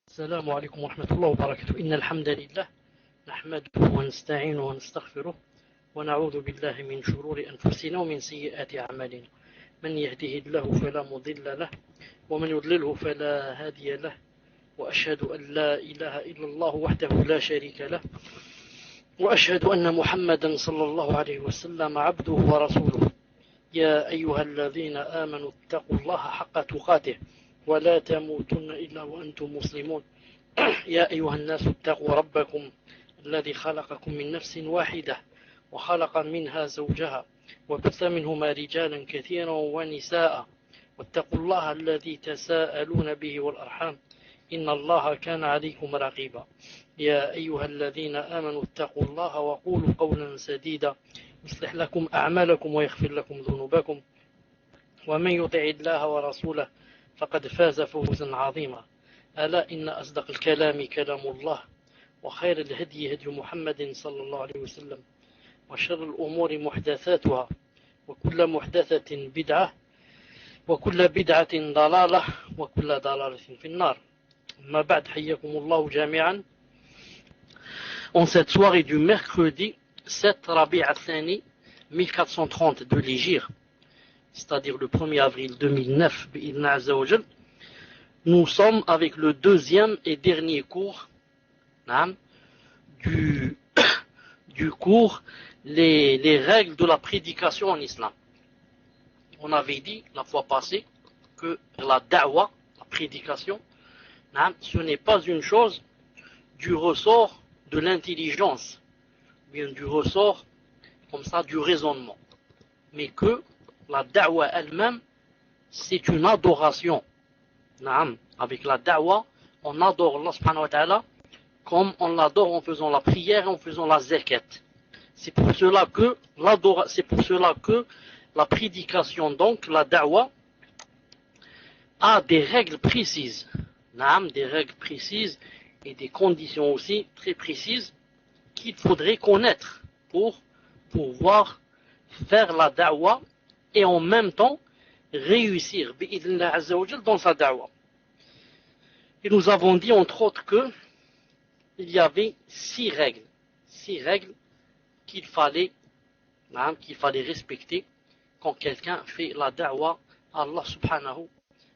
السلام عليكم ورحمة الله وبركاته. إن الحمد لله نحمده ونستعينه ونستغفره ونعوذ بالله من شرور أنفسنا ومن سيئات أعمالنا. من يهده الله فلا مضل له ومن يضلله فلا هادي له، وأشهد أن لا إله إلا الله وحده لا شريك له، وأشهد أن محمدا صلى الله عليه وسلم عبده ورسوله. يا أيها الذين آمنوا اتقوا الله حق تقاته ولا تموتن إلا وأنتم مسلمون. يا أيها الناس اتقوا ربكم الذي خلقكم من نفس واحدة وخلق منها زوجها وبث منهما رجالا كثيرا ونساء، واتقوا الله الذي تساءلون به والأرحام إن الله كان عليكم رقيبا. يا أيها الذين آمنوا اتقوا الله وقولوا قولا سديدا يصلح لكم أعمالكم ويغفر لكم ذنوبكم، ومن يطع الله ورسوله فقد فاز فوزا عظيما. ألا إن أصدق الكلام كلام الله، وخير الهدي هدي محمد صلى الله عليه وسلم، وشر الأمور محدثاتها، وكل محدثة بدعة، وكل بدعة ضلالة، وكل ضلالة في النار. ما بعد، حياكم الله جميعا. En cette soirée du mercredi 7 Rabi' al-Thani 1430 de l'Hégire, c'est-à-dire le 1er avril 2009, bi'idhna Azza wa Jal, nous sommes avec le deuxième et dernier cours du cours les règles de la prédication en islam. On avait dit la fois passée que la da'wa, la prédication, ce n'est pas une chose du ressort de l'intelligence, bien du ressort comme ça du raisonnement, mais que la da'wa elle-même, c'est une adoration. Avec la da'wa, on adore Allah subhanahu wa ta'ala comme on l'adore en faisant la prière et en faisant la zakat. C'est pour cela que la prédication, donc la da'wa, a des règles précises. Des règles précises et des conditions aussi très précises qu'il faudrait connaître pour pouvoir faire la da'wa et en même temps réussir bi'idhnillah azza wa jal dans sa da'wa. Et nous avons dit entre autres que il y avait 6 règles qu'il fallait respecter quand quelqu'un fait la da'wa à Allah subhanahu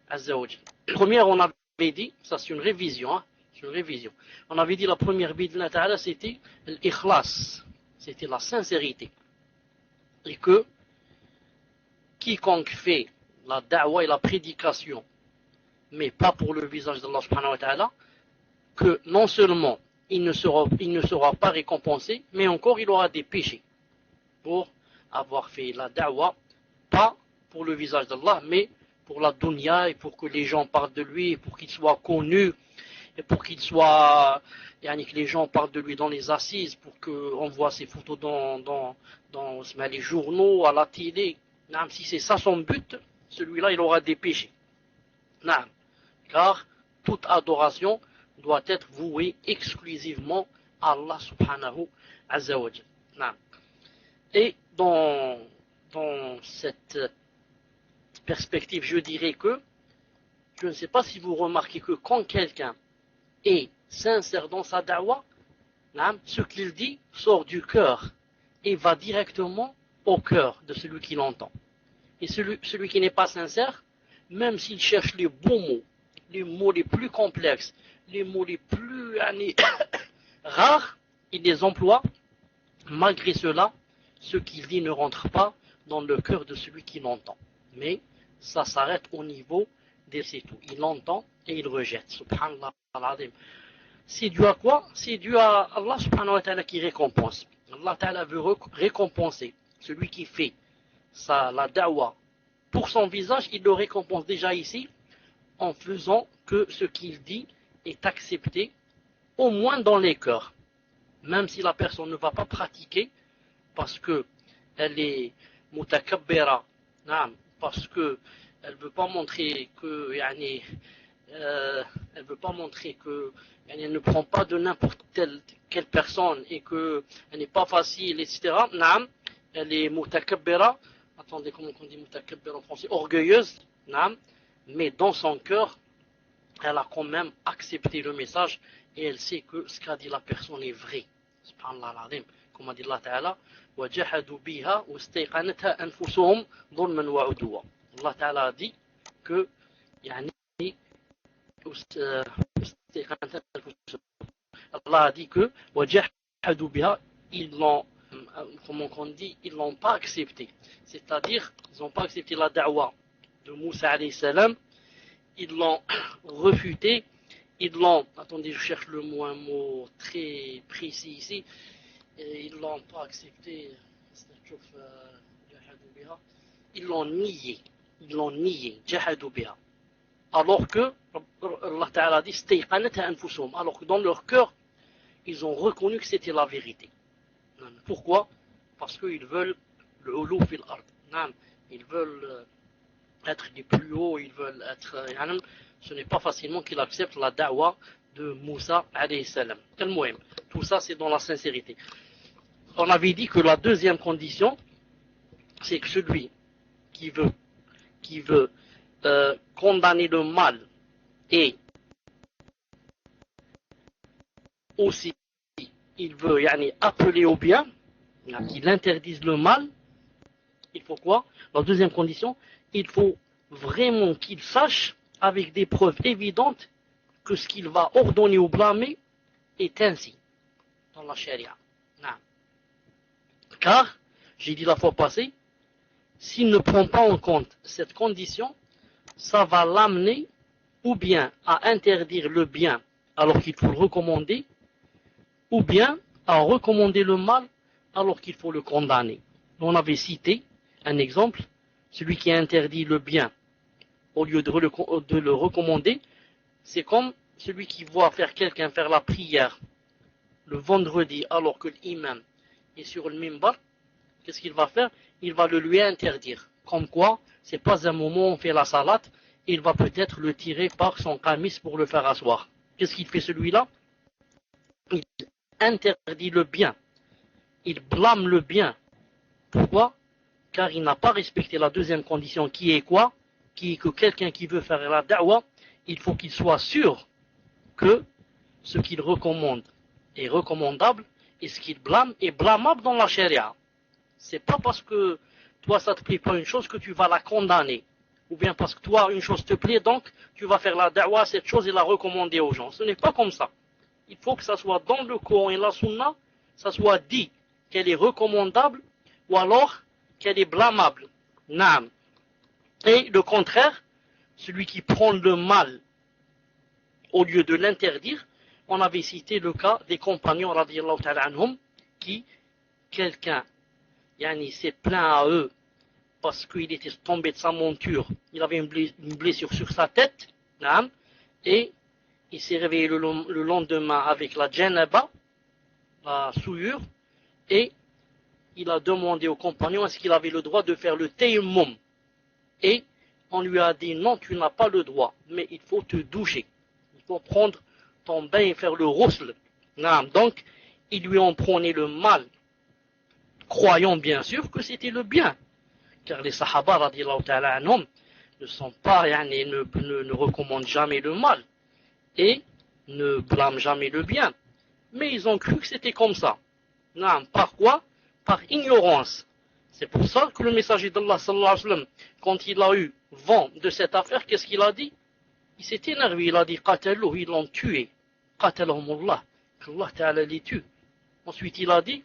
azza wa jal. La première, on avait dit, ça c'est une révision, on avait dit la première bi'idhnillah ta'ala, c'était l'ikhlas, c'était la sincérité, et que quiconque fait la da'wa et la prédication mais pas pour le visage d'Allah subhanahu wa ta'ala, que non seulement il ne sera pas récompensé, mais encore il aura des péchés pour avoir fait la da'wa, pas pour le visage d'Allah, mais pour la dunya, et pour que les gens parlent de lui, et pour qu'il soit connu, et pour qu'il soit, que les gens parlent de lui dans les assises, pour qu'on voit ses photos dans les journaux, à la télé. Si c'est ça son but, celui-là il aura des péchés. Car toute adoration doit être vouée exclusivement à Allah subhanahu azza wa jal. Et dans cette perspective, je dirais que, je ne sais pas si vous remarquez que quand quelqu'un est sincère dans sa da'wa, ce qu'il dit sort du cœur et va directement au cœur de celui qui l'entend. Et celui qui n'est pas sincère, même s'il cherche les bons mots, les mots les plus complexes, les mots les plus rares, il les emploie. Malgré cela, ce qu'il dit ne rentre pas dans le cœur de celui qui l'entend. Mais ça s'arrête au niveau des c'est tout. Il l'entend et il rejette. Subhanallah al-azim. C'est dû à quoi? C'est dû à Allah subhanahu wa ta'ala qui récompense. Allah ta'ala veut récompenser celui qui fait la da'wa pour son visage. Il le récompense déjà ici en faisant que ce qu'il dit est accepté au moins dans les cœurs, même si la personne ne va pas pratiquer parce que elle est mutakabbira, parce que elle veut pas montrer que elle ne prend pas de n'importe quelle personne et que elle n'est pas facile, etc. Elle est mutakabbira. Attendez, comment on dit mutakabbira en français? Orgueilleuse. Mais dans son cœur, elle a quand même accepté le message et elle sait que ce qu'a dit la personne est vrai. Subhanallah al-azim. Comme a dit Allah Ta'ala, وَجَحَدُوا بِهَا وَاسْتَيْقَنَتْهَا أَنفُسُهُمْ ظُلْمًا وَعُدُوًا. Allah Ta'ala a dit que Allah a dit que وَجَحَدُوا بِهَا, ils l'ont, comment on dit, ils l'ont pas accepté. C'est-à-dire, ils n'ont pas accepté la da'wa de Moussa alayhi salam, ils l'ont refuté, ils l'ont, attendez, je cherche le mot, un mot très précis ici, et ils l'ont pas accepté, ils l'ont nié, jahadou biha. Alors que Allah Ta'ala a dit alors que dans leur cœur ils ont reconnu que c'était la vérité. Pourquoi? Parce qu'ils veulent le ulu fil ard, ils veulent être les plus hauts, ils veulent être, ce n'est pas facilement qu'ils acceptent la da'wa de Moussa alayhi salam. Tout ça c'est dans la sincérité. On avait dit que la deuxième condition c'est que celui qui veut condamner le mal et aussi il veut appeler au bien, qu'il interdise le mal, il faut quoi? La deuxième condition, il faut vraiment qu'il sache avec des preuves évidentes que ce qu'il va ordonner ou blâmer est ainsi dans la charia. Car, j'ai dit la fois passée, s'il ne prend pas en compte cette condition, ça va l'amener ou bien à interdire le bien alors qu'il faut le recommander, ou bien à recommander le mal alors qu'il faut le condamner. On avait cité un exemple, celui qui interdit le bien au lieu de le recommander, c'est comme celui qui voit quelqu'un faire la prière le vendredi alors que l'imam est sur le mimbar. Qu'est-ce qu'il va faire? Il va le lui interdire. Comme quoi, c'est pas un moment où on fait la salate, il va peut-être le tirer par son camis pour le faire asseoir. Qu'est-ce qu'il fait celui-là? Il interdit le bien. Il blâme le bien. Pourquoi? Car il n'a pas respecté la deuxième condition qui est quoi? Qui est que quelqu'un qui veut faire la da'wa, il faut qu'il soit sûr que ce qu'il recommande est recommandable et ce qu'il blâme est blâmable dans la charia. C'est pas parce que toi ça te plaît pas une chose que tu vas la condamner. Ou bien parce que toi une chose te plaît donc tu vas faire la da'wa à cette chose et la recommander aux gens. Ce n'est pas comme ça. Il faut que ça soit dans le Coran et la Sunna, ça soit dit qu'elle est recommandable ou alors qu'elle est blâmable. Naam. Et le contraire, celui qui prend le mal au lieu de l'interdire, on avait cité le cas des compagnons radiyallahu ta'ala anhum qui, quelqu'un s'est plaint à eux parce qu'il était tombé de sa monture, il avait une blessure sur sa tête, et il s'est réveillé le lendemain avec la janaba, la souillure, et il a demandé aux compagnons est-ce qu'il avait le droit de faire le tayammum. Et on lui a dit non, tu n'as pas le droit, mais il faut te doucher. Il faut prendre ton bain et faire le ghusl. Donc, ils lui ont prôné le mal, croyant bien sûr que c'était le bien. Car les sahaba, radiyallahu ta'ala anhum, ne sont pas, ne recommandent jamais le mal et ne blâment jamais le bien. Mais ils ont cru que c'était comme ça. Par quoi? Par ignorance. C'est pour ça que le messager d'Allah, sallallahu alayhi wa sallam, quand il a eu vent de cette affaire, qu'est-ce qu'il a dit? Il s'est énervé, il a dit qataluhu, ils l'ont tué. Qatalahumullah, qu'Allah ta'ala les tue. Ensuite il a dit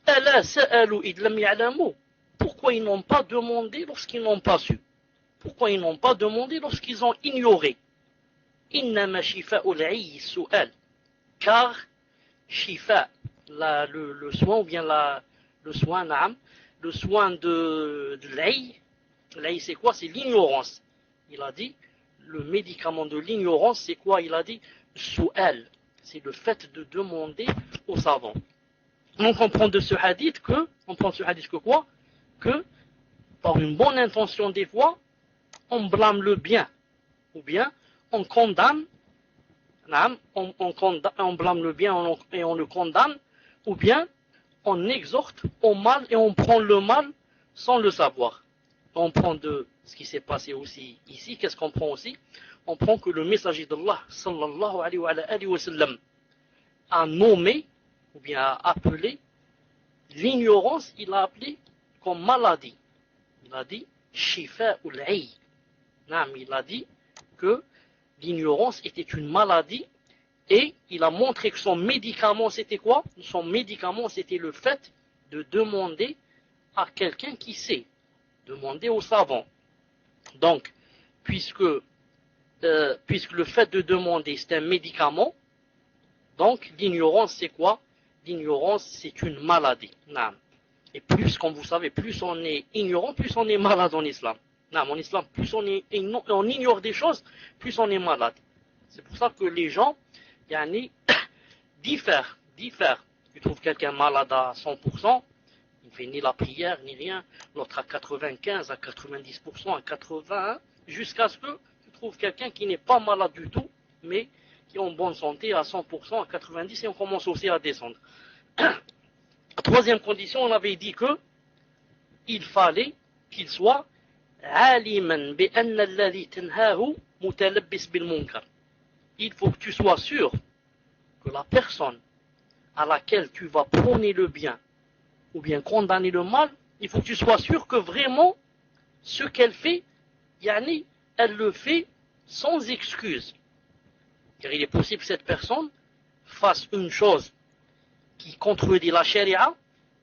ala sa'alu id lam ya'lamu. Pourquoi ils n'ont pas demandé lorsqu'ils n'ont pas su? Pourquoi ils n'ont pas demandé lorsqu'ils ont ignoré? Innama shifa'ul 'ayyi su'al. Car shifa, le soin ou bien le soin de l'aïe. L'aïe c'est quoi? C'est l'ignorance. Il a dit le médicament de l'ignorance c'est quoi? Il a dit su'al, c'est le fait de demander aux savants. Donc on prend de ce hadith que quoi? Que par une bonne intention des fois on blâme le bien ou bien on condamne, on blâme le bien et on le condamne, ou bien on exhorte au mal et on prend le mal sans le savoir. On prend de ce qui s'est passé aussi ici, qu'est-ce qu'on prend aussi? on prend que le messager d'Allah, sallallahu alayhi wa sallam, a nommé, ou bien a appelé, l'ignorance, il a appelé comme maladie. Il a dit, shifa ul-'ay. Il a dit que l'ignorance était une maladie et il a montré que son médicament c'était quoi? Son médicament c'était le fait de demander à quelqu'un qui sait, demander au savant. Donc, puisque le fait de demander c'est un médicament, donc l'ignorance c'est quoi? L'ignorance c'est une maladie. Et plus, comme vous savez, plus on est ignorant, plus on est malade en islam. En islam, plus on ignore des choses, plus on est malade. C'est pour ça que les gens diffèrent. Tu trouves quelqu'un malade à 100%, il ne fait ni la prière, ni rien. L'autre à 95, à 90%, à 80%, jusqu'à ce que tu trouves quelqu'un qui n'est pas malade du tout, mais qui est en bonne santé à 100%, à 90%, et on commence aussi à descendre. Troisième condition, on avait dit que il fallait qu'il soit aliman bi anna alladhi tanhahu mutalabbis bil munkar. Il faut que tu sois sûr que la personne à laquelle tu vas prôner le bien ou bien condamner le mal, il faut que tu sois sûr que vraiment ce qu'elle fait, elle le fait sans excuse. Car il est possible que cette personne fasse une chose qui contredit la charia,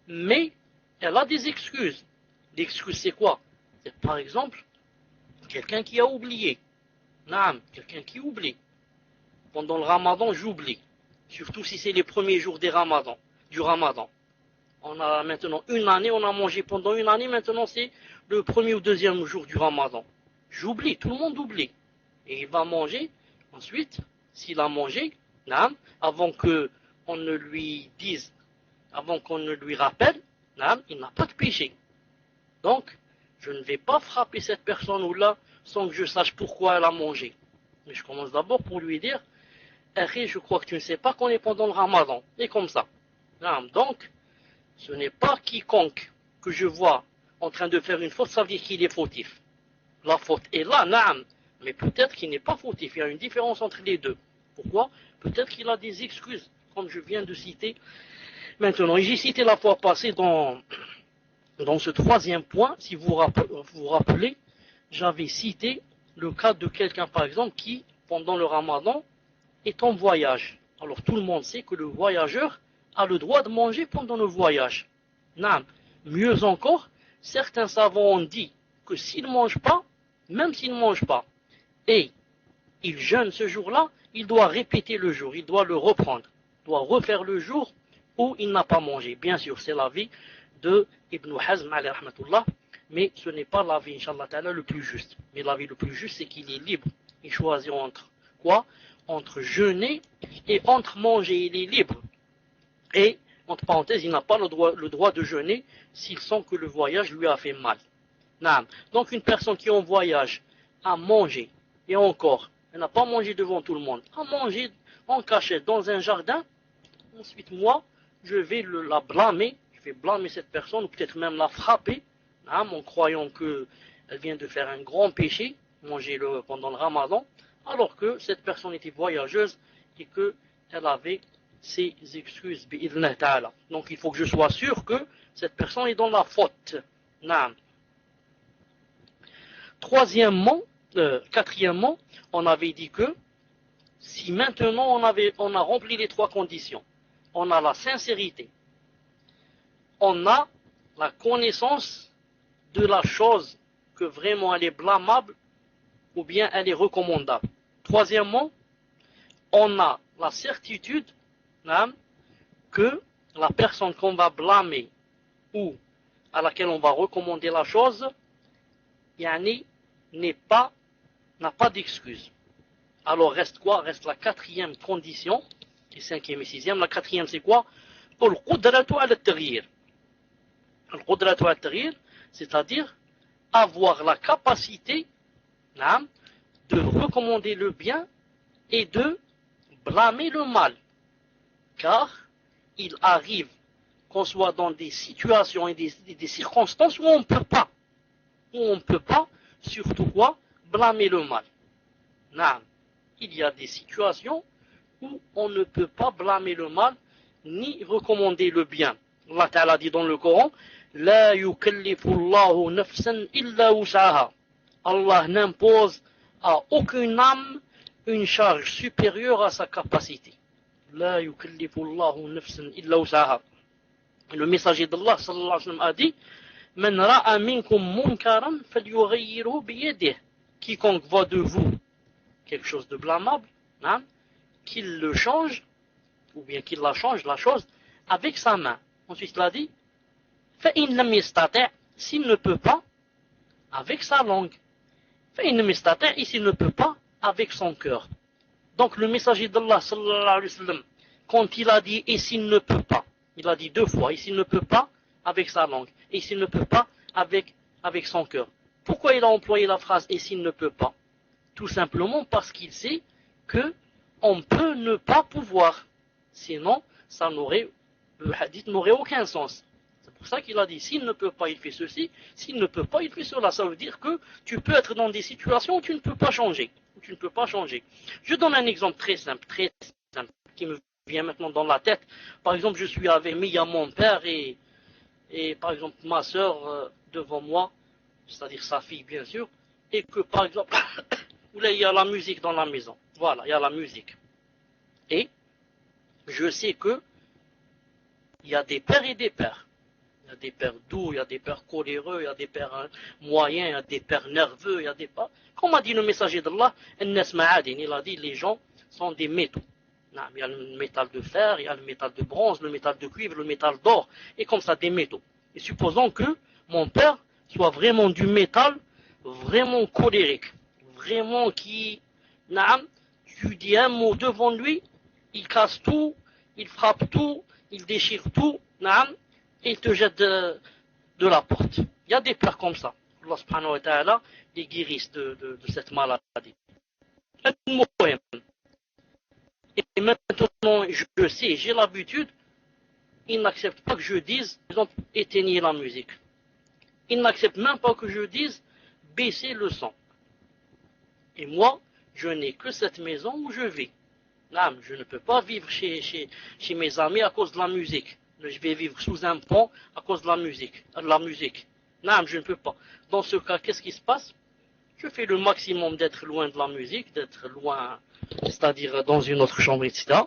mais elle a des excuses. L'excuse c'est quoi? C'est par exemple quelqu'un qui a oublié. Quelqu'un qui oublie. Pendant le ramadan, j'oublie. Surtout si c'est les premiers jours du ramadan. On a maintenant une année, on a mangé pendant une année, maintenant c'est le premier ou deuxième jour du ramadan. J'oublie, tout le monde oublie. Et il va manger, ensuite, s'il a mangé, avant qu'on ne lui dise, avant qu'on ne lui rappelle, il n'a pas de péché. Donc, je ne vais pas frapper cette personne ou là sans que je sache pourquoi elle a mangé. Mais je commence d'abord pour lui dire, je crois que tu ne sais pas qu'on est pendant le ramadan. Et comme ça. Donc, ce n'est pas quiconque que je vois en train de faire une faute, ça veut dire qu'il est fautif. La faute est là, mais peut-être qu'il n'est pas fautif. Il y a une différence entre les deux. Pourquoi? Peut-être qu'il a des excuses, comme je viens de citer maintenant. Et j'ai cité la fois passée dans ce troisième point, si vous vous rappelez, j'avais cité le cas de quelqu'un, par exemple, qui, pendant le ramadan, est en voyage. Alors tout le monde sait que le voyageur a le droit de manger pendant le voyage. Mieux encore, certains savants ont dit que s'il ne mange pas, même s'il ne mange pas, et il jeûne ce jour-là, il doit répéter le jour, il doit le reprendre, il doit refaire le jour où il n'a pas mangé. Bien sûr, c'est l'avis de Ibn Hazm, alayhi rahmatullah, mais ce n'est pas l'avis, Inch'Allah ta'ala, le plus juste. Mais l'avis le plus juste, c'est qu'il est libre. Il choisit entre quoi? Entre jeûner et entre manger. Il est libre. Et, entre parenthèses, il n'a pas le droit de jeûner s'il sent que le voyage lui a fait mal. Donc, une personne qui est en voyage a mangé, et encore, elle n'a pas mangé devant tout le monde, a mangé en cachette dans un jardin, ensuite moi, je vais la blâmer, je vais blâmer cette personne, ou peut-être même la frapper, en croyant qu'elle vient de faire un grand péché, manger pendant le ramadan, alors que cette personne était voyageuse et qu'elle avait ses excuses. Donc il faut que je sois sûr que cette personne est dans la faute. Quatrièmement, on avait dit que si maintenant on a rempli les trois conditions, on a la sincérité, on a la connaissance de la chose que vraiment elle est blâmable ou bien elle est recommandable. Troisièmement, on a la certitude que la personne qu'on va blâmer ou à laquelle on va recommander la chose, n'a pas d'excuse. Alors reste quoi? Reste la quatrième condition, et cinquième et sixième. La quatrième c'est quoi? Al-qudratu al-taghyir. Al-qudratu al-taghyir, c'est-à-dire avoir la capacité de recommander le bien et de blâmer le mal. Car il arrive qu'on soit dans des situations et des circonstances où on ne peut pas, surtout quoi? Blâmer le mal. Naam. Il y a des situations où on ne peut pas blâmer le mal ni recommander le bien. Allah Ta'ala dit dans le Coran, La yukallifu Allahu nafsan illa wus'aha. Allah n'impose à aucune âme une charge supérieure à sa capacité. La yukallifu Allahu nafsan illa wus'aha. Le messager d'Allah sallallahu alayhi wa sallam a dit, Man ra'a minkum munkaran falyughayyirhu biyadihi. Quiconque voit de vous quelque chose de blâmable, hein, qu'il le change, ou bien qu'il la change, la chose, avec sa main. Ensuite, il a dit, فَإِنْ لَمْ يَسْتَطِعْ, s'il ne peut pas, avec sa langue. فَإِنْ لَمْ يَسْتَطِعْ, et s'il ne peut pas, avec son cœur. Donc, le messager d'Allah, sallallahu alayhi wa sallam, quand il a dit, et s'il ne peut pas, il a dit deux fois, et s'il ne peut pas, avec sa langue, et s'il ne peut pas, avec son cœur. Pourquoi il a employé la phrase, et s'il ne peut pas? Tout simplement parce qu'il sait que on peut ne pas pouvoir. Sinon, le hadith n'aurait aucun sens. C'est pour ça qu'il a dit, s'il ne peut pas, il fait ceci, s'il ne peut pas, il fait cela. Ça veut dire que tu peux être dans des situations où tu ne peux pas changer. Je donne un exemple très simple, qui me vient maintenant dans la tête. Par exemple, je suis avec mon père et par exemple ma soeur devant moi, c'est-à-dire sa fille bien sûr, et que par exemple, là il y a la musique dans la maison. Voilà, il y a la musique. Et je sais que il y a des pères et des pères. Il y a des pères doux, il y a des pères coléreux, il y a des pères moyens, il y a des pères nerveux, il y a des pères... Comme a dit le messager d'Allah, il a dit les gens sont des métaux. Il y a le métal de fer, il y a le métal de bronze, le métal de cuivre, le métal d'or, et comme ça des métaux. Et supposons que mon père soit vraiment du métal, vraiment colérique, vraiment qui... Tu dis un mot devant lui, il casse tout, il frappe tout, il déchire tout, et il te jette de la porte. Il y a des pères comme ça. Allah subhanahu wa ta'ala les guérisse de cette maladie. Et maintenant, je sais, j'ai l'habitude, il n'accepte pas que je dise, par exemple, éteignez la musique. Il n'accepte même pas que je dise, baissez le son. Et moi, je n'ai que cette maison où je vis. Je ne peux pas vivre chez mes amis à cause de la musique. Je vais vivre sous un pont à cause de la musique. Je ne peux pas. Dans ce cas, qu'est-ce qui se passe? Je fais le maximum d'être loin de la musique, d'être loin, c'est-à-dire dans une autre chambre, etc.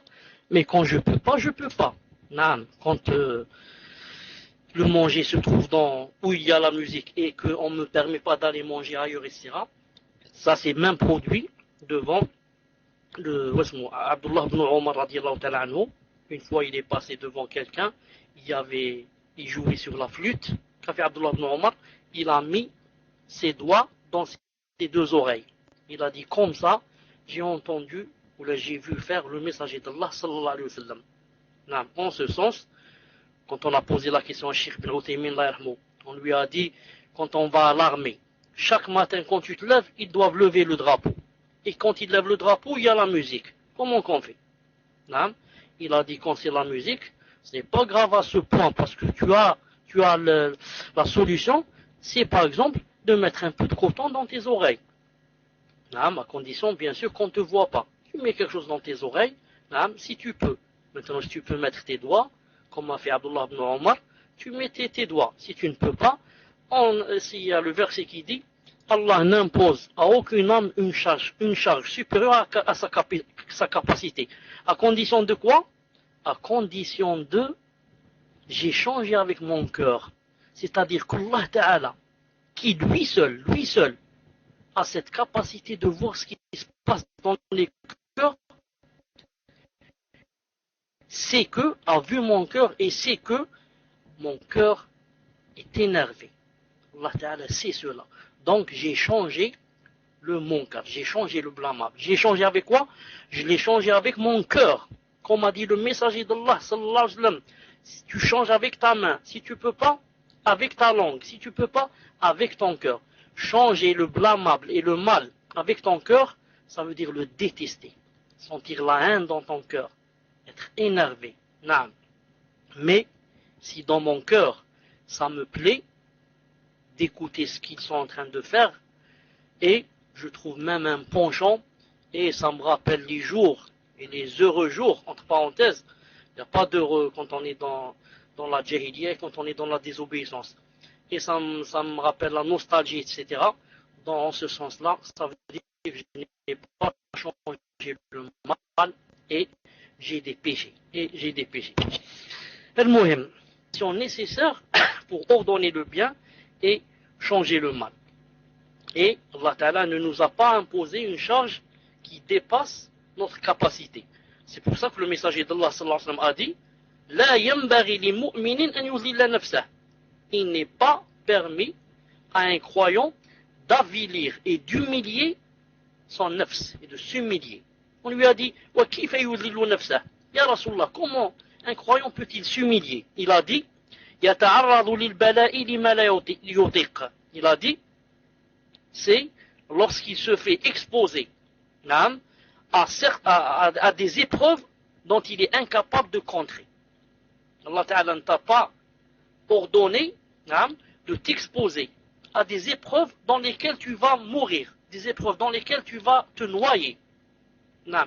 Mais quand je peux pas, je peux pas. Quand le manger se trouve où il y a la musique et qu'on ne me permet pas d'aller manger ailleurs, etc. Ça, c'est même produit devant Abdullah ibn Omar radiallahu ta'ala anhu. Une fois il est passé devant quelqu'un, il jouait sur la flûte. Qu'a fait Abdullah ibn Omar? Il a mis ses doigts dans ses deux oreilles. Il a dit comme ça, j'ai entendu ou là j'ai vu faire le messager d'Allah sallallahu alayhi wa sallam. En ce sens, quand on a posé la question à Cheikh ibn Uthaymin, on lui a dit, quand on va à l'armée, chaque matin quand tu te lèves, ils doivent lever le drapeau. Et quand ils lèvent le drapeau, il y a la musique. Comment qu'on fait? Il a dit quand c'est la musique, ce n'est pas grave à ce point, parce que tu as la solution, c'est par exemple de mettre un peu de coton dans tes oreilles. À condition bien sûr qu'on ne te voit pas. Tu mets quelque chose dans tes oreilles, si tu peux. Maintenant, si tu peux mettre tes doigts, comme a fait Abdullah ibn Omar, tu mets tes doigts. Si tu ne peux pas, s'il y a le verset qui dit, Allah n'impose à aucune âme une charge supérieure à sa capacité. À condition de quoi? À condition de j'ai changé avec mon cœur. C'est-à-dire qu'Allah Ta'ala, qui lui seul, a cette capacité de voir ce qui se passe dans les cœurs, c'est que, a vu mon cœur et c'est que mon cœur est énervé. Allah Ta'ala sait cela. Donc j'ai changé le munkar, j'ai changé le blâmable. J'ai changé avec quoi? Je l'ai changé avec mon cœur. Comme a dit le messager d'Allah, sallallahu alayhi wa sallam, si tu changes avec ta main, si tu peux pas, avec ta langue, si tu peux pas, avec ton cœur. Changer le blâmable et le mal avec ton cœur, ça veut dire le détester. Sentir la haine dans ton cœur. Être énervé. Non. Mais, si dans mon cœur, ça me plaît d'écouter ce qu'ils sont en train de faire, et je trouve même un penchant Et ça me rappelle les jours, et les heureux jours, entre parenthèses. Il n'y a pas d'heureux quand on est dans la jahiliya, quand on est dans la désobéissance. Et ça me rappelle la nostalgie, etc. Dans ce sens-là, ça veut dire que je n'ai pas changé le mal et j'ai des péchés. المهم, c'est nécessaire pour ordonner le bien et changer le mal. Et Allah Ta'ala ne nous a pas imposé une charge qui dépasse notre capacité. C'est pour ça que le messager d'Allah sallallahu alayhi wa sallam a dit La yambaghi li mu'minin an yuzilla nafsah. Il n'est pas permis à un croyant d'avilir et d'humilier son nafs et de s'humilier. On lui a dit Wa kifa yuzillu nafsah. Ya Rasulallah, comment un croyant peut-il s'humilier? Il a dit Yata'arradu lil bala'i lima la yutiq. Il a dit c'est lorsqu'il se fait exposer à des épreuves dont il est incapable de contrer. Allah Ta'ala ne t'a pas ordonné de t'exposer à des épreuves dans lesquelles tu vas mourir, des épreuves dans lesquelles tu vas te noyer.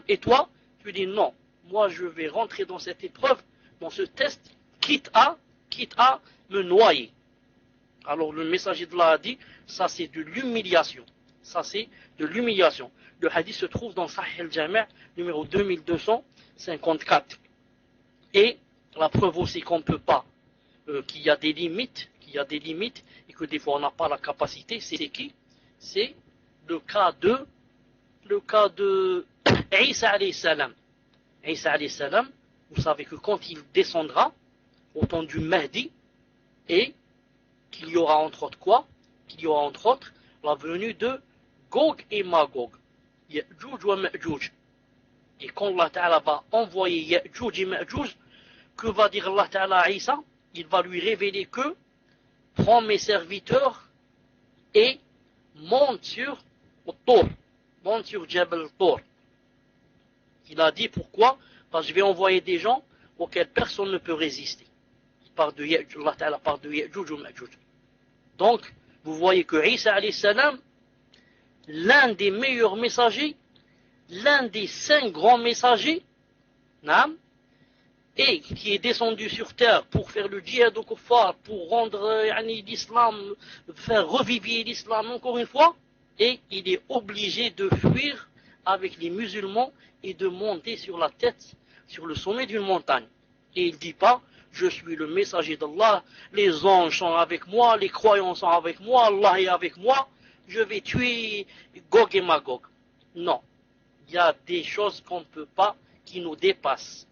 Et toi, tu dis non, moi je vais rentrer dans cette épreuve, dans ce test, quitte à me noyer. Alors le messager d'Allah a dit, ça c'est de l'humiliation. Ça c'est de l'humiliation. Le hadith se trouve dans Sahih al-Jami' numéro 2254. Et la preuve aussi qu'on ne peut pas, qu'il y a des limites, et que des fois on n'a pas la capacité, c'est qui? C'est le cas de Isa alayhi salam. Isa alayhi salam, vous savez que quand il descendra au temps du Mahdi, et qu'il y aura entre autres quoi? Qu'il y aura entre autres la venue de Gog et Magog, Ya'juj wa Ma'juj. Et quand Allah Ta'ala va envoyer Ya'juj et Ma'juj, que va dire Allah Ta'ala à Isa? Il va lui révéler que prends mes serviteurs et monte sur Tour, monte sur Jabal Tour. Il a dit pourquoi? Parce que je vais envoyer des gens auxquels personne ne peut résister. Allah Ta'ala parle de Ya'juj ou Ma'juj. Donc, vous voyez que Isa alayhi salam, l'un des meilleurs messagers, l'un des 5 grands messagers, et qui est descendu sur terre pour faire le djihad au kuffar, pour rendre l'islam, faire revivre l'islam encore une fois, et il est obligé de fuir avec les musulmans et de monter sur la tête, sur le sommet d'une montagne. Et il ne dit pas, je suis le messager d'Allah, les anges sont avec moi, les croyants sont avec moi, Allah est avec moi, je vais tuer Gog et Magog. Non, il y a des choses qu'on ne peut pas, qui nous dépassent.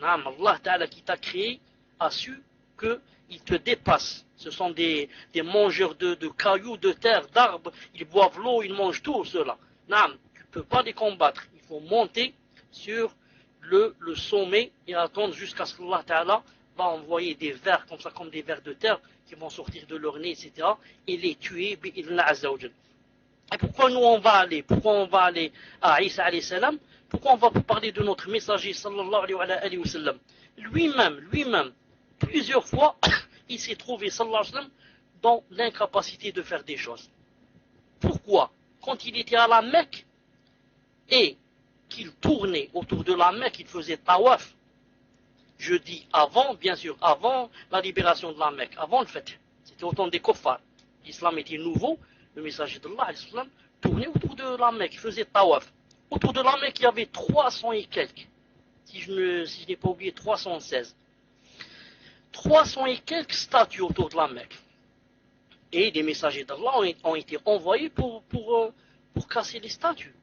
Allah Ta'ala qui t'a créé a su qu'il te dépasse. Ce sont des mangeurs de cailloux, de terre, d'arbres, ils boivent l'eau, ils mangent tout cela. Tu ne peux pas les combattre. Il faut monter sur le sommet et attendre jusqu'à ce qu'Allah Ta'ala va envoyer des vers comme ça, comme des vers de terre qui vont sortir de leur nez, etc. et les tuer. Et pourquoi nous on va aller? Pourquoi on va aller à Isa alayhi salam? Pourquoi on va parler de notre messager sallallahu alayhi wa sallam? Lui-même, plusieurs fois, il s'est trouvé sallallahu alayhi wa sallam dans l'incapacité de faire des choses. Pourquoi? Quand il était à la Mecque et qu'il tournait autour de la Mecque, il faisait tawaf. Je dis avant, bien sûr, avant la libération de la Mecque, avant le fait. C'était au temps des kuffars. L'islam était nouveau, le messager d'Allah tournait autour de la Mecque, il faisait tawaf. Autour de la Mecque, il y avait 300 et quelques. Si je n'ai pas oublié, 316. 300 et quelques statues autour de la Mecque. Et des messagers d'Allah ont été envoyés pour casser les statues.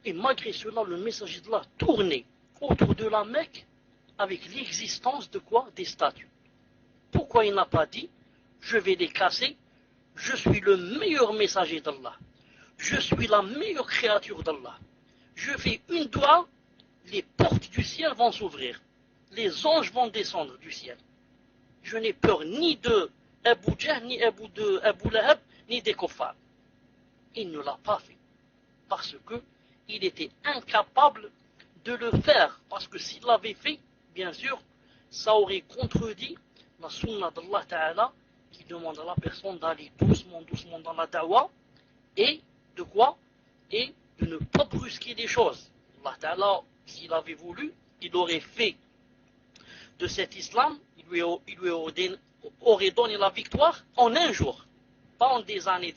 Et malgré cela, le messager d'Allah tournait autour de la Mecque avec l'existence de quoi? Des statues. Pourquoi il n'a pas dit, je vais les casser, je suis le meilleur messager d'Allah, je suis la meilleure créature d'Allah. Je fais une doigt, les portes du ciel vont s'ouvrir. Les anges vont descendre du ciel. Je n'ai peur ni de Abu Jahl, ni de Abu Lahab, ni des kuffars. Il ne l'a pas fait. Parce qu'il était incapable de le faire. Parce que s'il l'avait fait, bien sûr, ça aurait contredit la sunna d'Allah Ta'ala qui demande à la personne d'aller doucement dans la dawa et de quoi? Et de ne pas brusquer les choses. Allah Ta'ala, s'il avait voulu, il aurait fait de cet islam, il lui aurait donné la victoire en un jour, pas en des années.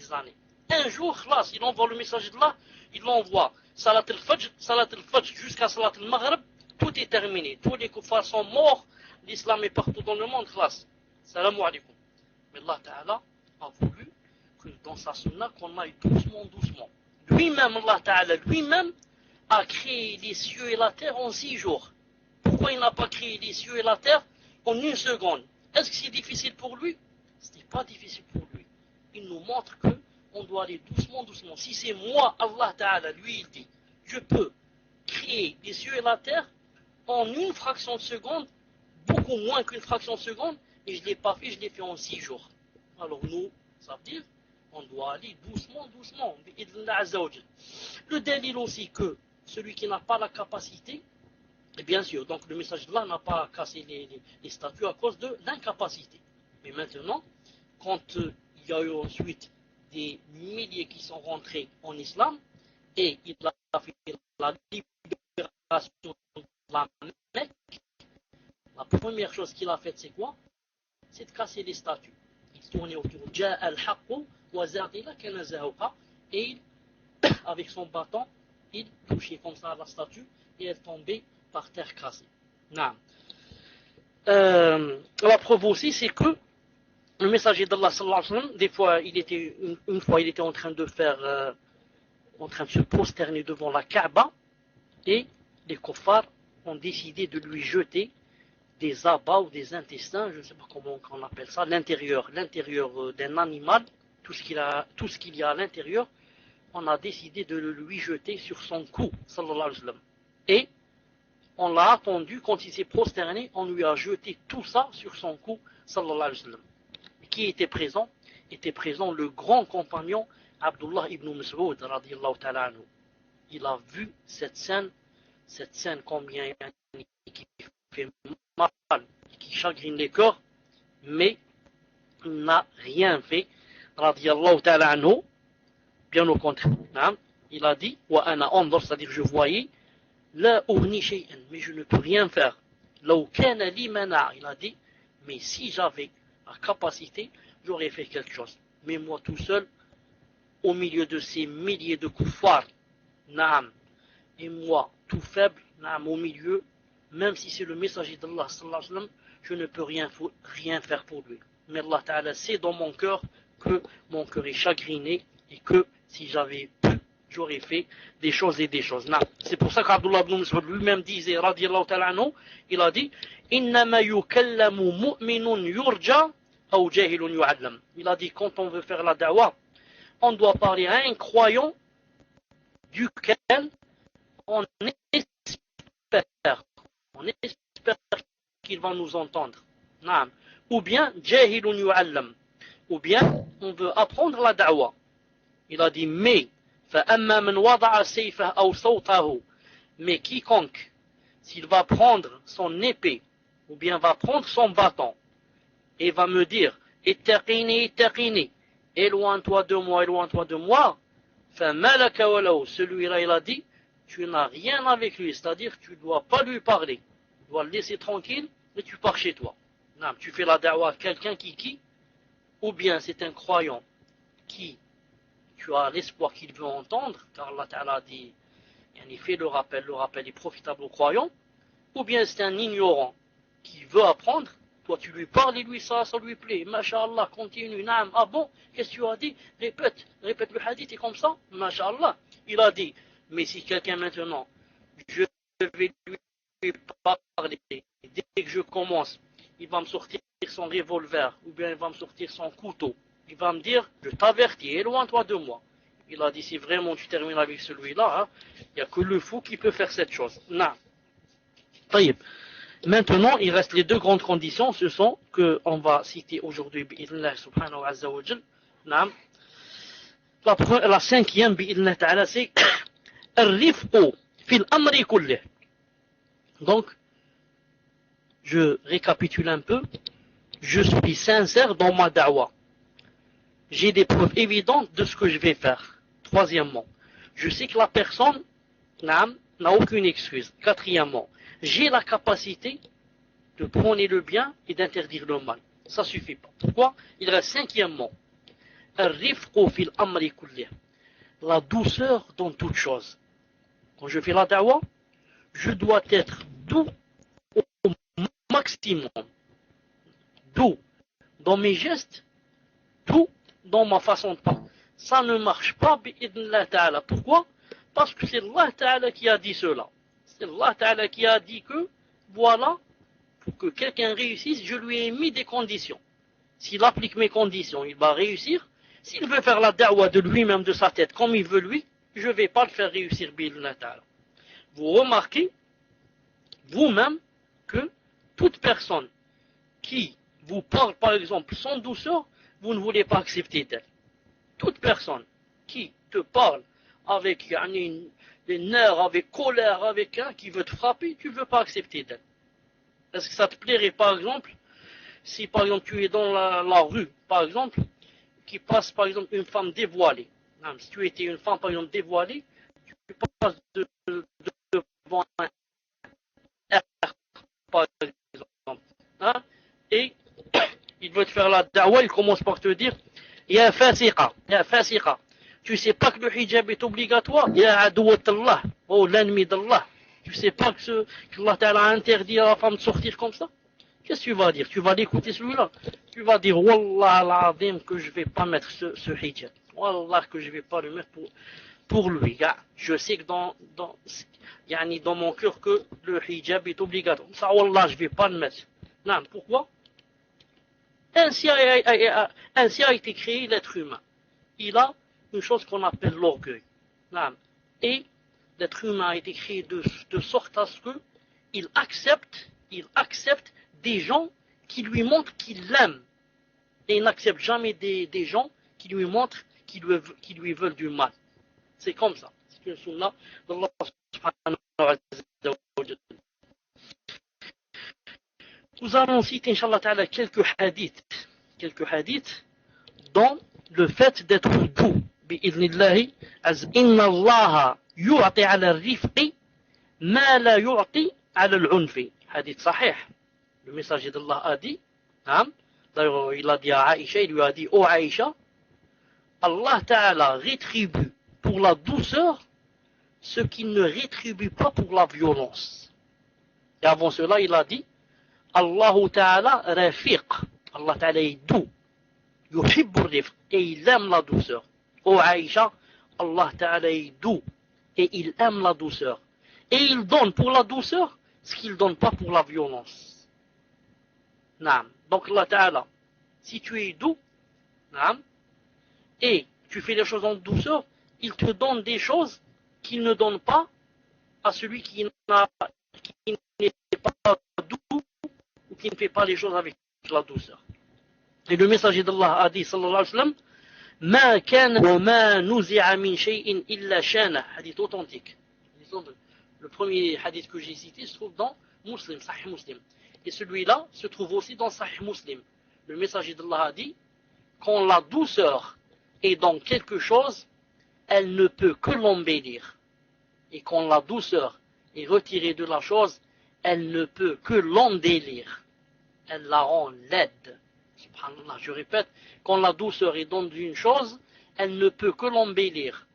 Un jour, là, il envoie le message de là, il l'envoie. Salat al-Fajr jusqu'à Salat al-Maghrib, tout est terminé. Tous les kuffars sont morts, l'islam est partout dans le monde, classe. Salam alaikum. Mais Allah Ta'ala a voulu que dans sa sunna, qu'on aille doucement. Lui-même, Allah Ta'ala, lui-même, a créé les cieux et la terre en 6 jours. Pourquoi il n'a pas créé les cieux et la terre en 1 seconde? Est-ce que c'est difficile pour lui? Ce n'est pas difficile pour lui. Il nous montre que on doit aller doucement. Si c'est moi, Allah Ta'ala, lui, il dit, je peux créer les cieux et la terre en 1 fraction de seconde, beaucoup moins qu'une fraction de seconde, et je ne l'ai pas fait, je l'ai fait en 6 jours. Alors nous, ça veut dire, on doit aller doucement. Le délire aussi que celui qui n'a pas la capacité, et bien sûr, donc le message de là n'a pas cassé les statuts à cause de l'incapacité. Mais maintenant, quand il y a eu ensuite des milliers qui sont rentrés en islam, et il a fait la libération de la Mecque, la première chose qu'il a faite, c'est quoi? C'est de casser les statues. Il tournait autour et il, avec son bâton, il touchait comme ça la statue et elle tombait par terre cassée. La preuve aussi, c'est que le messager d'Allah sallallahu alayhi wa sallam, des fois, une fois, il était en train de se prosterner devant la Kaaba, et les kuffars ont décidé de lui jeter des abats ou des intestins, je ne sais pas comment on appelle ça, l'intérieur d'un animal, tout ce qu'il y a à l'intérieur, on a décidé de le lui jeter sur son cou, sallallahu alayhi wa sallam. Et on l'a attendu, quand il s'est prosterné, on lui a jeté tout ça sur son cou, sallallahu alayhi wa sallam. Qui était présent? Était présent le grand compagnon Abdullah ibn Mas'ud radiyallahu ta'ala anhu. Il a vu cette scène combien qui fait mal, qui chagrine les corps, mais il n'a rien fait radiyallahu ta'ala anhu. Bien au contraire, il a dit wa ana anzur, c'est-à-dire je voyais la ughni shay'an, mais je ne peux rien faire. Law kana li mana', il a dit, mais si j'avais la capacité, j'aurais fait quelque chose. Mais moi tout seul, au milieu de ces milliers de kuffars, naam, et moi tout faible, naam, au milieu, même si c'est le messager d'Allah sallallahu alayhi wa sallam, je ne peux rien faire pour lui. Mais Allah Ta'ala sait dans mon cœur que mon cœur est chagriné et que si j'avais pu, j'aurais fait des choses et des choses. C'est pour ça qu'Abdullah ibn Mas'ud lui-même disait, radiyallahu ta'ala anhu, il a dit, innama yukallamu mu'minun yurja aw jahilun yu'allam. Il a dit, quand on veut faire la da'wah, on doit parler à un croyant duquel on espère qu'il va nous entendre. Ou bien jahilun yu'allam. Ou bien on veut apprendre la da'wah. Il a dit, mais quiconque, s'il va prendre son épée, ou bien va prendre son bâton, et va me dire, ittaqini, éloigne-toi de moi, celui-là il a dit, tu n'as rien avec lui, c'est-à-dire tu ne dois pas lui parler, tu dois le laisser tranquille, et tu pars chez toi. Non, tu fais la da'wah à quelqu'un qui, ou bien c'est un croyant qui, tu as l'espoir qu'il veut entendre, car Allah Ta'ala dit, il fait le rappel est profitable aux croyants, ou bien c'est un ignorant qui veut apprendre, toi tu lui parles et lui ça lui plaît, masha'Allah, continue, naam, ah bon, qu'est-ce que tu as dit, répète le hadith et comme ça, masha'Allah, il a dit, mais si quelqu'un maintenant, je vais lui parler, dès que je commence, il va me sortir son revolver, ou bien il va me sortir son couteau, il va me dire, je t'avertis, éloigne-toi de moi. Il a dit, si vraiment tu termines avec celui-là, il n'y a que le fou qui peut faire cette chose. Non. Maintenant, il reste les deux grandes conditions, ce sont qu'on va citer aujourd'hui, bi'idhnillah subhanahu wa azza wa jal. La cinquième, bi'idhnillah ta'ala, c'est ar-rifqu fil amri kullih. Donc, je récapitule un peu. Je suis sincère dans ma da'wah. J'ai des preuves évidentes de ce que je vais faire. Troisièmement, je sais que la personne n'a aucune excuse. Quatrièmement, j'ai la capacité de prôner le bien et d'interdire le mal. Ça suffit pas. Pourquoi? Il reste cinquièmement, la douceur dans toute chose. Quand je fais la da'wah, je dois être doux au maximum. Doux dans mes gestes, doux dans ma façon de parler. Ça ne marche pas, bi'idhnillah ta'ala. Pourquoi? Parce que c'est Allah ta'ala qui a dit cela. C'est Allah ta'ala qui a dit que, voilà, pour que quelqu'un réussisse, je lui ai mis des conditions. S'il applique mes conditions, il va réussir. S'il veut faire la da'wah de lui-même, de sa tête, comme il veut lui, je ne vais pas le faire réussir, bi'idhnillah ta'ala. Vous remarquez, vous-même, que toute personne qui vous parle, par exemple, sans douceur, vous ne voulez pas accepter d'elle. Toute personne qui te parle avec des nerfs, avec colère, avec un qui veut te frapper, tu ne veux pas accepter d'elle. Est-ce que ça te plairait, par exemple, si par exemple tu es dans la rue, par exemple, qui passe par exemple une femme dévoilée. Si tu étais une femme par exemple dévoilée, tu passes devant un R, par exemple, et il veut te faire la da'wah, il commence par te dire Ya fasiqa, ya fasiqa. Tu sais pas que le hijab est obligatoire? Ya adouat Allah, oh l'ennemi d'Allah. Tu sais pas que Allah a interdit à la femme de sortir comme ça? Qu'est-ce que tu vas dire? Tu vas l'écouter celui-là? Tu vas dire Wallah al-azim que je vais pas mettre ce hijab. Wallah que je vais pas le mettre pour lui. Je sais que dans mon cœur que le hijab est obligatoire. Ça Wallah je vais pas le mettre. Non, pourquoi? Ainsi a été créé l'être humain. Il a une chose qu'on appelle l'orgueil. Et l'être humain a été créé de sorte à ce qu'il accepte des gens qui lui montrent qu'il l'aime. Et il n'accepte jamais des gens qui lui montrent qui lui veulent du mal. C'est comme ça. C'est une sunna d'Allah subhanahu wa ta'ala. Nous allons citer, Inch'Allah ta'ala, quelques hadiths dans le fait d'être doux. Bi'idhnillahi, inna Allah yu'ati ala al-rifqi ma la yu'ti ala al-unfi. Hadith sahih. Le messager d'Allah a dit, d'ailleurs il a dit à Aïcha, il lui a dit, oh Aïcha, Allah ta'ala rétribue pour la douceur ce qu'il ne rétribue pas pour la violence. Et avant cela, il a dit, Allah ta'ala rafiq. Allah ta'ala est doux. Yuhibbu rifq. Et il aime la douceur. Oh Aïcha, Allah ta'ala est doux. Et il aime la douceur. Et il donne pour la douceur ce qu'il ne donne pas pour la violence. Donc Allah ta'ala, si tu es doux, et tu fais les choses en douceur, il te donne des choses qu'il ne donne pas à celui qui n'est pas doux ou qui ne fait pas les choses avec la douceur. Et le messager d'Allah a dit, sallallahu alayhi wa sallam, Ma kana wa ma nuzi'a min shay'in illa shana. Hadith authentique. Le premier hadith que j'ai cité se trouve dans Muslim, Sahih Muslim. Et celui-là se trouve aussi dans Sahih Muslim. Le messager d'Allah a dit, quand la douceur est dans quelque chose, elle ne peut que l'embellir. Et quand la douceur est retirée de la chose, elle ne peut que l'endélir. Elle la rend laide. Subhanallah, je répète, quand la douceur est dans une chose, elle ne peut que l'embellir.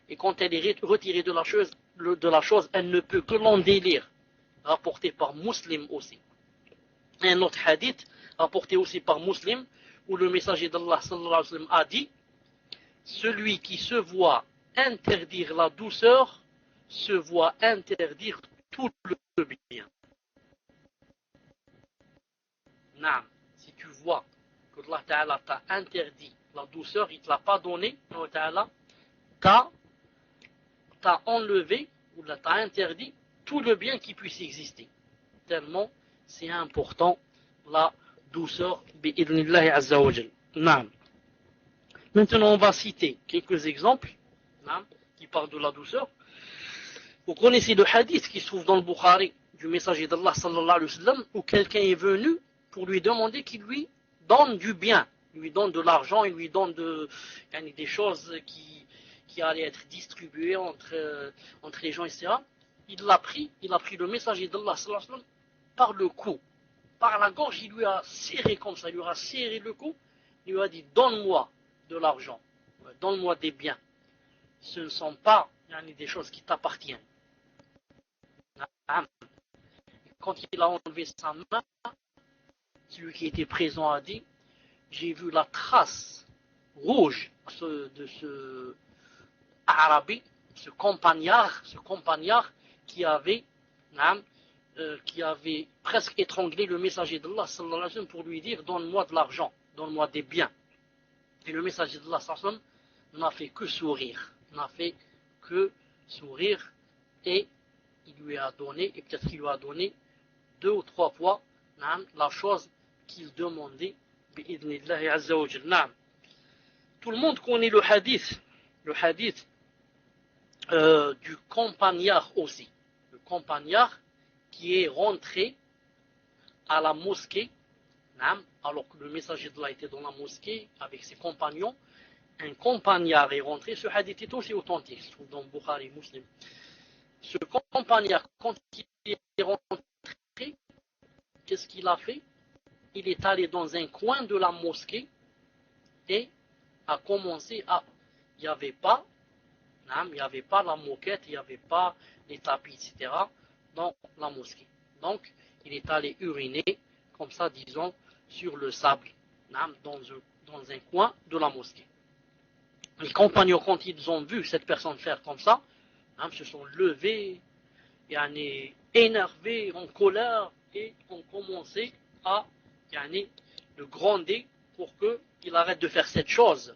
Et quand elle est retirée de la chose, elle ne peut que l'endélir. Rapporté par Muslim aussi. Un autre hadith, rapporté aussi par Muslim, où le messager d'Allah sallallahu alayhi wa sallam a dit, celui qui se voit interdire la douceur, se voit interdire tout le bien. Si tu vois que Allah Ta'ala t'a interdit la douceur, il ne te l'a pas donné, Allah Ta'ala t'a enlevé, ou t'a interdit tout le bien qui puisse exister. Tellement c'est important la douceur bi'idhnillahi azza wa jal. Maintenant on va citer quelques exemples qui parlent de la douceur. Vous connaissez le hadith qui se trouve dans le Bukhari du messager d'Allah sallallahu alayhi wa sallam, où quelqu'un est venu pour lui demander qu'il lui donne du bien, il lui donne de l'argent, il lui donne des choses qui allait être distribué entre les gens, etc. Il a pris le messager d'Allah par le cou, par la gorge, il lui a serré comme ça, il lui a serré le cou, il lui a dit donne-moi de l'argent, donne-moi des biens. Ce ne sont pas des choses qui t'appartiennent. Quand il a enlevé sa main, celui qui était présent a dit j'ai vu la trace rouge de ce Arabi, ce campagnard qui avait presque étranglé le messager d'Allah sallallahu alayhi wa sallam pour lui dire donne-moi de l'argent, donne-moi des biens. Et le messager d'Allah sallallahu alayhi wa sallam n'a fait que sourire, et il lui a donné, et peut-être qu'il lui a donné 2 ou 3 fois la chose qu'il demandait. Tout le monde connaît le hadith du campagnard aussi. Le campagnard qui est rentré à la mosquée, alors que le messager d'Allah était dans la mosquée avec ses compagnons. Un campagnard est rentré. Ce hadith est aussi authentique, se trouve dans Bukhari, Muslim. Ce campagnard, quand il est rentré, qu'est-ce qu'il a fait? Il est allé dans un coin de la mosquée et a commencé à... Il n'y avait pas la moquette, il n'y avait pas les tapis, etc. dans la mosquée. Donc, il est allé uriner, comme ça, disons, sur le sable, dans un coin de la mosquée. Les compagnons, quand ils ont vu cette personne faire comme ça, se sont levés, énervés, en colère, et ont commencé à le gronder pour qu'il arrête de faire cette chose.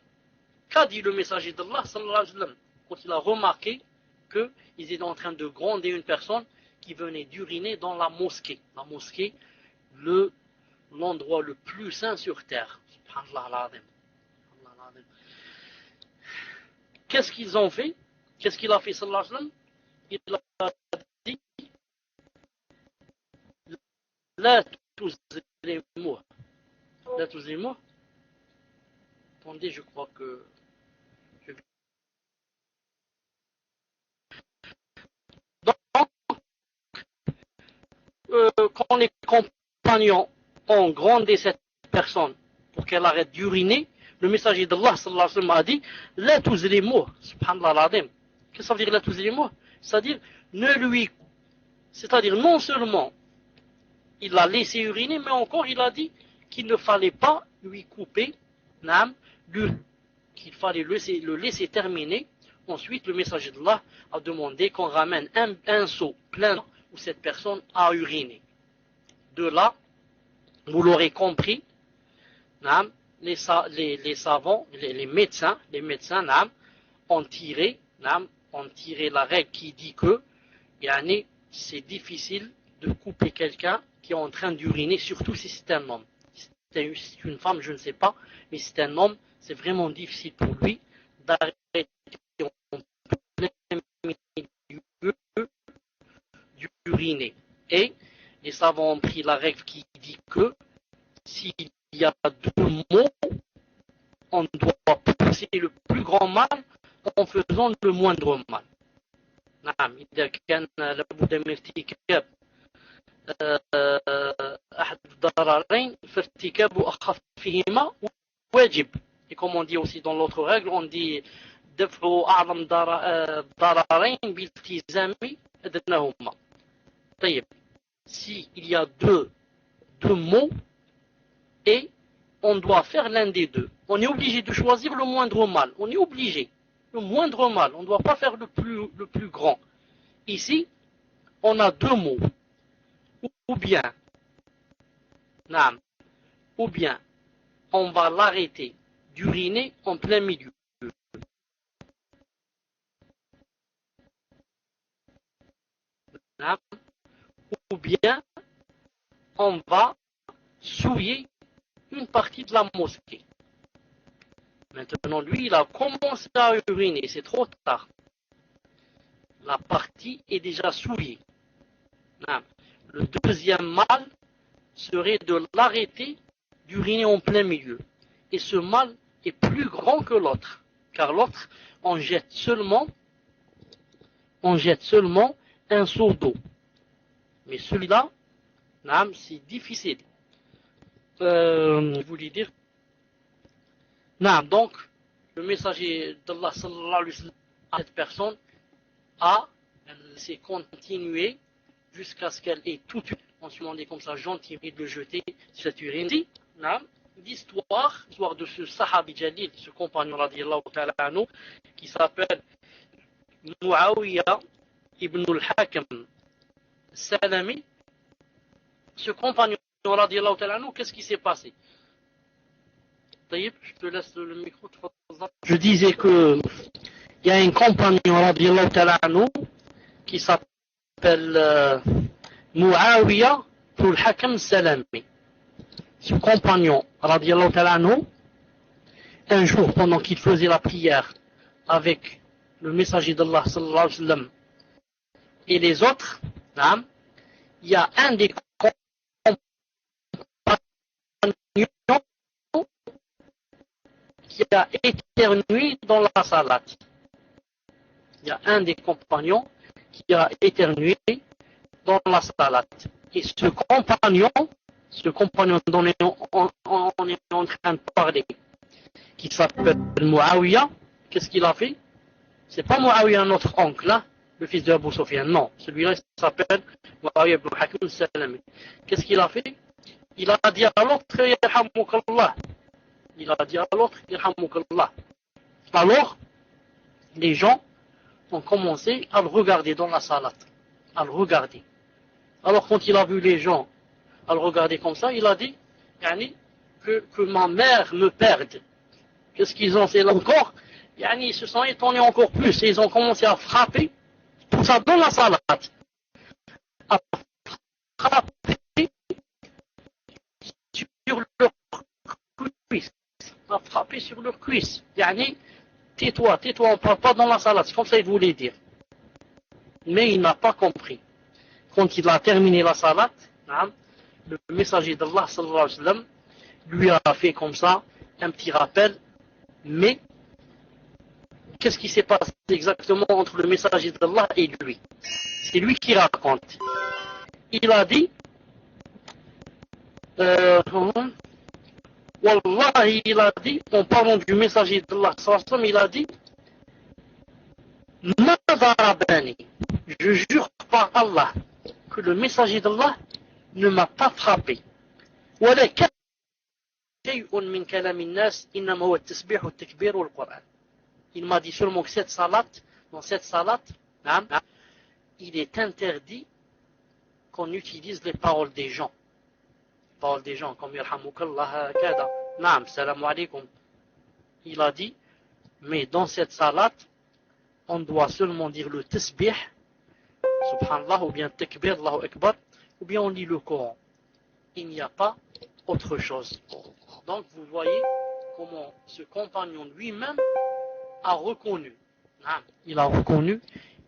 Qu'a dit le messager d'Allah sallallahu alayhi wa sallam quand il a remarqué qu'ils étaient en train de gronder une personne qui venait d'uriner dans la mosquée. La mosquée, l'endroit le plus saint sur terre. Subhanallah. Qu'est-ce qu'ils ont fait? Qu'est-ce qu'il a fait sallallahu alayhi wa sallam? Il a dit La tuzlimuh. La tuzlimuh. Attendez, je crois que quand les compagnons ont grondé cette personne pour qu'elle arrête d'uriner, le messager d'Allah sallallahu alayhi wa sallam a dit La tuzlimuh. Subhanallah l'azim. Qu'est-ce que ça veut dire la tuzlimuh? C'est-à-dire non seulement il l'a laissé uriner, mais encore il a dit qu'il ne fallait pas lui couper qu'il fallait le laisser terminer. Ensuite, le messager d'Allah a demandé qu'on ramène un seau plein où cette personne a uriné. De là, vous l'aurez compris, les savants, les médecins ont tiré la règle qui dit que c'est difficile de couper quelqu'un qui est en train d'uriner, surtout si c'est un homme. Si c'est une femme, je ne sais pas, mais si c'est un homme, c'est vraiment difficile pour lui d'arrêter en plein milieu d'uriner. Et les savants ont pris la règle qui dit que s'il y a 2 mots, on doit pousser le plus grand mal en faisant le moindre mal. إذا كان لابد من ارتكاب أحد الضررين فارتكاب أخفهما واجب. Et comme on dit aussi dans l'autre règle, on dit دفع أعظم ضررين بالتزام أدناهما. طيب, si il y a deux mots et on doit faire l'un des deux, on est obligé de choisir le moindre mal. On est obligé. Le moindre mal. On ne doit pas faire le plus grand. Ici, on a 2 mots. Ou bien, on va l'arrêter d'uriner en plein milieu. Ou bien, on va souiller une partie de la mosquée. Maintenant, lui, il a commencé à uriner, c'est trop tard. La partie est déjà souillée. Le deuxième mal serait de l'arrêter d'uriner en plein milieu. Et ce mal est plus grand que l'autre. Car l'autre, on jette seulement un seau d'eau. Mais celui-là, c'est difficile. Je voulais dire, donc, le messager d'Allah sallallahu alayhi wa sallam, cette personne s'est continué jusqu'à ce qu'elle ait toute on se demandait comme ça gentiment de le jeter cette urine. L'histoire de ce sahabi jalil, ce compagnon radiyallahu ta'ala anhu, qui s'appelle Muawiya ibn al-Hakam Salami. Ce compagnon radiyallahu ta'ala anhu, qu'est-ce qui s'est passé? Je te laisse le micro. Je disais que il y a un compagnon radiyallahu ta'ala anhu qui s'appelle Muawiya ibn al-Hakam Salami. Ce compagnon, radiyallahu ta'ala anhu, un jour, pendant qu'il faisait la prière avec le messager d'Allah, sallallahu alayhi wa sallam, et les autres, il y a un des compagnons qui a éternué dans la salat. Il y a un des compagnons qui a éternué dans la salat. Et ce compagnon dont on est en train de parler, qui s'appelle Muawiya, qu'est-ce qu'il a fait? C'est pas Muawiya notre oncle, hein, le fils de Abu Sufyan, non. Celui-là s'appelle Muawiya ibn Hakim Salami. Qu'est-ce qu'il a fait? Il a dit à l'autre, Yarhamukallah. Il a dit à l'autre, Yarhamukallah. Alors, les gens ont commencé à le regarder dans la salat, à le regarder. Alors quand il a vu les gens à le regarder comme ça, il a dit que ma mère me perde. Qu'est-ce qu'ils ont fait là encore? Ils se sont étonnés encore plus et ils ont commencé à frapper, tout ça dans la salat, à frapper sur leur cuisse, à frapper sur leur cuisse. Tais-toi, on ne parle pas dans la salat, c'est comme ça il voulait dire. Mais il n'a pas compris. Quand il a terminé la salat, le messager d'Allah sallallahu alayhi wa sallam lui a fait comme ça un petit rappel. Mais qu'est-ce qui s'est passé exactement entre le messager d'Allah et lui? C'est lui qui raconte. Il a dit Wallahi, il a dit, en parlant du messager d'Allah sallallahu alayhi wa sallam, il a dit Ma darabani, je jure par Allah que le messager d'Allah ne m'a pas frappé. ولكن شيء من كلام الناس إنما هو التسبيح والتكبير والقرآن. Il m'a dit seulement que dans cette salat, il est interdit qu'on utilise les paroles des gens. Les paroles des gens, comme Yarhamukallah kada, Naam, salam alaykum. Il a dit, mais dans cette salat, on doit seulement dire le tasbih, subhanallah, ou bien takbir, Allahu Akbar, ou bien on lit le Coran. Il n'y a pas autre chose. Donc vous voyez comment ce compagnon lui-même a reconnu. Il a reconnu,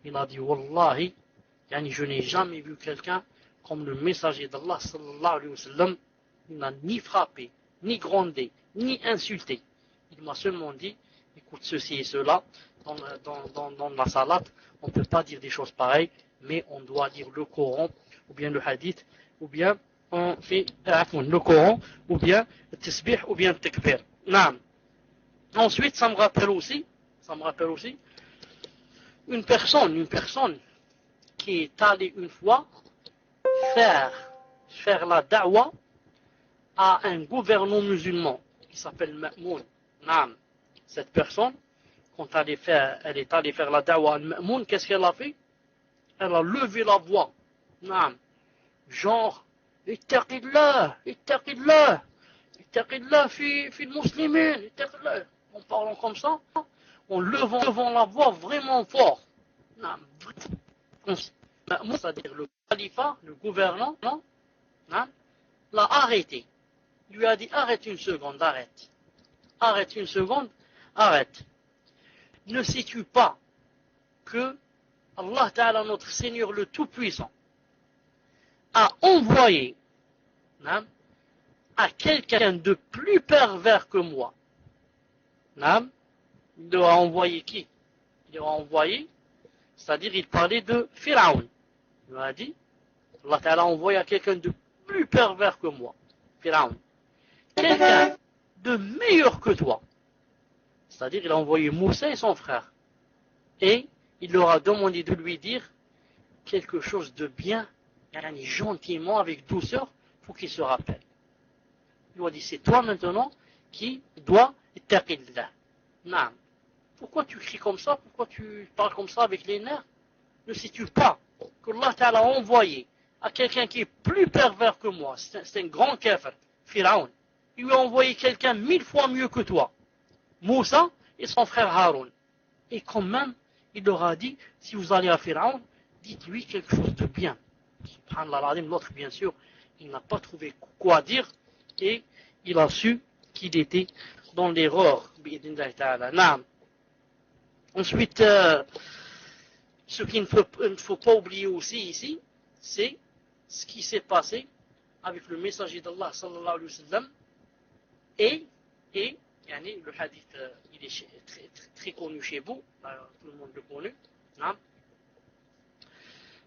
il a dit Wallahi, je n'ai jamais vu quelqu'un comme le messager d'Allah sallallahu alayhi wa sallam. Il n'a ni frappé, ni grondé, ni insulté. Il m'a seulement dit, écoute ceci et cela, dans la salat, on ne peut pas dire des choses pareilles, mais on doit lire le Coran, ou bien le hadith, ou bien on fait le Coran, ou bien le tasbih, ou bien le takbir. Ensuite, ça me rappelle aussi, une personne qui est allée une fois faire la da'wa à un gouvernant musulman qui s'appelle Ma'moun. Cette personne, quand elle est allée faire la da'wa à Ma'moun, qu'est-ce qu'elle a fait? Elle a levé la voix. Genre, ittaqillah fi al-muslimin, en parlant comme ça, en levant la voix vraiment fort. C'est-à-dire le khalifa, le gouvernant, l'a arrêté. Il lui a dit arrête une seconde, arrête. Ne sais-tu pas que Allah Ta'ala, notre Seigneur le Tout-Puissant, a envoyé à quelqu'un de plus pervers que moi? Il a envoyé qui? il a envoyé, c'est-à-dire il parlait de Pharaon. Il a dit, Allah Ta'ala a envoyé à quelqu'un de plus pervers que moi, Pharaon. Quelqu'un de meilleur que toi. C'est-à-dire il a envoyé Moussa et son frère. Et il leur a demandé de lui dire quelque chose de bien, gentiment, avec douceur, pour qu'il se rappelle. Il lui a dit, c'est toi maintenant qui dois ittaqillah. Naam. Pourquoi tu cries comme ça? Pourquoi tu parles comme ça avec les nerfs? Ne sais-tu pas que Allah Ta'ala a envoyé à quelqu'un qui est plus pervers que moi? C'est un grand kafir, Pharaon. Il lui a envoyé quelqu'un 1000 fois mieux que toi, Moussa et son frère Haroun. Et quand même, il leur a dit, si vous allez à Pharaon, dites-lui quelque chose de bien. Subhanallah, l'autre, bien sûr, il n'a pas trouvé quoi dire et il a su qu'il était dans l'erreur. Ensuite, ce qu'il ne faut pas oublier aussi ici, c'est ce qui s'est passé avec le messager d'Allah sallallahu alayhi wa sallam et le hadith, il est très connu chez vous, tout le monde le connaît,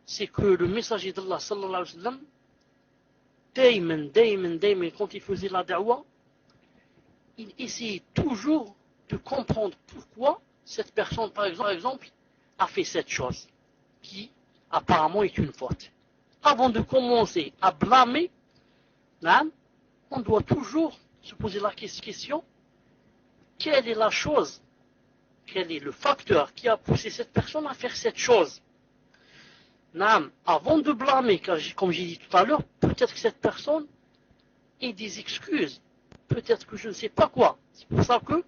c'est que le messager d'Allah sallallahu alayhi wa sallam, dayman, quand il faisait la da'wah, il essayait toujours de comprendre pourquoi cette personne, par exemple, a fait cette chose, qui apparemment est une faute. Avant de commencer à blâmer, on doit toujours se poser la question, quelle est la chose, quel est le facteur qui a poussé cette personne à faire cette chose? Avant de blâmer, comme j'ai dit tout à l'heure, peut-être que cette personne ait des excuses, peut-être que je ne sais pas quoi. C'est pour ça que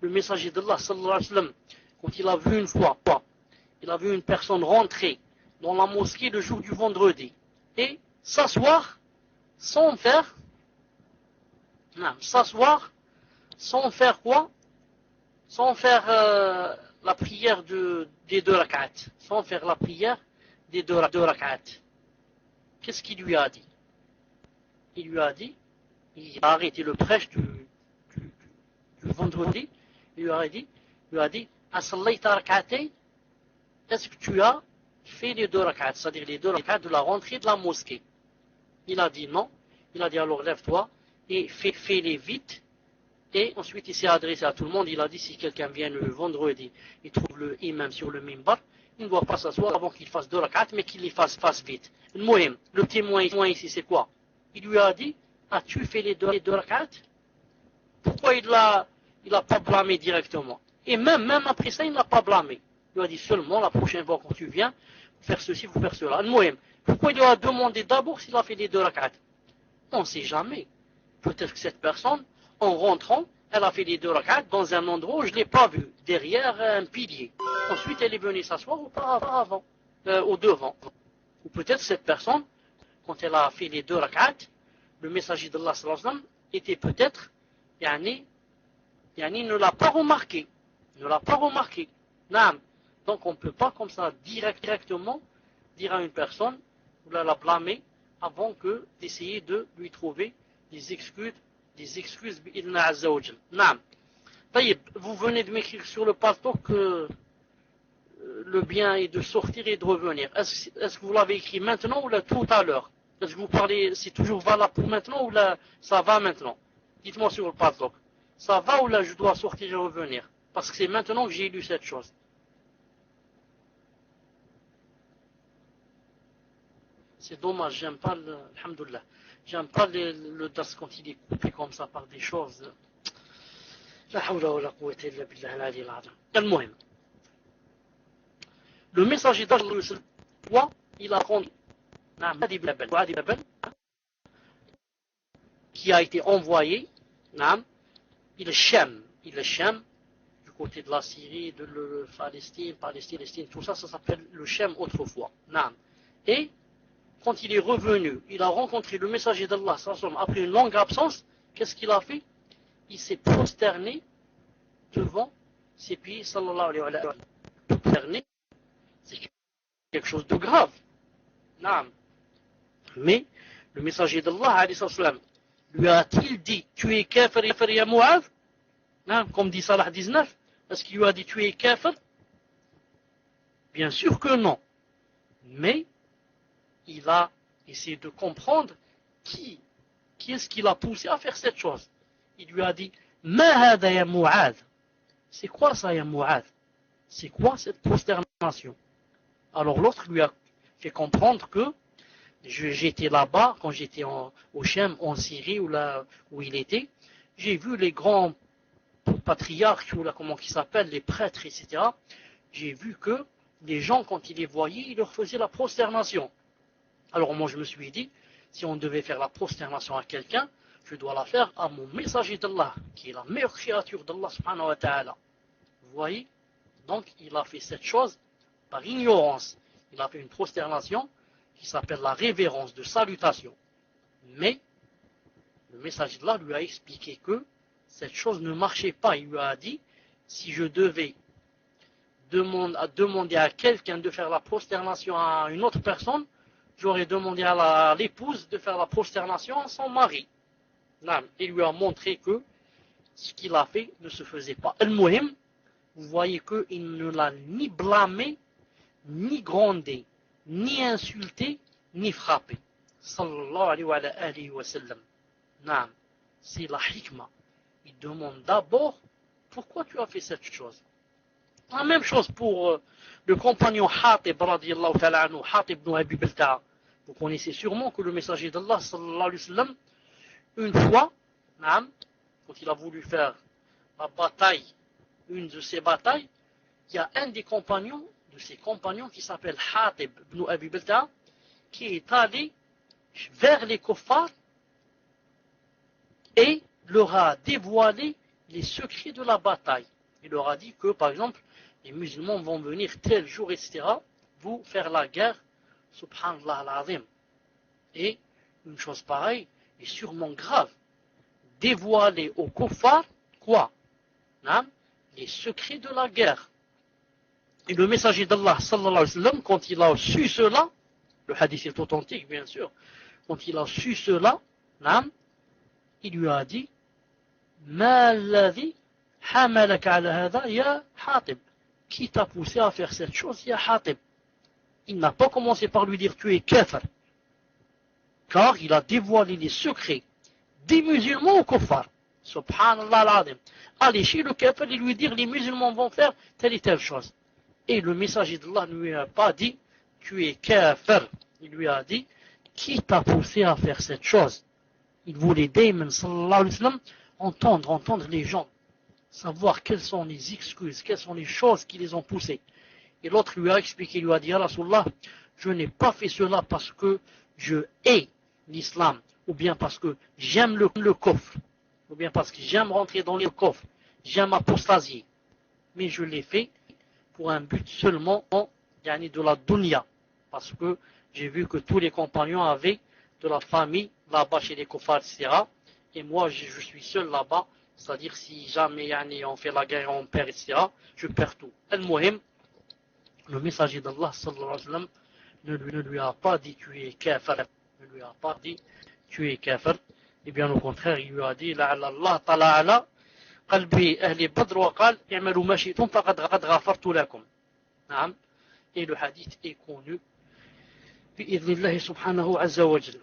le messager d'Allah, sallallahu alayhi wa sallam, quand il a vu une fois, il a vu une personne rentrer dans la mosquée le jour du vendredi et s'asseoir sans faire quoi? Sans faire la prière des 2 rak'at. Sans faire la prière des 2 rak'at. Qu'est-ce qu'il lui a dit? Il lui a dit, il a arrêté le prêche du vendredi, il lui a dit, As-sallayta rak'atayn, est-ce que tu as fait les 2 rak'at, c'est-à-dire les 2 rak'at de la rentrée de la mosquée? Il a dit non. Il a dit alors lève-toi et fais-les vite. Et ensuite il s'est adressé à tout le monde. Il a dit si quelqu'un vient le vendredi et trouve le imam sur le mimbar, il ne doit pas s'asseoir avant qu'il fasse 2 rak'at, mais qu'il les fasse vite. Le témoin ici c'est quoi? Il lui a dit, as-tu fait les 2 rak'at? Pourquoi il l'a pas blâmé directement? Et même après ça, il n'a pas blâmé. Il lui a dit seulement la prochaine fois quand tu viens, faire ceci, vous faire cela. Pourquoi il lui a demandé d'abord s'il a fait les 2 rak'at? On ne sait jamais. Peut-être que cette personne, en rentrant, elle a fait les 2 rak'at dans un endroit où je ne l'ai pas vu, derrière un pilier. Ensuite, elle est venue s'asseoir auparavant, au devant. Ou peut-être cette personne, quand elle a fait les 2 rak'at, le messager d'Allah sallallahu alayhi wa sallam était peut-être, ne l'a pas remarqué. Donc on ne peut pas comme ça directement dire à une personne, ou la blâmer, avant que d'essayer de lui trouver des excuses bi'idna azza wa jal. Vous venez de m'écrire sur le pasteur que le bien est de sortir et de revenir. Est-ce que vous l'avez écrit maintenant ou là tout à l'heure? Est-ce que vous parlez, c'est toujours valable pour maintenant ou là ça va maintenant? Dites-moi sur le pasteur. Ça va ou là je dois sortir et revenir? Parce que c'est maintenant que j'ai lu cette chose. C'est dommage, j'aime pas alhamdoulilah. J'aime pas le das quand il est coupé comme ça par des choses. La hawla wa la quwwata illa billah al-ali al-azim. Al-muhim. Le messager d'Allah, il a rendu qui a été envoyé, il est Shem, du côté de la Syrie, de la Palestine, tout ça, ça s'appelle le Shem autrefois. Et quand il est revenu, il a rencontré le messager d'Allah, après une longue absence, qu'est-ce qu'il a fait? Il s'est prosterné devant ses pieds, sallallahu alayhi wa sallam. Prosterné, c'est quelque chose de grave. Mais le messager d'Allah, alayhi sallam, lui a-t-il dit, tu es kafir ya Mu'adh? Comme dit Salah 19, est-ce qu'il lui a dit, tu es kafir? Bien sûr que non. Mais il a essayé de comprendre qui est-ce qui l'a poussé à faire cette chose. Il lui a dit, Ma hada ya Mu'adh. C'est quoi ça, ya Mu'adh? C'est quoi cette prosternation? Alors l'autre lui a fait comprendre que j'étais là-bas, quand j'étais au Chem, en Syrie, où il était, j'ai vu les grands patriarches, ou là, comment ils s'appellent, les prêtres, etc. J'ai vu que les gens, quand ils les voyaient, ils leur faisaient la prosternation. Alors moi, je me suis dit, si on devait faire la prosternation à quelqu'un, je dois la faire à mon messager d'Allah, qui est la meilleure créature d'Allah subhanahu wa ta'ala. Vous voyez? Donc, il a fait cette chose par ignorance. Il a fait une prosternation qui s'appelle la révérence de salutation. Mais, le messager d'Allah lui a expliqué que cette chose ne marchait pas. Il lui a dit, si je devais demander à quelqu'un de faire la prosternation à une autre personne, j'aurais demandé à l'épouse de faire la prosternation à son mari. Il lui a montré que ce qu'il a fait ne se faisait pas. Al-Muhim, vous voyez qu'il ne l'a ni blâmé, ni grondé, ni insulté, ni frappé. Sallallahu alayhi wa sallam. C'est la hikmah. Il demande d'abord pourquoi tu as fait cette chose. La même chose pour le compagnon Hatib radiyallahu ta'ala anhu, Hatib ibn Abi Balta'a. Vous connaissez sûrement que le messager d'Allah sallallahu alayhi wa sallam, une fois, quand il a voulu faire la bataille, une de ces batailles, il y a un des compagnons, qui s'appelle Hatib ibn Abi Balta'a, qui est allé vers les kuffars et leur a dévoilé les secrets de la bataille. Il leur a dit que, par exemple, les musulmans vont venir tel jour, etc., vous faire la guerre, subhanallah al-azim. Et une chose pareille est sûrement grave. Dévoiler aux kuffars, quoi? Les secrets de la guerre. Et le messager d'Allah, sallallahu alayhi wa sallam, quand il a su cela, le hadith est authentique, bien sûr, quand il a su cela, il lui a dit, Ma alladhi hamalaka ala hada ya Hatib. Qui t'a poussé à faire cette chose, ya Hatib? Il n'a pas commencé par lui dire, tu es kafir. Car il a dévoilé les secrets des musulmans au kuffar. Subhanallah al-azim. Aller chez le kafir et lui dire, les musulmans vont faire telle et telle chose. Et le messager d'Allah ne lui a pas dit, tu es kafir. Il lui a dit, qui t'a poussé à faire cette chose? Il voulait Dayman, sallallahu alayhi wa sallam, entendre les gens, savoir quelles sont les excuses, quelles sont les choses qui les ont poussés. Et l'autre lui a expliqué, lui a dit, Rasulallah, je n'ai pas fait cela parce que je hais l'islam, ou bien parce que j'aime le coffre, ou bien parce que j'aime rentrer dans le coffre, j'aime apostasier. Mais je l'ai fait pour un but seulement de la dunya, parce que j'ai vu que tous les compagnons avaient de la famille là-bas chez les kuffars, etc. Et moi, je suis seul là-bas, c'est-à-dire si jamais on fait la guerre, on perd, etc., je perds tout. Al-Muhim, le messager d'Allah, sallallahu alayhi wa sallam, ne lui a pas dit tu es kafir, ne lui a pas dit tu es kafir, et bien au contraire, il lui a dit la'alla Allah tala'ala qalbi ahli badr wa qal i'malu ma shi'tum faqad ghafartu lakum. Et le hadith est connu bi'idhnillahi subhanahu azza wa jalla.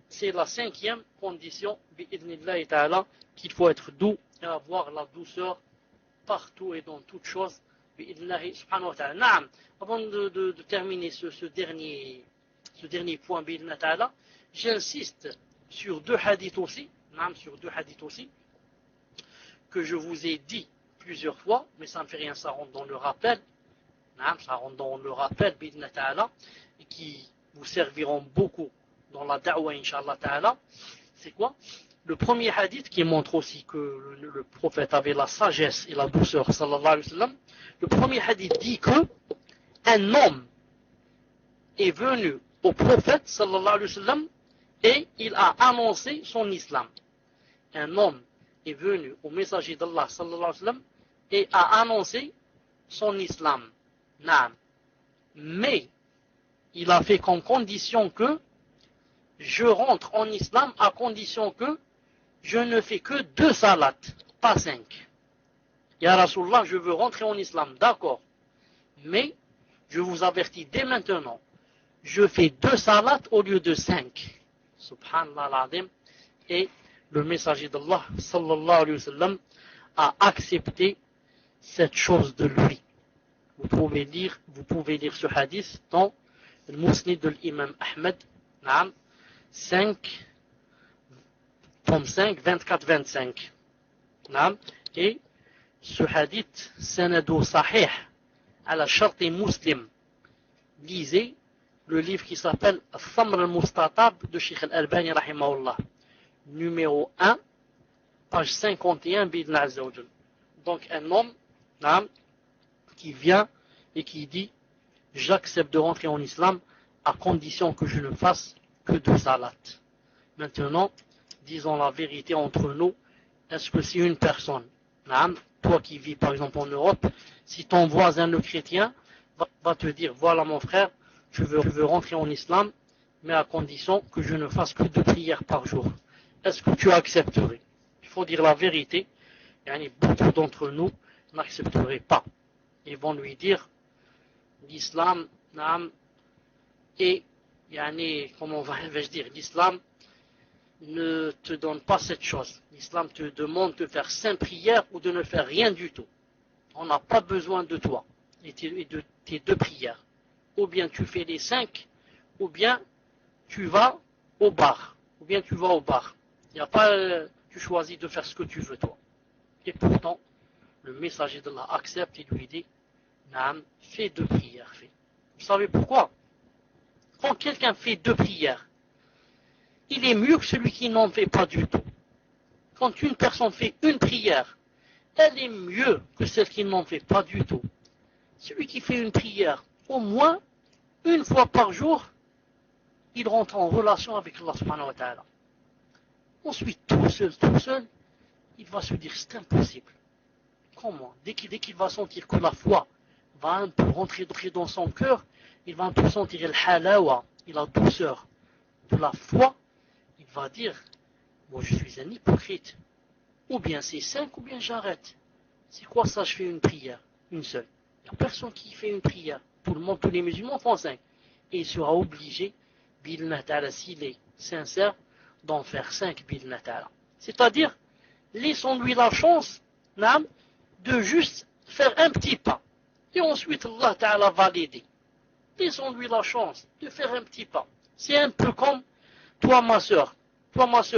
C'est la cinquième condition bi'idhnillahi ta'ala, qu'il faut être doux et avoir la douceur partout et dans toutes choses bi'idhnillahi subhanahu wa ta'ala. Avant de terminer ce dernier point bi'idhnillahi ta'ala, j'insiste sur deux hadiths aussi, que je vous ai dit plusieurs fois, mais ça ne fait rien, ça rentre dans le rappel, bi'idhnillahi ta'ala, et qui vous serviront beaucoup dans la da'wa, inshallah ta'ala. C'est quoi? Le premier hadith qui montre aussi que le prophète avait la sagesse et la douceur, sallallahu alayhi wa sallam. Le premier hadith dit que un homme est venu au prophète, sallallahu alayhi wa sallam, et il a annoncé son islam. Un homme est venu au messager d'Allah, sallallahu alayhi wa sallam, et a annoncé son islam. Mais il a fait comme condition que je rentre en islam à condition que je ne fais que 2 salats, pas 5. Ya Rasulallah, je veux rentrer en islam, d'accord. Mais je vous avertis dès maintenant, je fais 2 salats au lieu de 5. Subhanallah al-Azim. Et le messager d'Allah, sallallahu alayhi wa sallam, a accepté cette chose de lui. Vous pouvez lire ce hadith dans le Musnad de l'imam Ahmed, 5, tome 5, 24-25. Et ce hadith, sanadu sahih, à la charte muslim. Lisez le livre qui s'appelle Al-Thamr al-Mustatab de Sheikh al-Albani rahimahullah. Numéro 1, page 51, bidna azza wa jal. Donc un homme qui vient et qui dit j'accepte de rentrer en islam à condition que je ne fasse que 2 salats. Maintenant, disons la vérité entre nous, est-ce que si une personne, toi qui vis par exemple en Europe, si ton voisin le chrétien va te dire voilà mon frère, je veux rentrer en islam, mais à condition que je ne fasse que 2 prières par jour, est-ce que tu accepterais? Il faut dire la vérité. Beaucoup d'entre nous n'accepteraient pas. Ils vont lui dire l'islam et comment vais-je dire, l'islam ne te donne pas cette chose. L'islam te demande de faire 5 prières ou de ne faire rien du tout. On n'a pas besoin de toi et de tes 2 prières. Ou bien tu fais les 5, ou bien tu vas au bar. Il n'y a pas, tu choisis de faire ce que tu veux toi. Et pourtant, le messager d'Allah accepte et lui dit, fais 2 prières. Vous savez pourquoi? Quand quelqu'un fait 2 prières, il est mieux que celui qui n'en fait pas du tout. Quand une personne fait 1 prière, elle est mieux que celle qui n'en fait pas du tout. Celui qui fait 1 prière, au moins 1 fois par jour, il rentre en relation avec Allah subhanahu wa ta'ala. Ensuite, tout seul, il va se dire c'est impossible. Comment? Dès qu'il va sentir que la foi va un peu rentrer dans son cœur, il va un peu sentir le halawa, la douceur de la foi, il va dire moi je suis un hypocrite. Ou bien c'est 5 ou bien j'arrête. C'est quoi ça, je fais 1 prière, 1 seule. Il n'y a personne qui fait 1 prière. Tout le monde, tous les musulmans font 5. Et il sera obligé, bilna ta'ala, s'il est sincère, d'en faire 5 bilna ta'ala. C'est-à-dire, laissons-lui la chance de juste faire un petit pas. Et ensuite, Allah ta'ala va l'aider. Laissons-lui la chance de faire un petit pas. C'est un peu comme toi, ma soeur,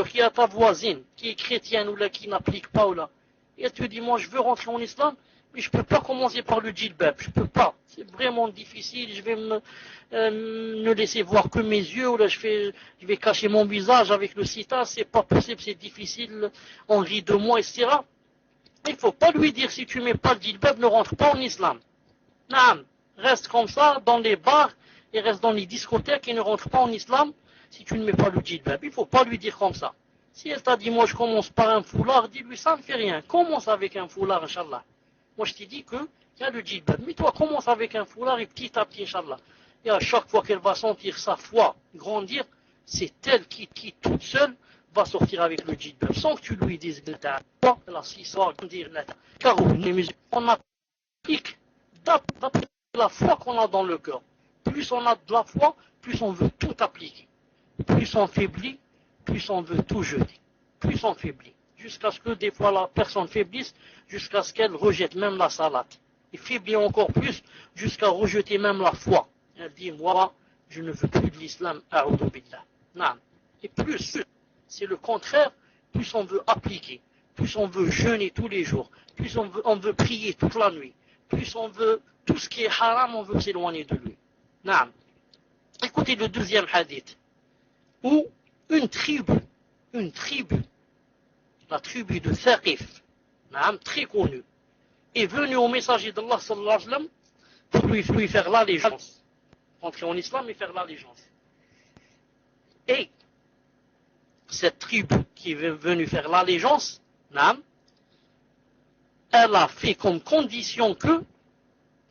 qui est ta voisine, qui est chrétienne ou là, qui n'applique pas ou là. Et elle te dit, moi, je veux rentrer en islam, mais je ne peux pas commencer par le djilbab. Je ne peux pas. C'est vraiment difficile. Je vais ne laisser voir que mes yeux, ou là, je vais cacher mon visage avec le sita. C'est pas possible, c'est difficile. On rit de moi, etc. Il ne faut pas lui dire, si tu ne mets pas le djilbab, ne rentre pas en islam. Non, reste comme ça, dans les bars, et reste dans les discothèques, et ne rentre pas en islam, si tu ne mets pas le djilbab. Il ne faut pas lui dire comme ça. Si elle t'a dit, moi, je commence par un foulard, dis-lui, ça ne fait rien. Commence avec un foulard, Inch'Allah. Moi, je t'ai dit qu'il y a le djilbab. Mais toi, commence avec un foulard et petit à petit, Inch'Allah. Et à chaque fois qu'elle va sentir sa foi grandir, c'est elle qui toute seule, va sortir avec le djilbab. Sans que tu lui dises, car on applique d'après la foi qu'on a dans le cœur. Plus on a de la foi, plus on veut tout appliquer. Plus on faiblit, plus on veut tout jeter. Plus on faiblit. Jusqu'à ce que des fois la personne faiblisse, jusqu'à ce qu'elle rejette même la salade. Et faiblit encore plus, jusqu'à rejeter même la foi. Elle dit, moi, je ne veux plus de l'islam, a'udhu billah. Non. Et plus, c'est le contraire, plus on veut appliquer, plus on veut jeûner tous les jours, plus on veut prier toute la nuit, plus on veut, tout ce qui est haram, on veut s'éloigner de lui. Non. Écoutez le 2e hadith, où une tribu, la tribu de Thaqif, très connue, est venue au messager d'Allah sallallahu alayhi wa sallam pour lui faire l'allégeance. Entrer en islam et faire l'allégeance. Et cette tribu qui est venue faire l'allégeance, elle a fait comme condition que,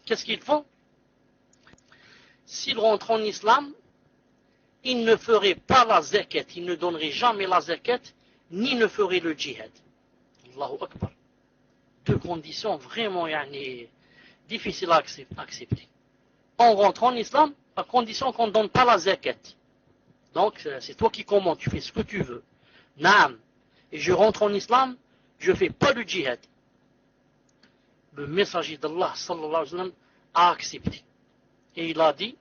qu'est-ce qu'ils font? S'ils rentrent en islam, ils ne feraient pas la zakat, ils ne donneraient jamais la zakat, ni ne feraient le djihad. Allahu Akbar. 2 conditions vraiment difficiles à accepter. on rentre en islam à condition qu'on ne donne pas la zakat. Donc, c'est toi qui commandes, tu fais ce que tu veux. Naam. Et je rentre en islam, je ne fais pas le djihad. Le messager d'Allah, sallallahu alayhi wa sallam, a accepté. Et il a dit,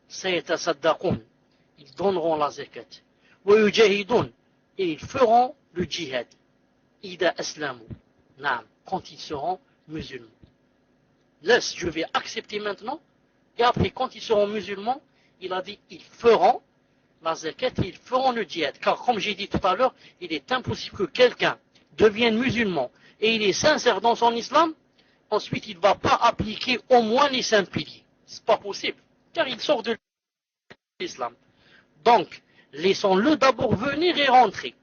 sayatasaddaqun, ils donneront la zakat. Wa yujahidun, et ils feront le djihad. Ida aslamu. Naam. Quand ils seront musulmans. Laisse, je vais accepter maintenant. Et après, quand ils seront musulmans, il a dit, ils feront la zakat et ils feront le djihad. Car comme j'ai dit tout à l'heure, il est impossible que quelqu'un devienne musulman et il est sincère dans son islam, ensuite il ne va pas appliquer au moins les 5 piliers. C'est pas possible, car il sort de l'islam. Donc, laissons-le d'abord venir et rentrer.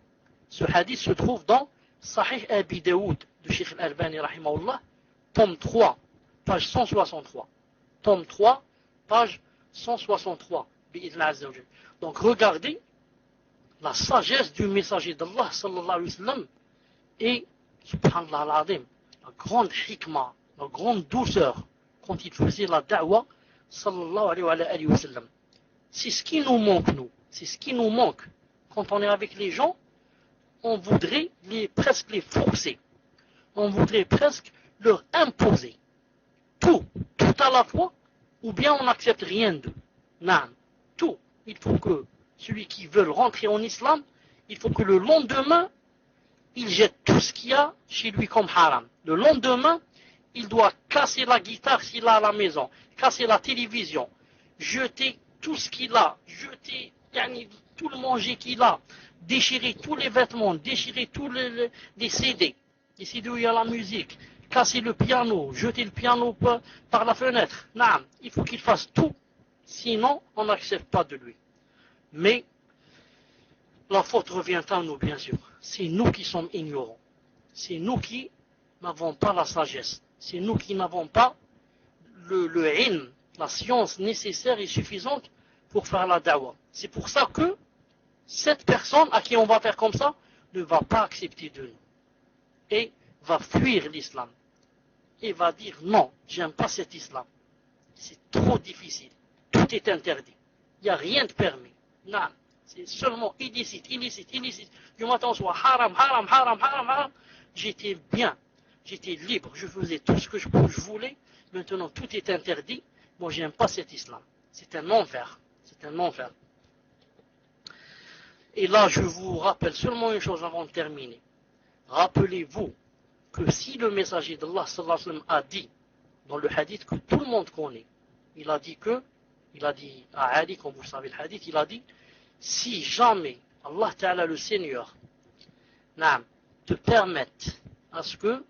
Ce hadith se trouve dans Sahih Abi Daoud de Sheikh Al-Albani rahimahullah, tome 3, page 163. Tome 3, page 163. Donc regardez la sagesse du messager d'Allah sallallahu alayhi wa sallam et subhanallah al-azim, la grande hikmah, la grande douceur quand il faisait la da'wah sallallahu alayhi wa sallam. C'est ce qui nous manque, nous. C'est ce qui nous manque. Quand on est avec les gens, on voudrait presque les forcer. On voudrait presque leur imposer. Tout à la fois, ou bien on n'accepte rien d'eux. Non, tout. Il faut que celui qui veut rentrer en islam, il faut que le lendemain, il jette tout ce qu'il y a chez lui comme haram. Le lendemain, il doit casser la guitare s'il a à la maison, casser la télévision, jeter tout ce qu'il a, jeter tout le manger qu'il a, déchirer tous les vêtements, déchirer tous les CD, les CD où il y a la musique, casser le piano, jeter le piano par la fenêtre. Non, il faut qu'il fasse tout, sinon on n'accepte pas de lui. Mais la faute revient à nous, bien sûr. C'est nous qui sommes ignorants. C'est nous qui n'avons pas la sagesse. C'est nous qui n'avons pas le ilm, la science nécessaire et suffisante pour faire la da'wah. C'est pour ça que cette personne à qui on va faire comme ça ne va pas accepter de nous. Et va fuir l'islam. Et va dire non, j'aime pas cet islam. C'est trop difficile. Tout est interdit. Il n'y a rien de permis. Non. C'est seulement illicite. Du matin au soir, haram. J'étais bien. J'étais libre. Je faisais tout ce que je voulais. Maintenant, tout est interdit. Moi, j'aime pas cet islam. C'est un enfer. C'est un enfer. Et là, je vous rappelle seulement une chose avant de terminer. Rappelez-vous que si le messager d'Allah sallallahu alayhi wa sallam a dit, dans le hadith que tout le monde connaît, il a dit à Ali, comme vous savez le hadith, il a dit, si jamais Allah Ta'ala le Seigneur te permette à ce que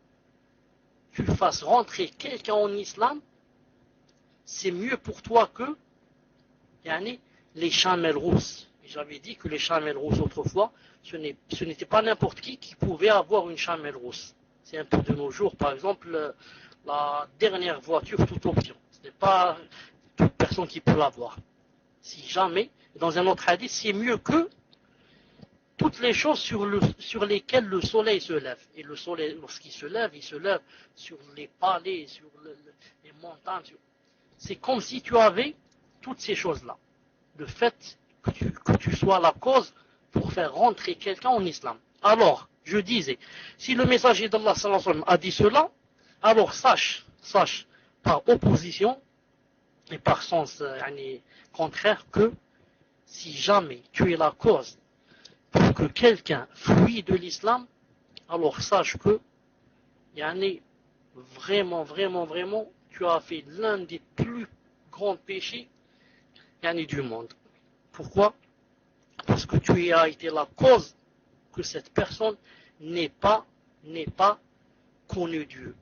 tu fasses rentrer quelqu'un en islam, c'est mieux pour toi que les chamelles rousses. J'avais dit que les chamelles rousses autrefois, ce n'était pas n'importe qui pouvait avoir une chamelle rousse. C'est un peu de nos jours, par exemple, la dernière voiture toute option. Ce n'est pas toute personne qui peut l'avoir. Si jamais, dans un autre hadith, c'est mieux que toutes les choses sur lesquelles le soleil se lève. Et le soleil, lorsqu'il se lève, il se lève sur les palais, sur les montagnes. C'est comme si tu avais toutes ces choses-là. Le fait que tu sois la cause pour faire rentrer quelqu'un en islam. Alors, je disais, si le messager d'Allah sallallahu alayhi wa sallam a dit cela, alors sache par opposition et par sens contraire que si jamais tu es la cause pour que quelqu'un fuit de l'islam, alors sache que vraiment, tu as fait l'un des plus grands péchés du monde. Pourquoi? Parce que tu as été la cause que cette personne n'est pas connue Dieu.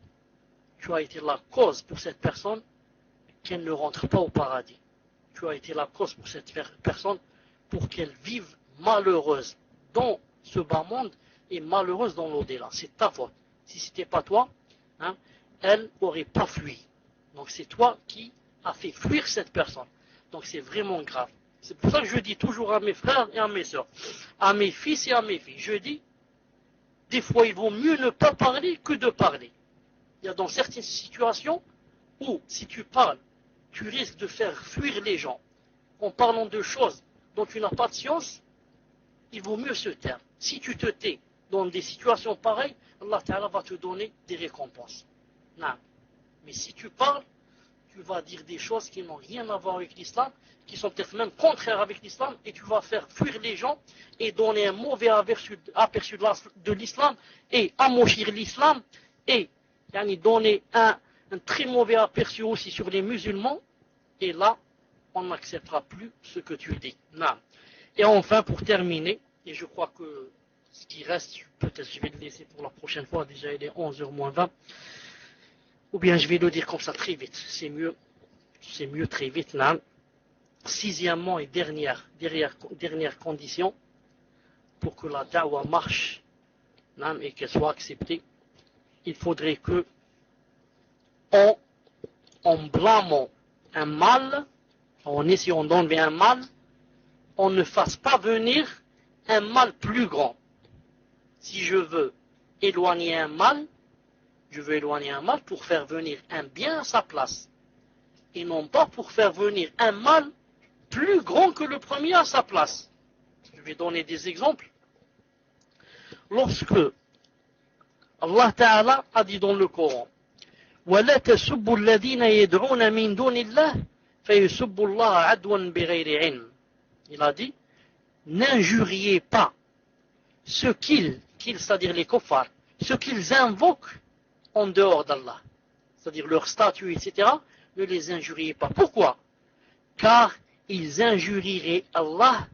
Tu as été la cause pour cette personne qu'elle ne rentre pas au paradis. Tu as été la cause pour cette personne pour qu'elle vive malheureuse dans ce bas monde et malheureuse dans l'au-delà. C'est ta faute. Si ce n'était pas toi, elle n'aurait pas fui. Donc c'est toi qui as fait fuir cette personne. Donc c'est vraiment grave. C'est pour ça que je dis toujours à mes frères et à mes soeurs, à mes fils et à mes filles, je dis, des fois il vaut mieux ne pas parler que de parler. Il y a dans certaines situations où si tu parles, tu risques de faire fuir les gens. En parlant de choses dont tu n'as pas de science, il vaut mieux se taire. Si tu te tais dans des situations pareilles, Allah Ta'ala va te donner des récompenses. Non. Mais si tu parles, tu vas dire des choses qui n'ont rien à voir avec l'islam, qui sont peut-être même contraires avec l'islam, et tu vas faire fuir les gens et donner un mauvais aperçu de l'islam et amochir l'islam et donner un très mauvais aperçu aussi sur les musulmans. Et là, on n'acceptera plus ce que tu dis. Non. Et enfin, pour terminer, et je crois que ce qui reste, peut-être je vais le laisser pour la prochaine fois, déjà il est 11h moins 20, ou bien je vais le dire comme ça très vite, c'est mieux très vite. Non. Sixièmement et dernière condition, pour que la da'wah marche non, et qu'elle soit acceptée, il faudrait que, en blâmant un mal, en essayant d'enlever un mal, on ne fasse pas venir un mal plus grand. Si je veux éloigner un mal, je veux éloigner un mal pour faire venir un bien à sa place. Et non pas pour faire venir un mal plus grand que le premier à sa place. Je vais donner des exemples. Lorsque Allah Ta'ala a dit dans le Coran, وَلَا تَسُبُّوا الَّذِينَ يَدْعُونَ مِن دُونِ اللَّهِ فَيُسُبُّوا اللَّهَ عَدْوًا بِغَيْرِ عِلْمٍ. Il a dit, n'injuriez pas ceux c'est-à-dire les kuffars, ceux qu'ils invoquent en dehors d'Allah, c'est-à-dire leurs statues, etc., ne les injuriez pas. Pourquoi? Car ils injurieraient Allah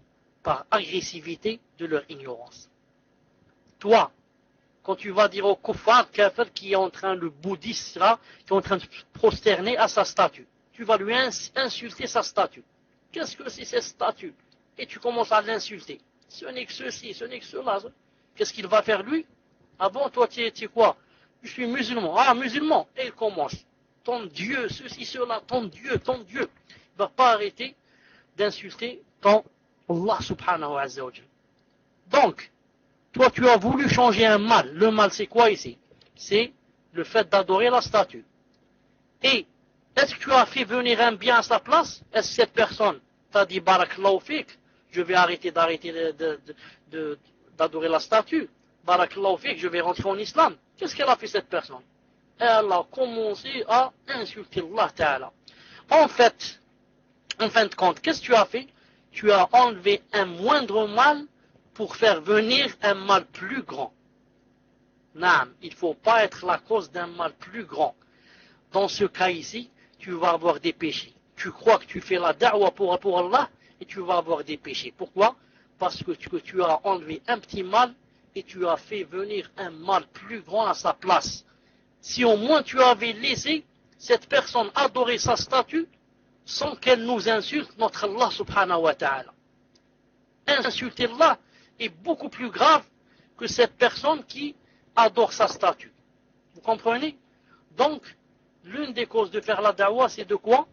par agressivité de leur ignorance. Toi, quand tu vas dire au kuffar, kafir, qui est en train, le bouddhiste, là, qui est en train de se prosterner à sa statue, tu vas lui insulter sa statue. Qu'est-ce que c'est cette statue? Et tu commences à l'insulter. Ce n'est que ceci, ce n'est que cela. Qu'est-ce qu'il va faire lui? Ah bon, toi tu es quoi? Je suis musulman. Ah, musulman. Et il commence. Ton Dieu, ceci, cela, ton Dieu. Il ne va pas arrêter d'insulter ton Allah subhanahu wa ta'ala. Donc, toi tu as voulu changer un mal. Le mal c'est quoi ici? C'est le fait d'adorer la statue. Et est-ce que tu as fait venir un bien à sa place? Est-ce que cette personne t'a dit barakallahu fik, je vais arrêter d'adorer la statue? Barakallahu fik, je vais rentrer en islam. Qu'est-ce qu'elle a fait cette personne? Elle a commencé à insulter Allah Ta'ala. En fin de compte, qu'est-ce que tu as fait? Tu as enlevé un moindre mal pour faire venir un mal plus grand. Non, il ne faut pas être la cause d'un mal plus grand. Dans ce cas ici, tu vas avoir des péchés. Tu crois que tu fais la da'wah pour Allah et tu vas avoir des péchés. Pourquoi? Parce que tu as enlevé un petit mal et tu as fait venir un mal plus grand à sa place. Si au moins tu avais laissé cette personne adorer sa statue sans qu'elle nous insulte notre Allah subhanahu wa ta'ala. Insulter Allah est beaucoup plus grave que cette personne qui adore sa statue. Vous comprenez? Donc, l'une des causes de faire la da'wah, c'est de quoi?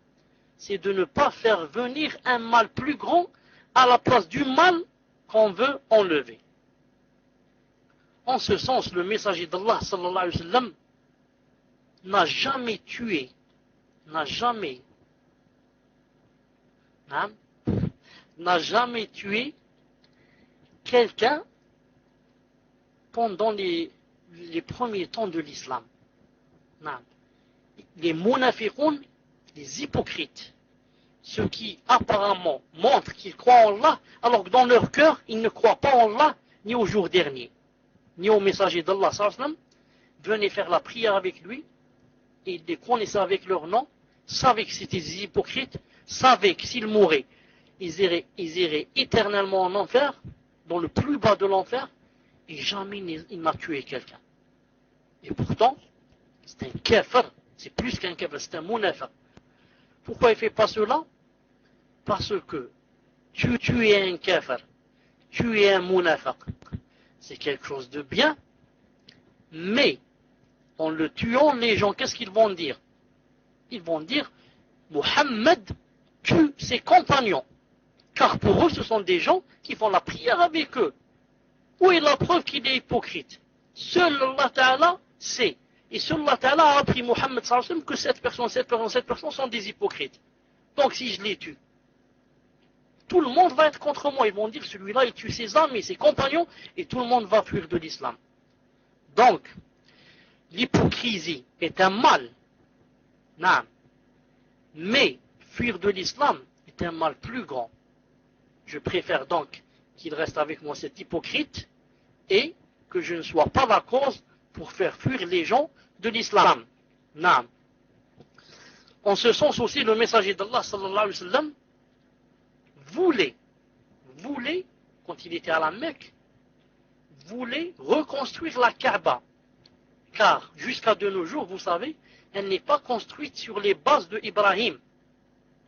C'est de ne pas faire venir un mal plus grand à la place du mal qu'on veut enlever. En ce sens, le messager d'Allah sallallahu alayhi wa sallam n'a jamais tué, n'a jamais quelqu'un pendant les premiers temps de l'islam. Les munafiqoun, les hypocrites, ceux qui apparemment montrent qu'ils croient en Allah, alors que dans leur cœur, ils ne croient pas en Allah, ni au jour dernier, ni au messager d'Allah sallallahu alayhi wa sallam, venaient faire la prière avec lui, et ils les connaissaient avec leur nom, savaient que c'était des hypocrites, savaient que s'ils mouraient, ils iraient éternellement en enfer, dans le plus bas de l'enfer, et jamais il n'a tué quelqu'un. Et pourtant, c'est un kafir, c'est plus qu'un kafir, c'est un munafiq. Pourquoi il ne fait pas cela? Parce que tu es un kafir, tu es un munafiq. C'est quelque chose de bien, mais en le tuant, les gens, qu'est-ce qu'ils vont dire? Ils vont dire, Mohammed tue ses compagnons. Car pour eux, ce sont des gens qui font la prière avec eux. Où est la preuve qu'il est hypocrite? Seul Allah Ta'ala sait. Et seul Allah Ta'ala a appris Mohammed sallallahu alayhi wa sallam que cette personne sont des hypocrites. Donc si je les tue, tout le monde va être contre moi. Ils vont dire, celui-là, il tue ses amis, ses compagnons, et tout le monde va fuir de l'islam. Donc, l'hypocrisie est un mal. Non. Mais, fuir de l'islam est un mal plus grand. Je préfère donc qu'il reste avec moi cet hypocrite, et que je ne sois pas la cause pour faire fuir les gens de l'islam. Non. En ce sens aussi, le messager d'Allah, sallallahu alayhi wa sallam, voulait, quand il était à la Mecque, voulait reconstruire la Kaaba. Car, jusqu'à de nos jours, vous savez, elle n'est pas construite sur les bases de Ibrahim.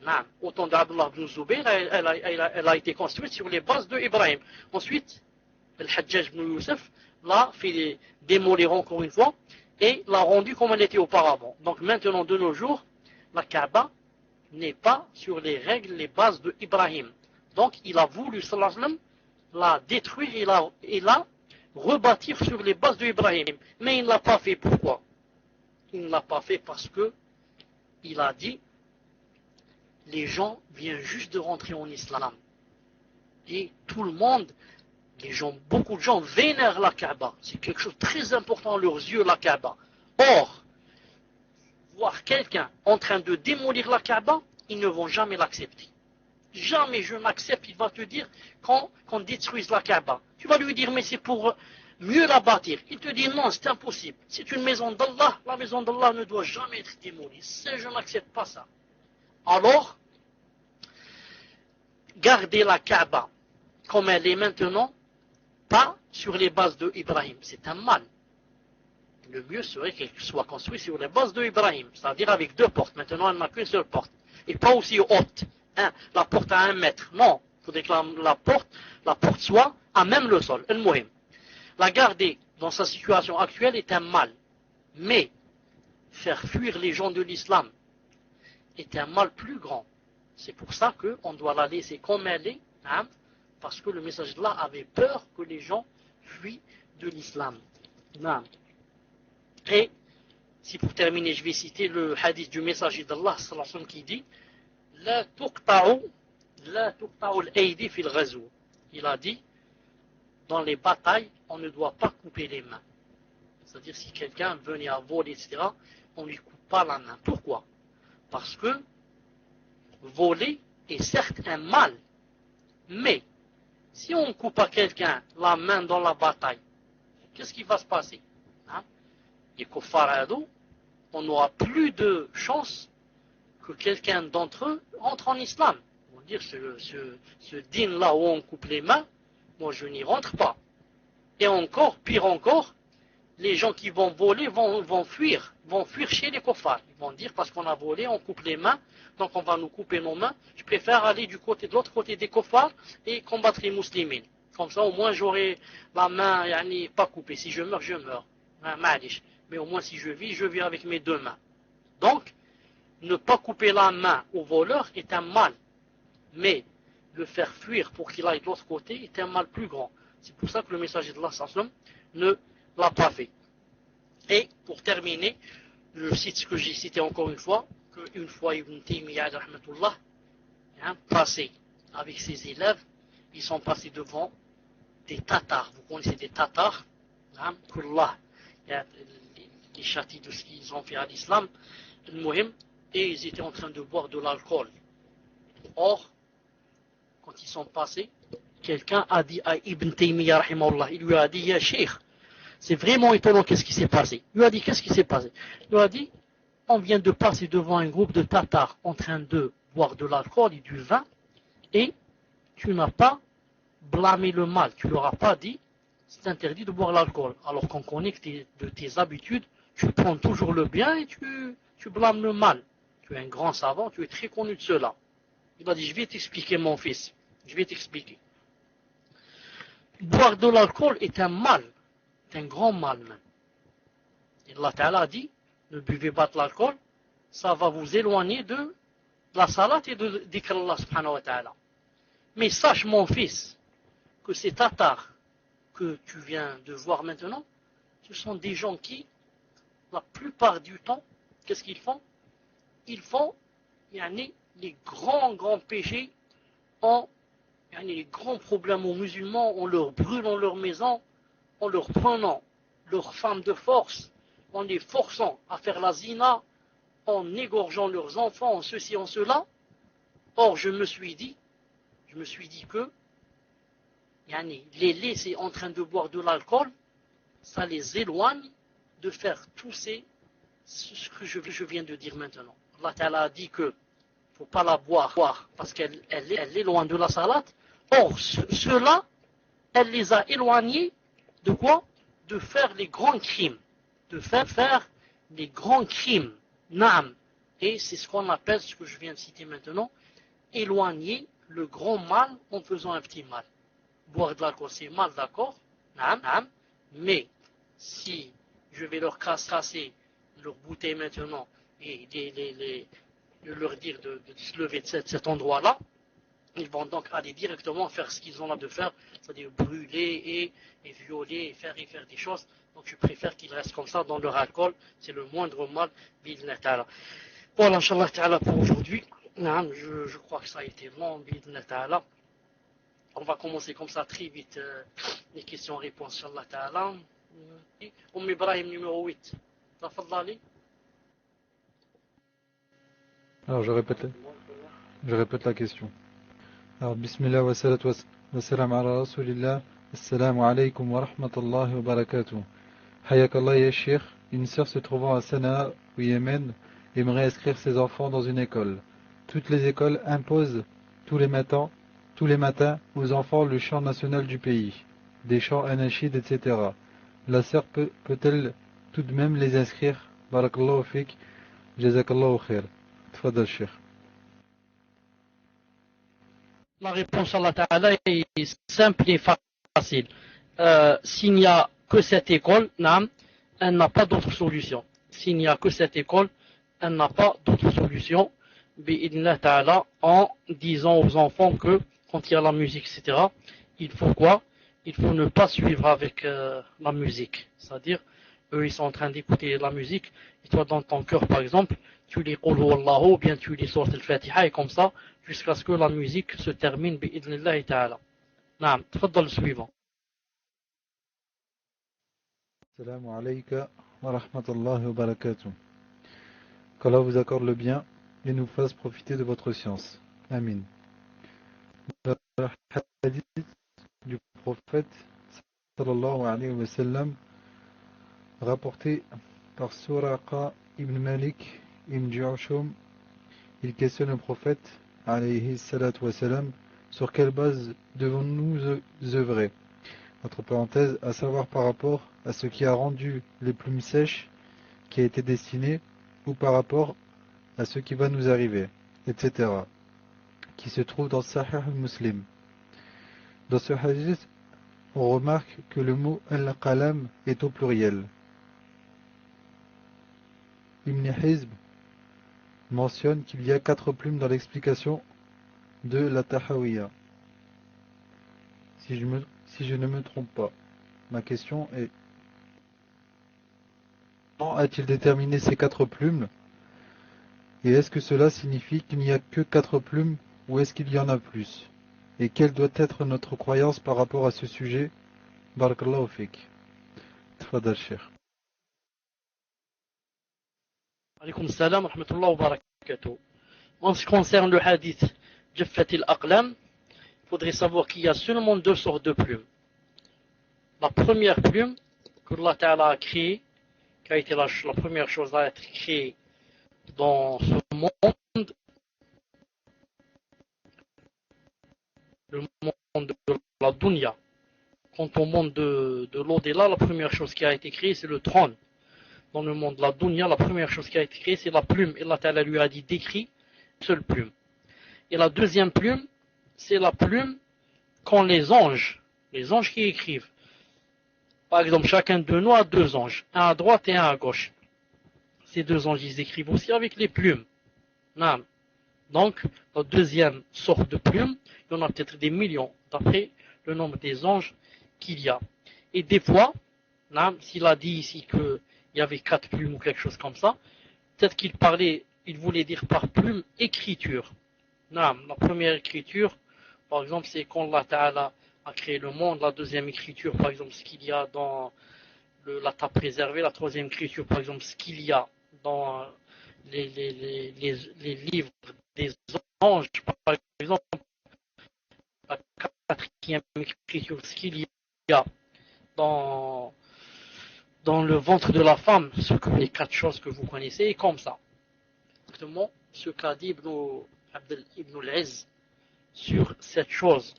Non. Au temps d'Abdullah ibn Zubayr, elle a été construite sur les bases de Ibrahim. Ensuite, le Hajjaj ibn Youssef l'a fait démolir encore une fois et l'a rendue comme elle était auparavant. Donc maintenant, de nos jours, la Kaaba n'est pas sur les règles, les bases de Ibrahim. Donc il a voulu, sallallahu alayhi wa sallam, la détruire et la rebâtir sur les bases de Ibrahim. Mais il ne l'a pas fait. Pourquoi? Il ne l'a pas fait parce que il a dit, les gens viennent juste de rentrer en islam. Et tout le monde, beaucoup de gens vénèrent la Kaaba. C'est quelque chose de très important à leurs yeux, la Kaaba. Or, voir quelqu'un en train de démolir la Kaaba, ils ne vont jamais l'accepter. Jamais je m'accepte, il va te dire qu'on détruise la Kaaba. Tu vas lui dire, mais c'est pour mieux la bâtir. Il te dit, non, c'est impossible. C'est une maison d'Allah, la maison d'Allah ne doit jamais être démolie. Je n'accepte pas ça. Alors, gardez la Kaaba comme elle est maintenant, pas sur les bases de Ibrahim. C'est un mal. Le mieux serait qu'elle soit construite sur les bases de Ibrahim, c'est-à-dire avec deux portes. Maintenant, elle n'a qu'une seule porte. Et pas aussi haute. La porte à 1 mètre. Non. Il faudrait que la porte soit à même le sol. La garder dans sa situation actuelle est un mal. Mais, faire fuir les gens de l'islam est un mal plus grand. C'est pour ça qu'on doit la laisser comme elle est, parce que le message d'Allah avait peur que les gens fuient de l'islam. Et, si pour terminer, je vais citer le hadith du messager d'Allah, qui dit, La tuqta'u al-aydi fil ghazw. Il a dit, dans les batailles, on ne doit pas couper les mains. C'est-à-dire, si quelqu'un venait à voler, etc., on ne lui coupe pas la main. Pourquoi? Parce que voler est certes un mal, mais si on coupe à quelqu'un la main dans la bataille, qu'est-ce qui va se passer? Les kuffar, on n'aura plus de chance que quelqu'un d'entre eux entre en islam. On va dire, ce din-là où on coupe les mains, moi je n'y rentre pas. Et encore, pire encore, les gens qui vont voler vont fuir chez les kuffar. Ils vont dire, parce qu'on a volé, on coupe les mains, donc on va nous couper nos mains. Je préfère aller de l'autre côté des kuffar et combattre les musulmans. Comme ça, au moins, j'aurai la main pas coupée. Si je meurs, je meurs. Mais au moins, si je vis avec mes deux mains. Donc, ne pas couper la main au voleur est un mal. Mais le faire fuir pour qu'il aille de l'autre côté est un mal plus grand. C'est pour ça que le messager de Allah ne l'a pas fait. Et pour terminer, je cite ce que j'ai cité encore une fois, qu'une fois Ibn Taymiyyah passé avec ses élèves, ils sont passés devant des Tatars. Vous connaissez des Tatars, qu'Allah les châtie de ce qu'ils ont fait à l'islam, et ils étaient en train de boire de l'alcool. Or, quand ils sont passés, quelqu'un a dit à Ibn Taymiyyah, il lui a dit, Ya Sheikh, c'est vraiment étonnant qu'est-ce qui s'est passé. Il lui a dit, qu'est-ce qui s'est passé? Il lui a dit, on vient de passer devant un groupe de Tatars en train de boire de l'alcool et du vin, et tu n'as pas blâmé le mal. Tu leur as pas dit, c'est interdit de boire l'alcool. Alors qu'on connaît que de tes habitudes, tu prends toujours le bien et tu blâmes le mal. Tu es un grand savant, tu es très connu de cela. Il a dit, je vais t'expliquer mon fils. Je vais t'expliquer. Boire de l'alcool est un mal. C'est un grand mal même. Et Allah Ta'ala a dit, ne buvez pas de l'alcool, ça va vous éloigner de la salat et de dhikr Allah subhanahu wa ta'ala. Mais sache mon fils, que ces Tatars que tu viens de voir maintenant, ce sont des gens qui, la plupart du temps, qu'est-ce qu'ils font? Ils font les grands péchés, les grands problèmes aux musulmans, en leur brûlant leur maison, en leur prenant leurs femmes de force, en les forçant à faire la zina, en égorgeant leurs enfants, en ceci, en cela. Or, je me suis dit que les laisser en train de boire de l'alcool, ça les éloigne de faire ce que je viens de dire maintenant. Allah Ta'ala a dit que ne faut pas la boire parce qu'elle est loin de la salate. Or, cela, elle les a éloignés de quoi? De faire les grands crimes. De faire les grands crimes. Naam. Et c'est ce qu'on appelle, ce que je viens de citer maintenant, éloigner le grand mal en faisant un petit mal. Boire de l'alcool, c'est mal, d'accord? Naam. Mais si je vais leur casser leur bouteille maintenant et leur dire de se lever de cet endroit-là, ils vont donc aller directement faire ce qu'ils ont là de faire, c'est-à-dire brûler et violer et faire des choses. Donc je préfère qu'ils restent comme ça dans leur alcool, c'est le moindre mal. Bid'illah ta'ala. Voilà, Inch'Allah ta'ala pour aujourd'hui. Je crois que ça a été long, Bid'illah ta'ala. On va commencer comme ça très vite les questions-réponses, Inch'Allah ta'ala. Ibrahim numéro 8. Tafadali. Alors je répète la question. Alors bismillah wa salatu wa salam ala rasulillah. Assalamu alaikum wa rahmatullahi wa barakatuh. Hayakallah ya Sheikh, une sœur se trouvant à Sanaa au Yémen aimerait inscrire ses enfants dans une école. Toutes les écoles imposent tous les matins aux enfants le chant national du pays, des chants anachid, etc. La sœur peut-elle tout de même les inscrire? Barakallahu fik, jazakallahu khair. Tfadal Sheikh. La réponse à Allah Ta'ala est simple et facile. S'il n'y a que cette école, elle n'a pas d'autre solution. S'il n'y a que cette école, elle n'a pas d'autre solution. Bi'idnillah Ta'ala, en disant aux enfants que quand il y a la musique, etc., il faut quoi? Il faut ne pas suivre avec la musique. C'est-à-dire, eux, ils sont en train d'écouter la musique, et toi, dans ton cœur, par exemple, tu les Qul Huwallahu, ou bien tu les sortes al-Fatiha, et comme ça, jusqu'à ce que la musique se termine, bi'idnillah ta'ala. Naam, tfaddal le suivant. Assalamu alayka wa rahmatullahi wa barakatuh. Qu'Allah vous accorde le bien et nous fasse profiter de votre science. Amin. Le hadith du prophète sallallahu alayhi wa sallam rapporté par Suraqa ibn Malik ibn Ju'shum, il questionne le prophète alayhi salatu wa salam, sur quelle base devons-nous œuvrer, entre parenthèses, à savoir par rapport à ce qui a rendu les plumes sèches qui a été destiné, ou par rapport à ce qui va nous arriver, etc., qui se trouve dans Sahih Muslim. Dans ce hadith, on remarque que le mot al-qalam est au pluriel. Ibn Hizb mentionne qu'il y a 4 plumes dans l'explication de la Tahawiyya. Si je ne me trompe pas. Ma question est: comment a-t-il déterminé ces 4 plumes? Et est-ce que cela signifie qu'il n'y a que 4 plumes ou est-ce qu'il y en a plus? Et quelle doit être notre croyance par rapport à ce sujet? Barakallahu fik. Tfadal Sheikh. Alaykoum salam wa rahmatullahi wa barakatuh. En ce qui concerne le hadith Jaffat al-Aqlam, il faudrait savoir qu'il y a seulement 2 sortes de plumes. La première plume que Allah Ta'ala a créée, qui a été la première chose à être créée dans ce monde, le monde de la dunya. Quant au monde de l'au-delà, la première chose qui a été créée, c'est le trône. Dans le monde de la dunya, la première chose qui a été créée, c'est la plume. Et Allah Ta'ala lui a dit d'écrire une seule plume. Et la deuxième plume, c'est la plume qu'ont les anges qui écrivent. Par exemple, chacun de nous a 2 anges, un à droite et un à gauche. Ces 2 anges, ils écrivent aussi avec les plumes. Non. Donc, la deuxième sorte de plume, il y en a peut-être des millions, d'après le nombre des anges qu'il y a. Et des fois, s'il a dit ici qu'il y avait 4 plumes ou quelque chose comme ça, peut-être qu'il voulait dire par plume écriture. Non, la première écriture, par exemple, c'est quand Allah Ta'ala a créé le monde. La deuxième écriture, par exemple, ce qu'il y a dans la table préservée. La troisième écriture, par exemple, ce qu'il y a dans les livres des anges, par exemple. La quatrième écriture, ce qu'il y a dans, dans le ventre de la femme, les quatre choses que vous connaissez, et comme ça. Exactement ce qu'a dit Ibn al-Izz sur cette chose.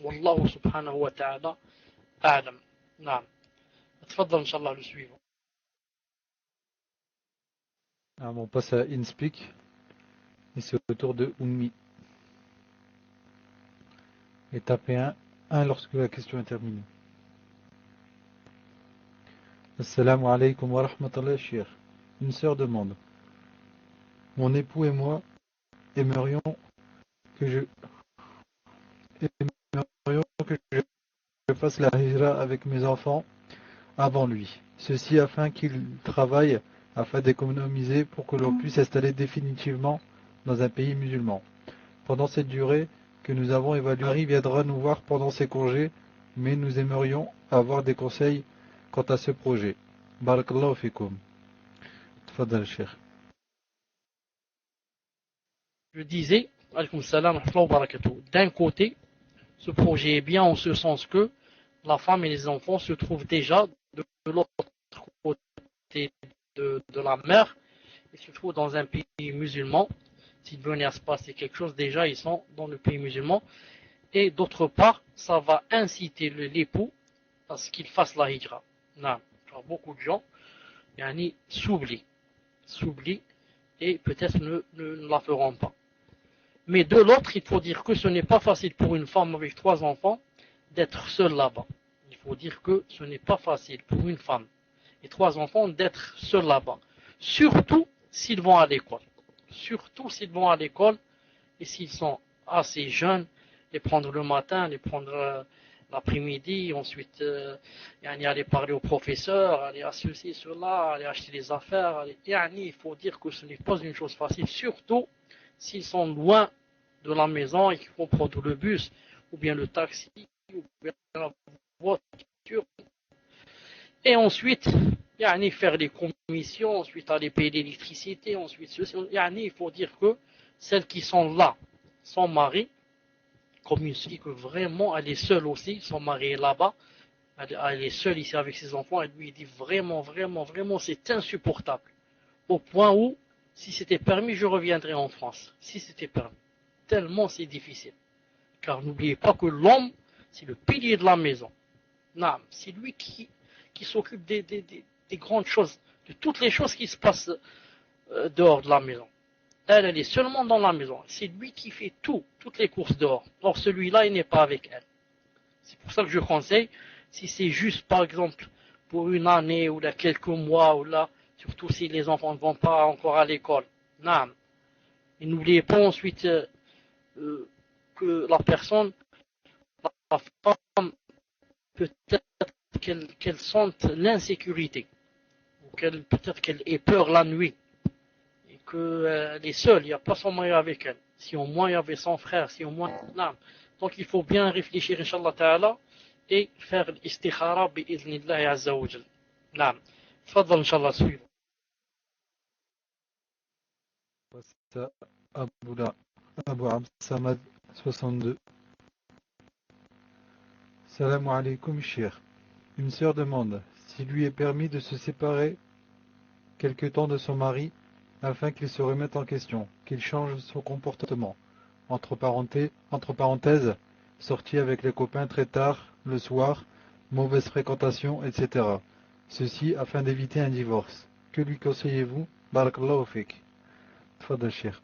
Wallahu subhanahu wa ta'ala a'lam. Naam. تفضل إن شاء الله le suivant. On passe à InSpeak et c'est au tour de Ummi. Et tapez 1 lorsque la question est terminée. Assalamu alaikum wa rahmatullahi shir. Une sœur demande: mon époux et moi aimerions que je fasse la hijra avec mes enfants avant lui. Ceci afin qu'il travaille afin d'économiser pour que l'on puisse s'installer définitivement dans un pays musulman. Pendant cette durée que nous avons évaluée, Marie viendra nous voir pendant ses congés, mais nous aimerions avoir des conseils quant à ce projet. Barakallahu fikum. Tfadal Cheikh. Je disais, alaykoum salam wa rahmatullahi wa barakatuh. D'un côté, ce projet est bien en ce sens que la femme et les enfants se trouvent déjà de l'autre côté de la mer. Ils se trouvent dans un pays musulman. S'il venait à se passer quelque chose, déjà ils sont dans le pays musulman. Et d'autre part, ça va inciter l'époux à ce qu'il fasse la hijra. Non, car beaucoup de gens s'oublient et peut-être ne la feront pas. Mais de l'autre, il faut dire que ce n'est pas facile pour une femme avec 3 enfants d'être seule là-bas. Il faut dire que ce n'est pas facile pour une femme et 3 enfants d'être seule là-bas. Surtout s'ils vont à l'école. Surtout s'ils vont à l'école et s'ils sont assez jeunes, les prendre le matin, les prendre l'après-midi, ensuite aller parler au professeur, aller à ceci, cela, aller acheter des affaires. Il faut dire que ce n'est pas une chose facile, surtout s'ils sont loin de la maison et qu'ils vont prendre le bus, ou bien le taxi, ou bien la voiture. Et ensuite, faire les commissions, ensuite aller payer l'électricité, ensuite ceci. Il faut dire que celles qui sont là, son mari, comme il se dit que vraiment elle est seule aussi, son mari est là-bas, elle est seule ici avec ses enfants, elle lui dit vraiment, c'est insupportable. Au point où, si c'était permis, je reviendrais en France. Si c'était permis. Tellement c'est difficile. Car n'oubliez pas que l'homme, c'est le pilier de la maison. Non, c'est lui qui s'occupe des grandes choses, de toutes les choses qui se passent dehors de la maison. Elle est seulement dans la maison. C'est lui qui fait toutes les courses dehors. Or, celui-là, il n'est pas avec elle. C'est pour ça que je conseille, si c'est juste, par exemple, pour une année ou là, quelques mois, ou là, surtout si les enfants ne vont pas encore à l'école. Non. Et n'oubliez pas ensuite que la personne, la femme, peut-être qu'elle sente l'insécurité, ou peut-être qu'elle ait peur la nuit, et qu'elle est seule, il n'y a pas son mari avec elle. Si au moins il y avait son frère, si au moins... Non. Donc il faut bien réfléchir, Inch'Allah Ta'ala, et faire l'istikhara bi'idhnillahi azza wa jal. Non. Fadal, Inch'Allah, suivant. Abu Abd Samad 62. Salam alaikum shir. Une sœur demande s'il lui est permis de se séparer quelque temps de son mari afin qu'il se remette en question, qu'il change son comportement. Entre parenthèses, sortie avec les copains très tard, le soir, mauvaise fréquentation, etc. Ceci afin d'éviter un divorce. Que lui conseillez-vous? Barakallahu fik. Tfadal shir.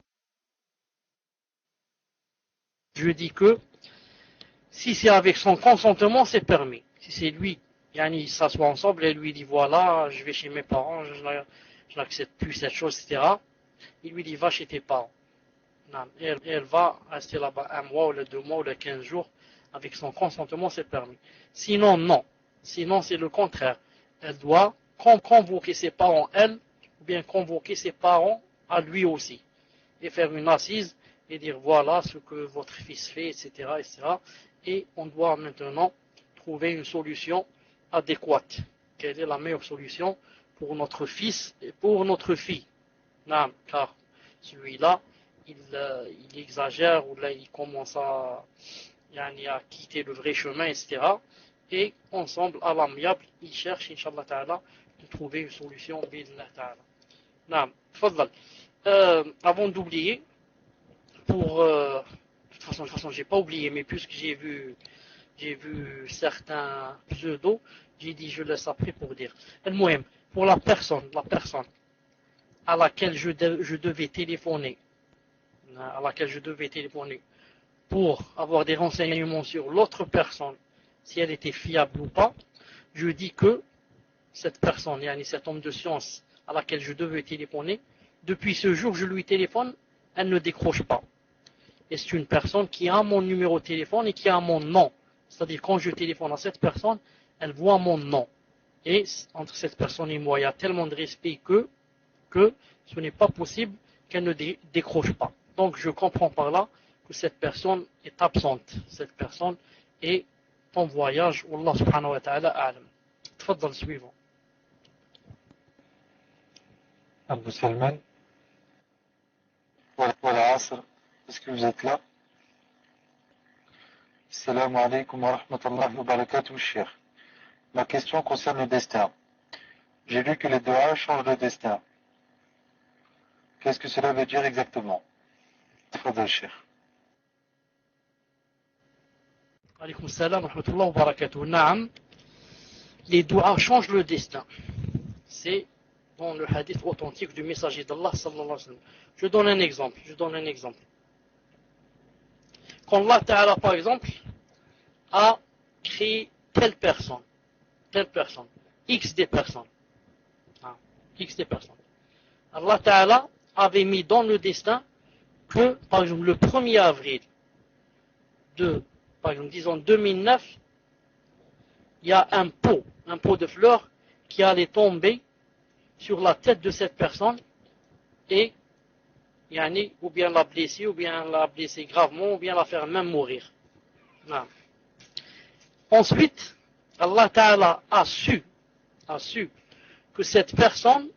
Je dis que si c'est avec son consentement, c'est permis. Si c'est lui, ils s'assoient ensemble et lui dit voilà, je vais chez mes parents, je n'accepte plus cette chose, etc. Il lui dit va chez tes parents. Et elle va rester là-bas 1 mois, ou 2 mois, ou 15 jours. Avec son consentement, c'est permis. Sinon, non. Sinon, c'est le contraire. Elle doit convoquer ses parents, elle, ou bien convoquer ses parents à lui aussi. Et faire une assise et dire voilà ce que votre fils fait, etc., etc. Et on doit maintenant trouver une solution adéquate. Quelle est la meilleure solution pour notre fils et pour notre fille? Non, car celui-là, il exagère ou là il commence à quitter le vrai chemin, etc. Et ensemble, à l'amiable, ils cherchent, Inch'Allah Ta'ala, de trouver une solution, B'idhnillah Ta'ala. Non, tfaddal. Avant d'oublier, de toute façon, j'ai pas oublié, mais puisque j'ai vu certains pseudos, j'ai dit je laisse après pour dire. Al-Muhim, pour la personne à laquelle je devais téléphoner, pour avoir des renseignements sur l'autre personne, si elle était fiable ou pas, je dis que cette personne, cet homme de science à laquelle je devais téléphoner, depuis ce jour je lui téléphone, elle ne décroche pas. Et c'est une personne qui a mon numéro de téléphone et qui a mon nom. C'est-à-dire quand je téléphone à cette personne, elle voit mon nom. Et entre cette personne et moi, il y a tellement de respect que ce n'est pas possible qu'elle ne décroche pas. Donc je comprends par là que cette personne est absente. Cette personne est en voyage. Wallah subhanahu wa ta'ala a'lam. Tfaddal suivant. Abou Salman, voilà, Asr. Est-ce que vous êtes là? Assalamu alaikum wa rahmatullahi wa barakatuh, cher. Ma question concerne le destin. J'ai lu que les doigts changent le destin. Qu'est-ce que cela veut dire exactement? Tfadal, cher. Alaykoum salam wa rahmatullahi wa barakatuh. Naam, les doigts changent le destin. C'est dans le hadith authentique du messager d'Allah sallallahu alayhi wa sallam. Je donne un exemple. Quand Allah Ta'ala, par exemple, a créé telle personne, X des personnes, Allah Ta'ala avait mis dans le destin que, par exemple, le 1er avril par exemple, disons 2009, il y a un pot de fleurs qui allait tomber sur la tête de cette personne et ou bien la blesser gravement, ou bien la faire même mourir. Non. Ensuite, Allah Ta'ala a su que cette personne,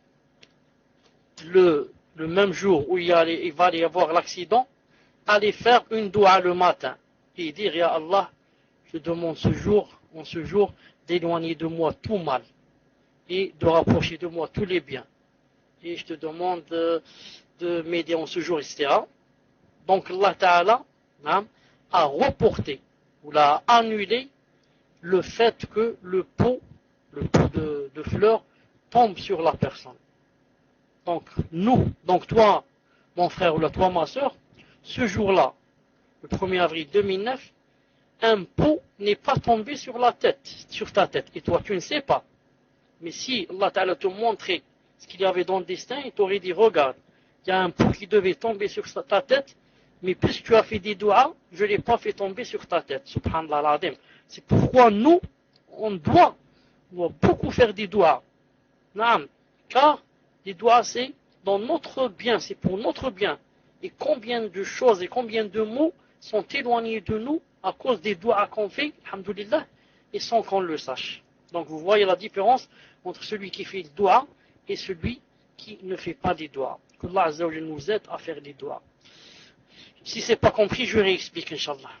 le même jour où il va y avoir l'accident, allait faire une doua le matin et dire Ya Allah, je demande en ce jour d'éloigner de moi tout mal et de rapprocher de moi tous les biens. Et je te demande de m'aider en ce jour, etc. Donc Allah Ta'ala a reporté ou l'a annulé le fait que le pot de fleurs tombe sur la personne. Donc toi, mon frère, ou toi, ma soeur, ce jour-là, le 1er avril 2009, un pot n'est pas tombé sur ta tête. Et toi, tu ne sais pas. Mais si Allah Ta'ala te montrait ce qu'il y avait dans le destin, il t'aurait dit, regarde, il y a un pot qui devait tomber sur ta tête, mais puisque tu as fait des doigts, je ne l'ai pas fait tomber sur ta tête. Subhanallah al-Azim. C'est pourquoi nous, on doit beaucoup faire des doigts. Car les doigts, c'est dans notre bien, c'est pour notre bien. Et combien de choses et combien de mots sont éloignés de nous à cause des doigts qu'on fait, alhamdoulilah, et sans qu'on le sache. Donc vous voyez la différence entre celui qui fait le doigt et celui qui ne fait pas des doigts. qu'Allah Azza wa Jalla nous aide à faire des doigts. Si c'est pas compris, je réexplique, Inch'Allah.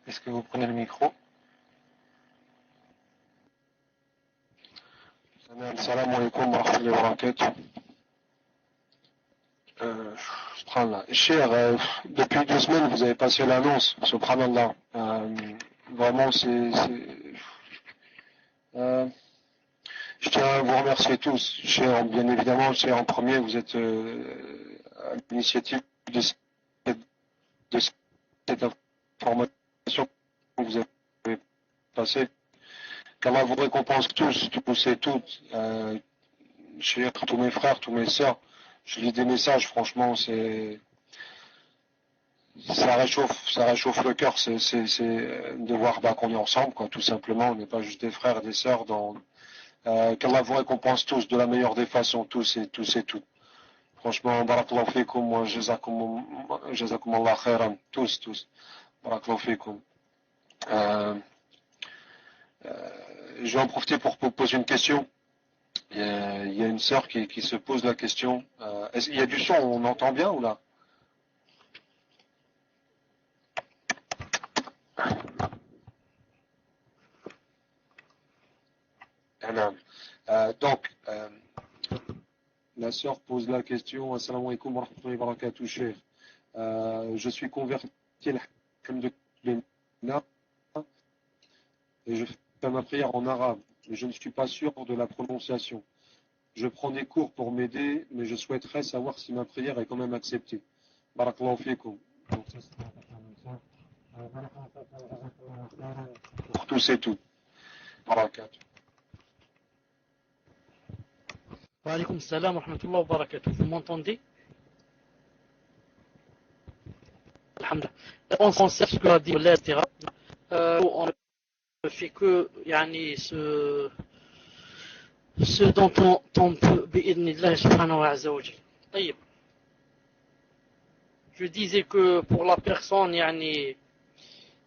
Est-ce que vous prenez le micro? Salam alaikum wa rahmatullahi wa barakatuh. Cher, depuis 2 semaines, vous avez passé l'annonce, subhanallah. Vraiment, je tiens à vous remercier tous. Cher, bien évidemment, cher, en premier, vous êtes à l'initiative de cette information que vous avez passée. Qu'Allah vous récompense tous et toutes. Cher, tous mes frères, tous mes sœurs. Je lis des messages, franchement, ça réchauffe le cœur, c'est de voir qu'on est ensemble, quoi, tout simplement. On n'est pas juste des frères et des sœurs Qu'Allah vous récompense tous de la meilleure des façons, tous et toutes. Franchement, barakallahu fikum, wa jazakum Allah khairan, tous. Barakallahu fikum. Je vais en profiter pour poser une question. Il y a une sœur qui se pose la question. Il y a du son, on entend bien ou là? Donc, la sœur pose la question. Assalamu alaikum wa rahmatullahi wa barakatuh, cheikh. Je suis converti alhamdulillah, et je fais ma prière en arabe, mais je ne suis pas sûr de la prononciation. Je prends des cours pour m'aider, mais je souhaiterais savoir si ma prière est quand même acceptée. Barakallahu fikum. Pour tous et toutes. Barakatuh. Wa alaykoum salam wa rahmatullahi wa barakatuh. Vous m'entendez? Alhamdulillah. On s'en sert ce que a dit etc. On ne fait que yani, ce dont on peut bi'idnillah subhanahu wa ta'ala. Je disais que pour la personne yani,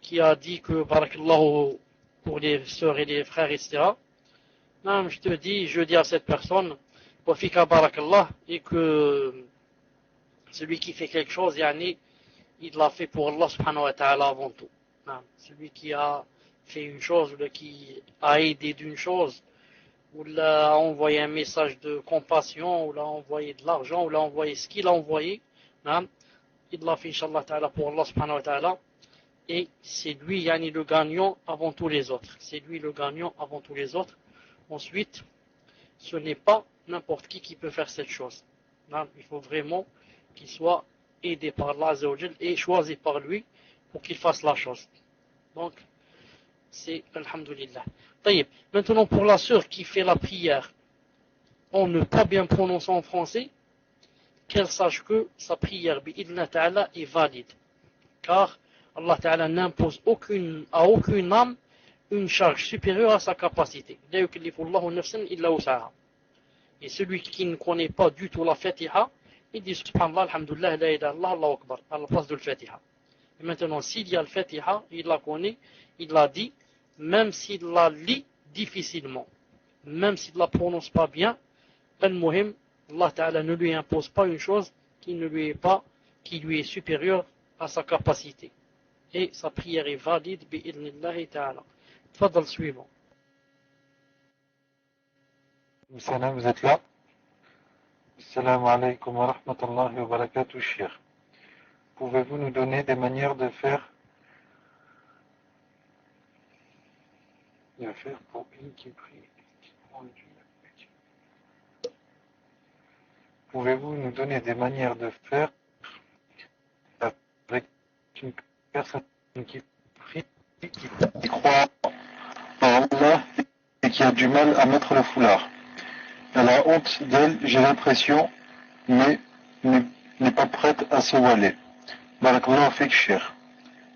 qui a dit que barakallahu pour les sœurs et les frères etc. Non, je dis à cette personne wa fika barakallah, et que celui qui fait quelque chose yani, il l'a fait pour Allah subhanahu wa ta'ala avant tout. Non, celui qui a fait une chose ou qui a aidé d'une chose, ou l'a envoyé un message de compassion, ou l'a envoyé de l'argent, ou l'a envoyé ce qu'il a envoyé, non, il l'a fait inshallah ta'ala pour Allah subhanahu wa ta'ala, et c'est lui yani, le gagnant avant tous les autres. C'est lui le gagnant avant tous les autres. Ensuite, ce n'est pas n'importe qui peut faire cette chose. Non, il faut vraiment qu'il soit aidé par Allah Azza wa Jal et choisi par lui pour qu'il fasse la chose. Donc, c'est alhamdulillah. Taïb. Maintenant, pour la sœur qui fait la prière en ne pas bien prononcer en français, qu'elle sache que sa prière bi'idna ta'ala est valide. Car Allah ta'ala n'impose à aucune âme une charge supérieure à sa capacité. La yukallifullahu nafsan illa wus'aha. Et celui qui ne connaît pas du tout la Fatiha, il dit subhanallah, alhamdulillah, la ilaha illallah, Allahu akbar, à la place de la Fatiha. Et maintenant, s'il y a le Fatiha, il la connaît, il l'a dit, même s'il la lit difficilement, même s'il ne la prononce pas bien, al-muhim, Allah Ta'ala ne lui impose pas une chose qui lui est supérieure à sa capacité. Et sa prière est valide, bi'idnillahi ta'ala. Tfadal suivant. Salam, vous êtes là? Assalamu alaikum wa rahmatullahi wa barakatuh, cheikh. Pouvez-vous nous donner des manières de faire pour une qui prie? Pouvez-vous nous donner des manières de faire avec une personne qui prie, qui croit en Allah et qui a du mal à mettre le foulard? Elle a honte d'elle, j'ai l'impression, mais n'est pas prête à se voiler. Barakallahu fik, cheikh.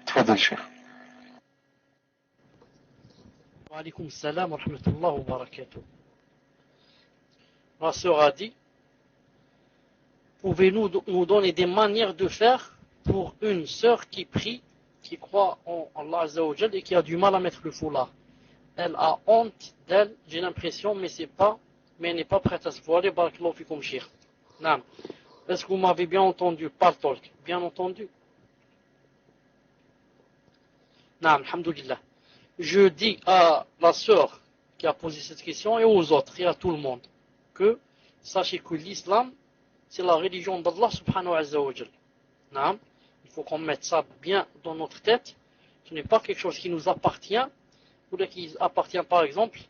Tfadal, cheikh. Wa alaykoum salam wa rahmatullahi wa barakatuh. La sœur a dit, pouvez-vous nous donner des manières de faire pour une sœur qui prie, qui croit en Allah Azza wa Jal et qui a du mal à mettre le foulard? Elle a honte d'elle, j'ai l'impression, mais elle n'est pas prête à se voiler. Barakallahu fikum, cheikh. Naam. Est-ce que vous m'avez bien entendu? Par talk. Bien entendu? Naam, alhamdulillah. Je dis à la sœur qui a posé cette question et aux autres et à tout le monde que sachez que l'islam, c'est la religion d'Allah subhanahu wa jal. Naam. Il faut qu'on mette ça bien dans notre tête. Ce n'est pas quelque chose qui nous appartient, ou qui appartient par exemple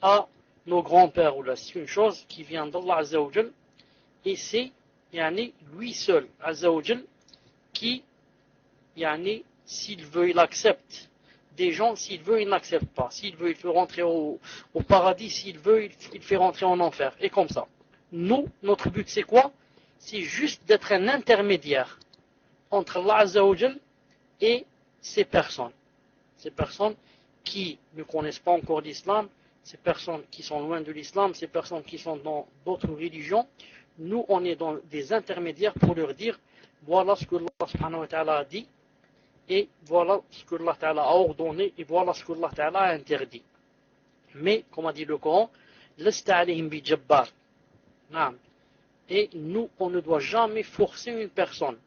à nos grands-pères, ou là, c'est une chose qui vient d'Allah Azza wa Jal, et c'est lui seul, Azza wa Jal, qui, s'il veut, il accepte des gens, s'il veut, il n'accepte pas. S'il veut, il fait rentrer au paradis, s'il veut, il fait rentrer en enfer. Et comme ça. Nous, notre but, c'est quoi? C'est juste d'être un intermédiaire entre Allah Azza wa Jal et ces personnes. Ces personnes qui ne connaissent pas encore l'islam, ces personnes qui sont loin de l'islam, ces personnes qui sont dans d'autres religions, nous on est dans des intermédiaires pour leur dire voilà ce que Allah subhanahu wa ta'ala a dit et voilà ce que Allah ta'ala a ordonné et voilà ce que Allah ta'ala a interdit. Mais, comme a dit le Coran, lasta alayhim bi jabbar. Et nous, on ne doit jamais forcer une personne,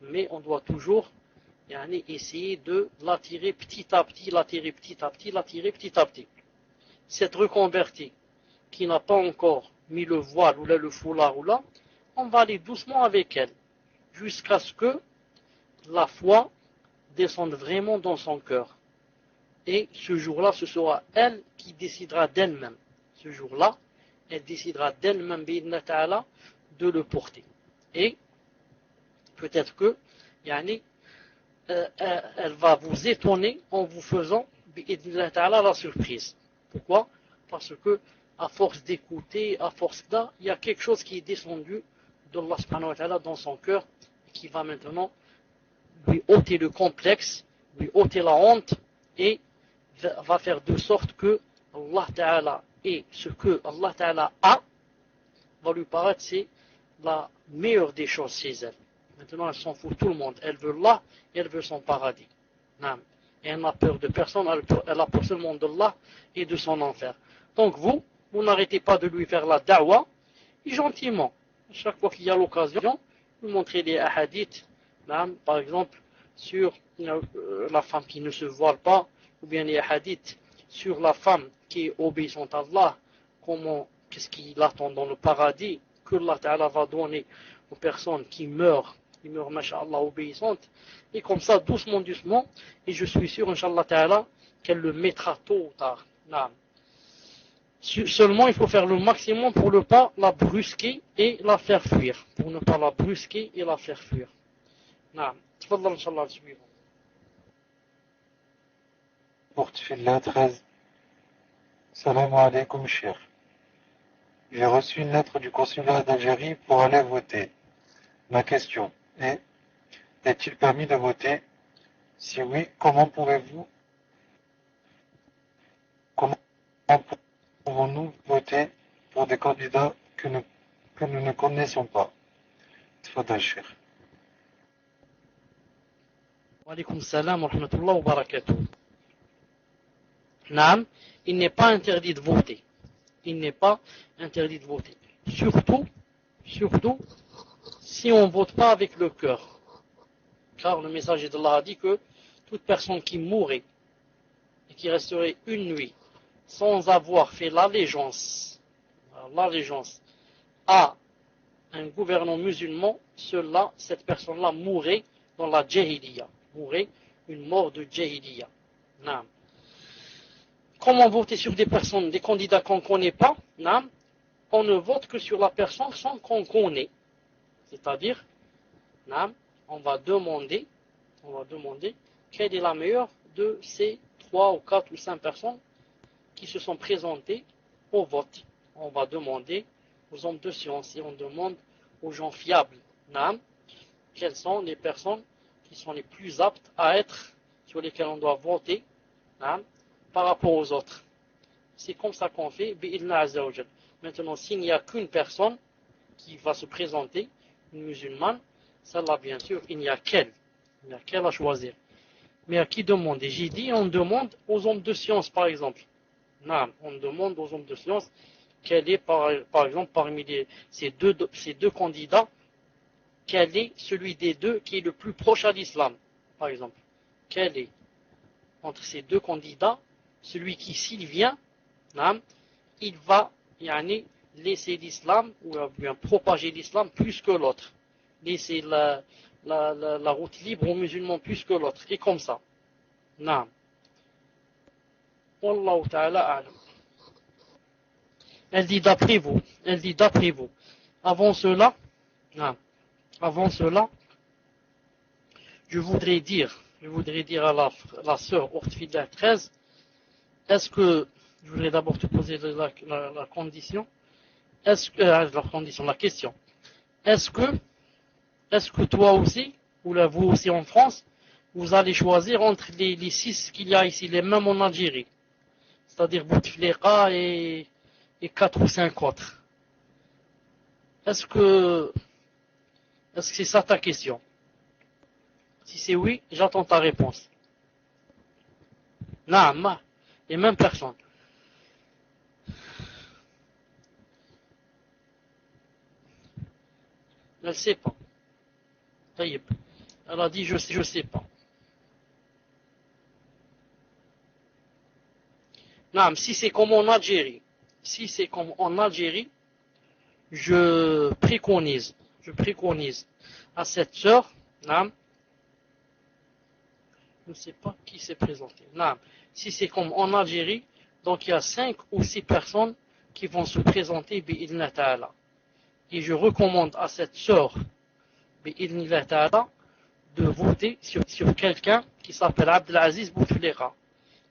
mais on doit toujours essayer de l'attirer petit à petit, l'attirer petit à petit, l'attirer petit à petit. Cette reconvertie qui n'a pas encore mis le voile ou là, le foulard ou là, on va aller doucement avec elle, jusqu'à ce que la foi descende vraiment dans son cœur. Et ce jour-là, ce sera elle qui décidera d'elle-même. Ce jour-là, elle décidera d'elle-même de le porter. Et peut-être que elle va vous étonner en vous faisant la surprise. Pourquoi? Parce que à force d'écouter, à force là, il y a quelque chose qui est descendu d'Allah subhanahu wa ta'ala dans son cœur et qui va maintenant lui ôter le complexe, lui ôter la honte et va faire de sorte que Allah ta'ala et ce que Allah ta'ala a va lui paraître c'est la meilleure des choses chez elle. Maintenant elle s'en fout tout le monde, elle veut Allah et elle veut son paradis. Et elle n'a peur de personne, elle a peur seulement d'Allah et de son enfer. Donc vous n'arrêtez pas de lui faire la da'wa et gentiment, chaque fois qu'il y a l'occasion, vous montrez des hadiths, par exemple sur la femme qui ne se voile pas, ou bien les hadiths sur la femme qui est obéissante à Allah, qu'est-ce qu'il attend dans le paradis, que Allah Ta'ala va donner aux personnes qui meurent, masha'Allah, obéissantes, et comme ça, doucement, et je suis sûr, Inch'Allah Ta'ala, qu'elle le mettra tôt ou tard. Seulement, il faut faire le maximum pour ne pas la brusquer et la faire fuir. Pour ne pas la brusquer et la faire fuir. تفضل إن شاء الله السبيل. Portefeuille 13. Salam alaikum, cher. J'ai reçu une lettre du consulat d'Algérie pour aller voter. Ma question est, est-il permis de voter? Si oui, comment pouvons-nous voter pour des candidats que nous ne connaissons pas? Tfadal, cher. Wa alaykoum salam wa rahmatullah wa barakatuh. Naam, il n'est pas interdit de voter. Il n'est pas interdit de voter. Surtout, si on ne vote pas avec le cœur. Car le messager d'Allah a dit que toute personne qui mourrait et qui resterait une nuit sans avoir fait l'allégeance à un gouvernant musulman, cette personne-là mourrait dans la jahiliya, mourrait une mort de jahiliya. Naam. Comment voter sur des personnes, des candidats qu'on ne connaît pas? On ne vote que sur la personne sans qu'on connaît. C'est-à-dire, on va demander quelle est la meilleure de ces 3 ou 4 ou 5 personnes qui se sont présentées au vote. On va demander aux hommes de science et on demande aux gens fiables. Quelles sont les personnes qui sont les plus aptes à être, sur lesquelles on doit voter, par rapport aux autres. C'est comme ça qu'on fait, bi'ilna azza wa jal. Maintenant, s'il n'y a qu'une personne qui va se présenter, une musulmane, celle-là, bien sûr, il n'y a qu'elle à choisir. Mais à qui demander? J'ai dit, on demande aux hommes de science, par exemple. On demande aux hommes de science quel est, par exemple, parmi ces deux candidats, quel est celui des deux qui est le plus proche à l'islam, par exemple. Quel est, entre ces deux candidats, celui qui, s'il vient, il va laisser l'islam, ou bien propager l'islam plus que l'autre. Laisser la route libre aux musulmans plus que l'autre. Et comme ça. Wallahu ta'ala a'lam. Elle dit d'après vous. Avant cela, je voudrais dire à la sœur Ortfida 13, est-ce que, je voudrais d'abord te poser la condition, la question, est-ce que toi aussi, ou là vous aussi en France, vous allez choisir entre les 6 qu'il y a ici, les mêmes en Algérie, c'est-à-dire Bouteflika et 4 ou 5 autres. Est-ce que c'est ça ta question? Si c'est oui, j'attends ta réponse. Non, les mêmes personnes. Elle ne sait pas. Elle a dit je sais pas. Non, si c'est comme en Algérie, je préconise à cette sœur, non, je ne sais pas qui s'est présenté. Non, si c'est comme en Algérie, donc il y a 5 ou 6 personnes qui vont se présenter bi'idhnillah ta'ala. Et je recommande à cette sœur bi'idhnillah ta'ala de voter sur quelqu'un qui s'appelle Abdelaziz Bouteflika,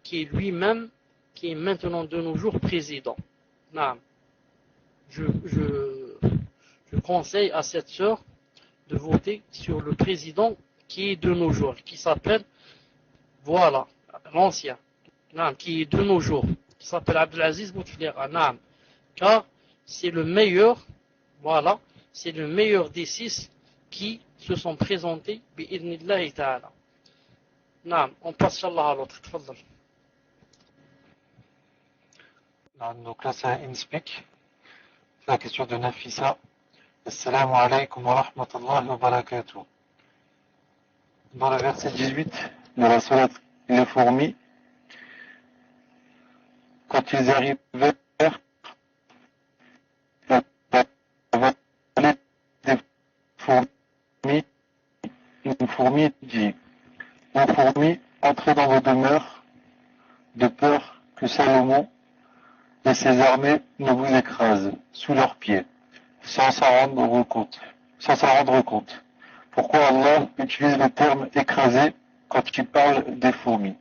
qui est lui-même, qui est maintenant de nos jours président. Non. Je conseille à cette sœur de voter sur le président qui est de nos jours, qui s'appelle, voilà, l'ancien, qui est de nos jours, qui s'appelle Abdelaziz Bouteflika, car c'est le meilleur, voilà, c'est le meilleur des 6 qui se sont présentés, bi'idhnillahi ta'ala. On passe à l'autre, tfadal. Donc là, c'est un in-speak. C'est la question de Nafisa. Assalamu alaikum wa rahmatullahi wa barakatuh. Dans le verset 18 de la sourate les fourmis, quand ils arrivèrent à la vallée des fourmis, une fourmi dit: Ô fourmis, entrez dans vos demeures, de peur que Salomon et ses armées ne vous écrasent sous leurs pieds, sans s'en rendre compte. Pourquoi Allah utilise le terme écraser quand il parle des fourmis?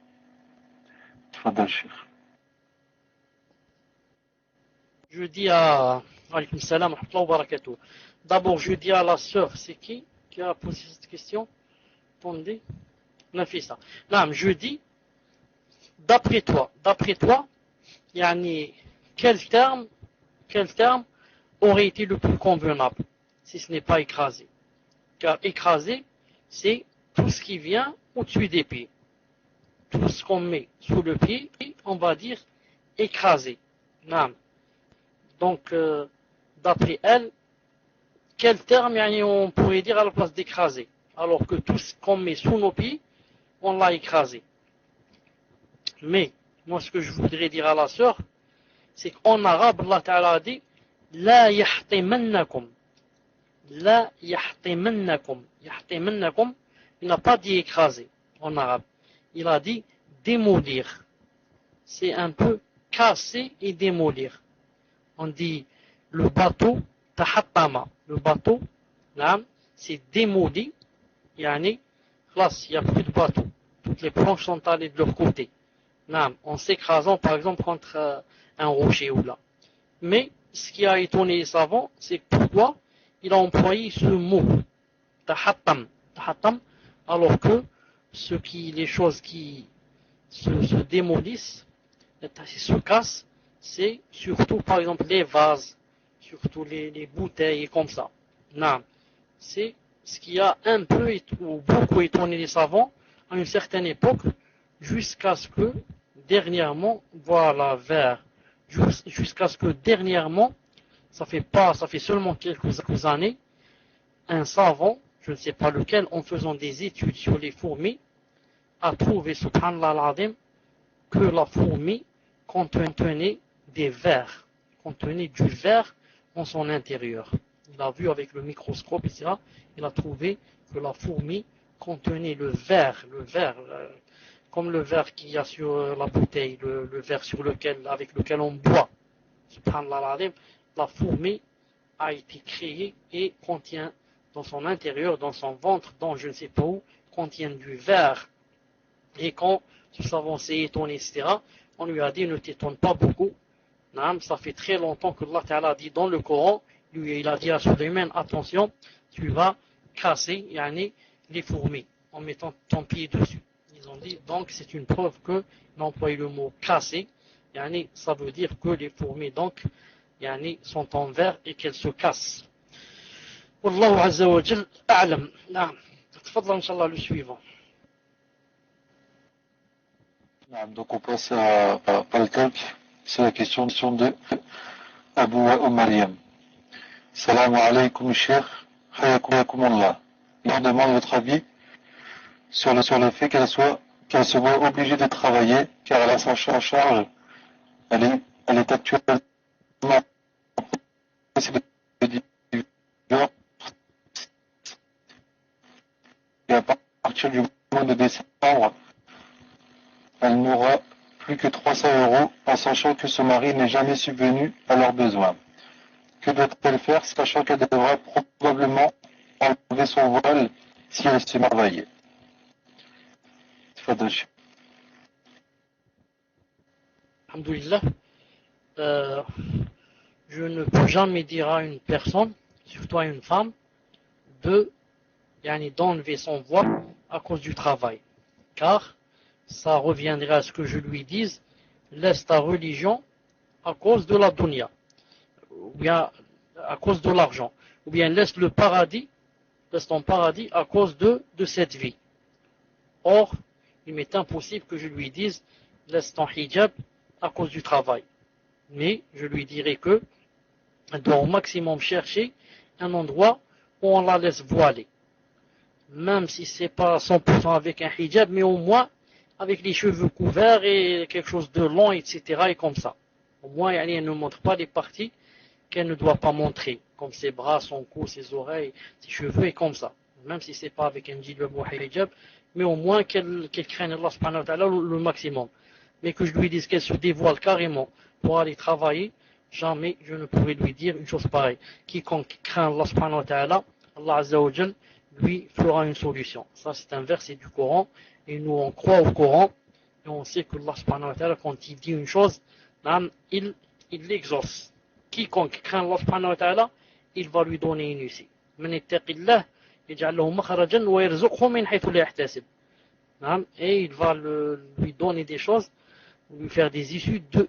Je dis à alaykoum salam wa rahmatullahi wa barakatuh. D'abord, je dis à la sœur, c'est qui a posé cette question? Attendez, Nafisa. Non, je dis, d'après toi, yani, quel terme aurait été le plus convenable si ce n'est pas écrasé? Car écraser, c'est tout ce qui vient au-dessus des pieds. Tout ce qu'on met sous le pied, on va dire écraser. Non. Donc, d'après elle, quel terme on pourrait dire à la place d'écraser? Alors que tout ce qu'on met sous nos pieds, on l'a écrasé. Mais, moi ce que je voudrais dire à la sœur, c'est qu'en arabe, Allah Ta'ala a dit La yahtimannakum. La yahtimannakum. Yahtimannakum, il n'a pas dit écraser en arabe. Il a dit démolir. C'est un peu casser et démolir. On dit le bateau tahattama. Le bateau, c'est démoli. Yani, il n'y a plus de bateau. Toutes les planches sont allées de leur côté. En s'écrasant par exemple contre un rocher ou là. Mais ce qui a étonné les savants, c'est pourquoi il a employé ce mot tahattam, alors que les choses qui se démolissent, se cassent, c'est surtout par exemple les vases, surtout les bouteilles et comme ça. C'est ce qui a un peu ou beaucoup étonné les savants à une certaine époque, jusqu'à ce que dernièrement, jusqu'à ce que dernièrement, ça fait seulement quelques années, un savant, je ne sais pas lequel, en faisant des études sur les fourmis, a trouvé, subhanallah al-azim, que la fourmi contenait des vers, contenait du verre en son intérieur. Il a vu avec le microscope, etc. Il a trouvé que la fourmi contenait le verre, comme le verre qu'il y a sur la bouteille, le verre avec lequel on boit. Subhanallah, la fourmi a été créée et contient dans son intérieur, dans son ventre, dans je ne sais pas où, contient du verre. Et quand ce savant s'est étonné, etc., on lui a dit ne t'étonne pas beaucoup. Ça fait très longtemps que Allah Ta'ala a dit dans le Coran, il a dit à Sulayman, attention, tu vas casser les fourmis en mettant ton pied dessus. Ils ont dit, donc c'est une preuve qu'il a employé le mot casser, yani, ça veut dire que les fourmis donc yani, sont en verre et qu'elles se cassent. Wallahu azza wa jal a'lam. Naam. Tfadla inshallah le suivant. Donc on passe à le calque. C'est la question de Abu Mariam. Salam alaykum Cheikh. Hayakum Allah. Il en demande votre avis sur le fait qu'elle se voit obligée de travailler car elle a sa charge. Elle est actuellement et à partir du mois de décembre, elle n'aura plus que 300 € en sachant que son mari n'est jamais subvenu à leurs besoins. Que doit-elle faire sachant qu'elle devra probablement enlever son voile si elle se mariée? Alhamdulillah. Je ne peux jamais dire à une personne, surtout à une femme, d'enlever son voile à cause du travail. Car ça reviendrait à ce que je lui dise, laisse ta religion à cause de la dunya, ou bien à cause de l'argent, ou bien laisse ton paradis à cause de cette vie. Or, il m'est impossible que je lui dise, laisse ton hijab à cause du travail. Mais je lui dirai que elle doit au maximum chercher un endroit où on la laisse voiler. Même si c'est pas 100% avec un hijab, mais au moins avec les cheveux couverts et quelque chose de long, etc. et comme ça. Au moins, elle ne montre pas les parties qu'elle ne doit pas montrer, comme ses bras, son cou, ses oreilles, ses cheveux et comme ça. Même si c'est pas avec un jilbab ou un hijab, mais au moins qu'elle craigne Allah subhanahu wa ta'ala le maximum. Mais que je lui dise qu'elle se dévoile carrément pour aller travailler, jamais je ne pourrais lui dire une chose pareille. Quiconque craint Allah subhanahu wa ta'ala, Allah azza wa jal, lui fera une solution. Ça c'est un verset du Coran, et nous on croit au Coran, et on sait que Allah subhanahu wa ta'ala, quand il dit une chose, il l'exauce. Quiconque craint Allah subhanahu wa ta'ala, il va lui donner une issue. Man ittaqillah, yaj'al lahu makhrajan wa yarzuqhu min haythu la yahtasib. Et il va lui donner des choses, lui faire des issues de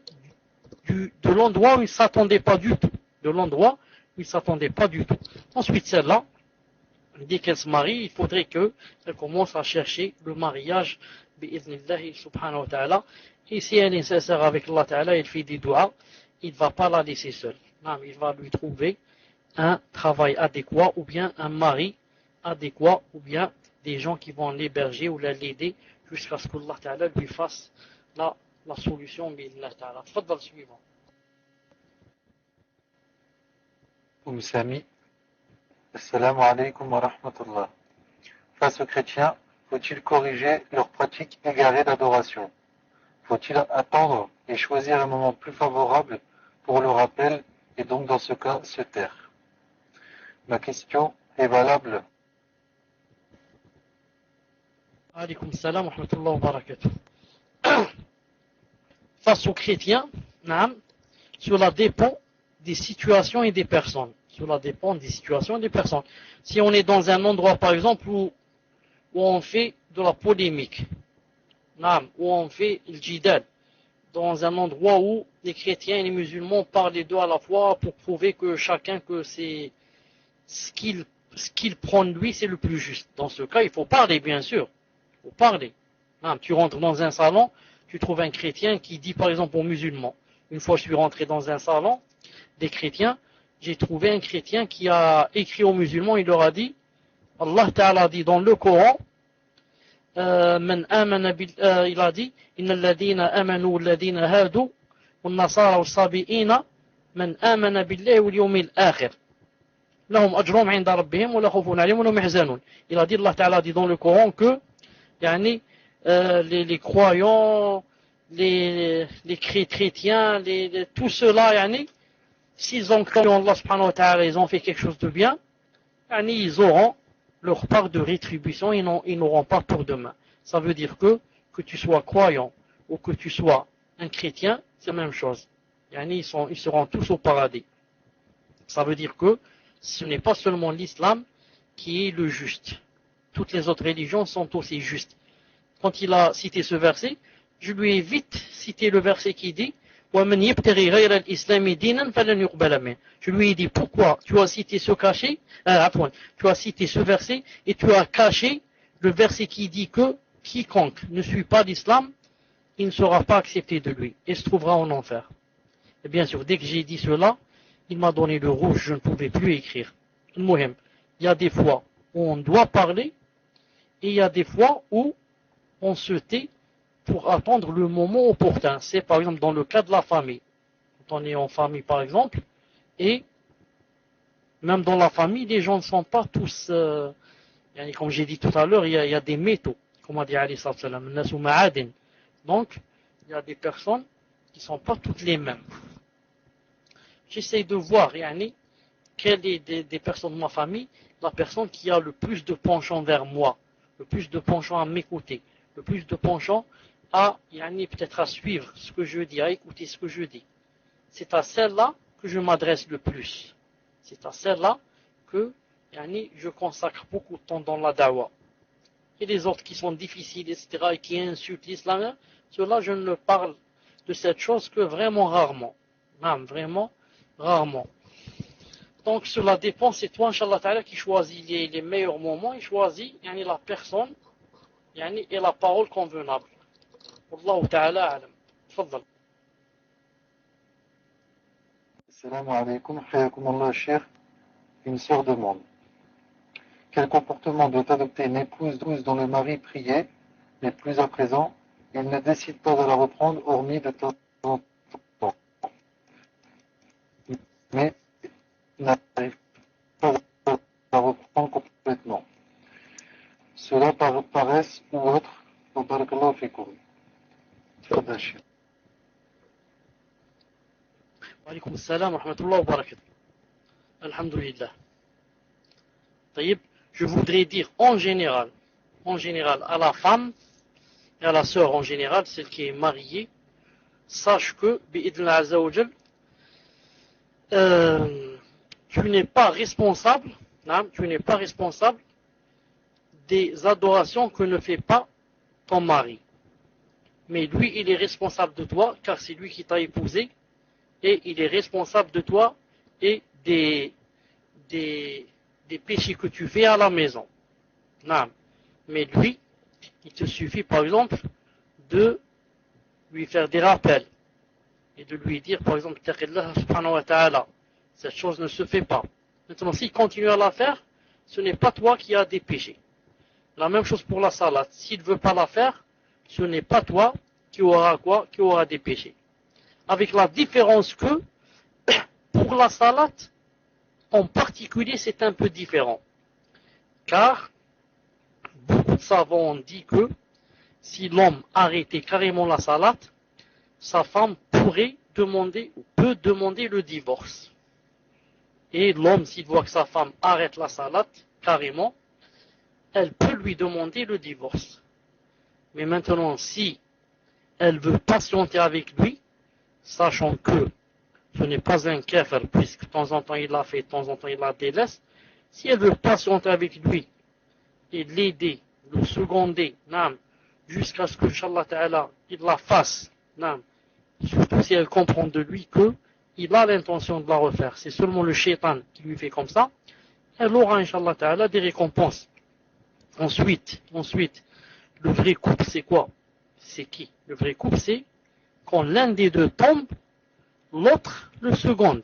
l'endroit où il ne s'attendait pas du tout. De l'endroit où il ne s'attendait pas du tout. Ensuite, celle-là, dès qu'elle se marie, il faudrait qu'elle commence à chercher le mariage, bi'idhnillahi subhanahu wa ta'ala. Et si elle est sincère avec Allah ta'ala, elle fait des doigts, il ne va pas la laisser seule. Il va lui trouver un travail adéquat, ou bien un mari adéquat, ou bien des gens qui vont l'héberger ou l'aider jusqu'à ce qu'Allah ta'ala lui fasse la solution. Tfaddal suivant. Sami. Assalamu alaikum wa rahmatullah. Face aux chrétiens, faut-il corriger leurs pratiques égarées d'adoration? Faut-il attendre et choisir un moment plus favorable pour le rappel et donc dans ce cas se taire? Ma question est valable. Alaykoum salam wa rahmatullah wa barakatuh. Face aux chrétiens, cela dépend des situations et des personnes. Cela dépend des situations et des personnes. Si on est dans un endroit, par exemple, où on fait de la polémique, où on fait le jidal, dans un endroit où les chrétiens et les musulmans parlent les deux à la fois pour prouver que chacun, que c'est ce qu'il prend de lui, c'est le plus juste. Dans ce cas, il faut parler, bien sûr. Il faut parler. Tu rentres dans un salon, tu trouves un chrétien qui dit, par exemple, aux musulmans. Une fois, je suis rentré dans un salon des chrétiens, j'ai trouvé un chrétien qui a écrit aux musulmans, il leur a dit, Allah Ta'ala dit dans le Coran, il a dit, Inna alladhina amanu alladhina hadu, wal nasara wal sabi'ina, man amana billahi wal yawmil akhir. Lahum ajrum 'inda rabbihim wa la khawfun 'alayhim wa la hum yahzanun. Il a dit, Allah Ta'ala dit dans le Coran que, les croyants, les chrétiens, tout cela, s'ils ont cru en Allah subhanahu wa ta'ala, ils ont fait quelque chose de bien, ils auront leur part de rétribution, ils n'auront pas pour demain. Ça veut dire que tu sois croyant ou que tu sois un chrétien, c'est la même chose. Ils seront tous au paradis. Ça veut dire que ce n'est pas seulement l'islam qui est le juste. Toutes les autres religions sont aussi justes. Quand il a cité ce verset, je lui ai vite cité le verset qui dit وَمَنْ يَبْتَغِي غَيْرَ الْإِسْلَامِ دِينًا فَلَنْ يُقْبَلَ مِنْهُ. Je lui ai dit, pourquoi tu as cité ce tu as cité ce verset et tu as caché le verset qui dit que quiconque ne suit pas l'islam, il ne sera pas accepté de lui et se trouvera en enfer. Et bien sûr, dès que j'ai dit cela, il m'a donné le rouge, je ne pouvais plus écrire. Il y a des fois où on doit parler et il y a des fois où on se tait pour attendre le moment opportun. C'est par exemple dans le cas de la famille. Quand on est en famille par exemple, et même dans la famille, les gens ne sont pas tous, comme j'ai dit tout à l'heure, il y a des métaux, comme a dit Ali sallam, donc il y a des personnes qui ne sont pas toutes les mêmes. J'essaie de voir, quelle est des personnes de ma famille, la personne qui a le plus de penchant vers moi, le plus de penchant à m'écouter, le plus de penchant à, peut-être à suivre ce que je dis, à écouter ce que je dis. C'est à celle-là que je m'adresse le plus. C'est à celle-là que, je consacre beaucoup de temps dans la dawa. Et les autres qui sont difficiles, etc., et qui insultent l'islam, ceux-là, je ne parle de cette chose que vraiment rarement. Vraiment rarement. Donc cela dépend, c'est toi, Inch'Allah Ta'ala, qui choisit les meilleurs moments, et choisit la personne et la parole convenable. Wallahu Ta'ala alam. Tfaddal. Assalamu alaikum, hayakum Allah, Cheikh. Une sœur demande: quel comportement doit adopter une épouse dont le mari priait, mais plus à présent, il ne décide pas de la reprendre, hormis de temps en temps, mais n'arrive pas à la reprendre complètement. Cela par paresse ou autre. Barakallahu fikum. Tfaddal, Cheikh. Wa alaykum assalam wa rahmatullahi wa barakatuh. Alhamdulillah. Taïb, je voudrais dire en général, à la femme et à la sœur en général, celle qui est mariée, sache que, bi'idhnillah azza wa jal, tu n'es pas responsable des adorations que ne fait pas ton mari. Mais lui, il est responsable de toi, car c'est lui qui t'a épousé, et il est responsable de toi et des péchés que tu fais à la maison. Mais lui, il te suffit par exemple de lui faire des rappels et de lui dire par exemple Taqillah subhanahu wa ta'ala, cette chose ne se fait pas. Maintenant, s'il continue à la faire, ce n'est pas toi qui as des péchés. La même chose pour la salat. S'il ne veut pas la faire, ce n'est pas toi qui aura des péchés. Avec la différence que pour la salat, en particulier, c'est un peu différent. Car beaucoup de savants ont dit que si l'homme arrêtait carrément la salat, sa femme pourrait demander ou peut demander le divorce. Et l'homme, s'il voit que sa femme arrête la salat carrément, elle peut lui demander le divorce. Mais maintenant, si elle veut patienter avec lui, sachant que ce n'est pas un kafir, puisque de temps en temps il l'a fait, de temps en temps il la délaisse, si elle veut patienter avec lui et l'aider, le seconder, jusqu'à ce que, Inch'Allah Ta'ala, il la fasse, surtout si elle comprend de lui qu'il a l'intention de la refaire, c'est seulement le shaitan qui lui fait comme ça, elle aura, Inch'Allah Ta'ala, des récompenses. Ensuite, le vrai couple, c'est quoi? C'est qui? Le vrai couple, c'est quand l'un des deux tombe, l'autre le seconde.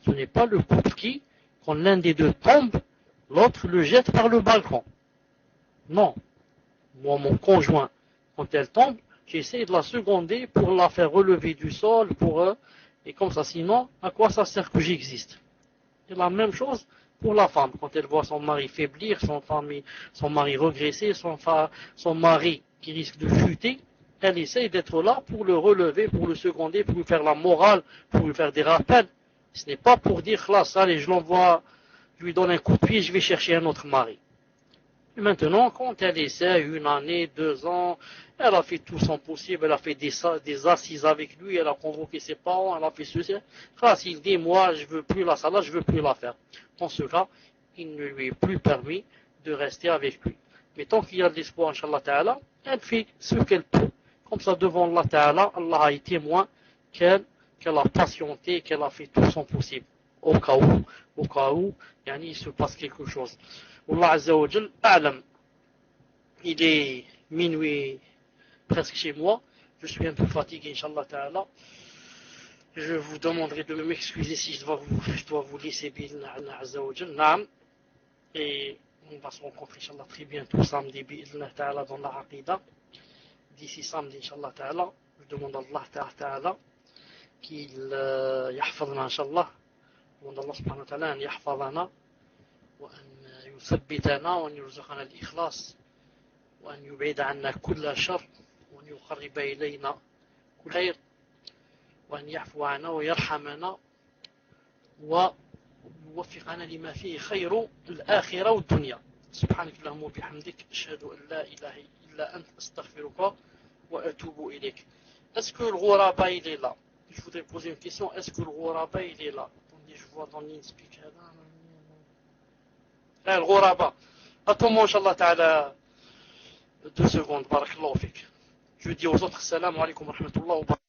Ce n'est pas le couple qui, quand l'un des deux tombe, l'autre le jette par le balcon. Non. Moi, mon conjoint, quand elle tombe, j'essaie de la seconder pour la faire relever du sol, et comme ça, sinon, à quoi ça sert que j'existe? C'est la même chose pour la femme. Quand elle voit son mari faiblir, son mari regresser, son mari qui risque de chuter, elle essaye d'être là pour le relever, pour le seconder, pour lui faire la morale, pour lui faire des rappels. Ce n'est pas pour dire, là, ça, allez, je l'envoie, je lui donne un coup de pied, je vais chercher un autre mari. Et maintenant, quand elle essaie 1 année, 2 ans, elle a fait tout son possible, elle a fait des assises avec lui, elle a convoqué ses parents, elle a fait ceci. Là, s'il dit, moi, je veux plus la salat, je veux plus la faire. Dans ce cas, il ne lui est plus permis de rester avec lui. Mais tant qu'il y a de l'espoir, Inch'Allah Ta'ala, elle fait ce qu'elle peut. Comme ça, devant Allah Ta'ala, Allah est témoin qu'elle a patienté, qu'elle a fait tout son possible. Au cas où, il se passe quelque chose. Allah Azza wa Jal, a'lam. Il est minuit presque chez moi. Je suis un peu fatigué, Inch'Allah Ta'ala. Je vous demanderai de m'excuser si je dois vous laisser, bi'idhnillah Azza wa Jal. Naam. Et on va se rencontrer, Inch'Allah, très bientôt, samedi, bi'idhnillah Ta'ala, dans la Aqidah. D'ici samedi, Inch'Allah Ta'ala, je demande à Allah Ta'ala qu'il يحفظنا إن شاء الله. demande à Allah subhanahu wa ta'ala أن يحفظنا وأن يثبتنا وأن يرزقنا الإخلاص وأن يبعد عنا كل شر وأن يقرب إلينا كل خير وأن يعفو عنا ويرحمنا ويوفقنا لما فيه خير الآخرة والدنيا. سبحانك اللهم وبحمدك أشهد أن لا إله إلا أنت أستغفرك وأتوب إليك. Est-ce que le Ghuraba il est là? Je voudrais poser une question. Est-ce que le Ghuraba il est là? Attendez, je vois dans l'InSpeak. Le Ghuraba. Attends-moi, Inch'Allah Ta'ala, 2 secondes. Barakallahu fik. Je dis aux autres, salam alaikum wa rahmatullahi wa barakatuh.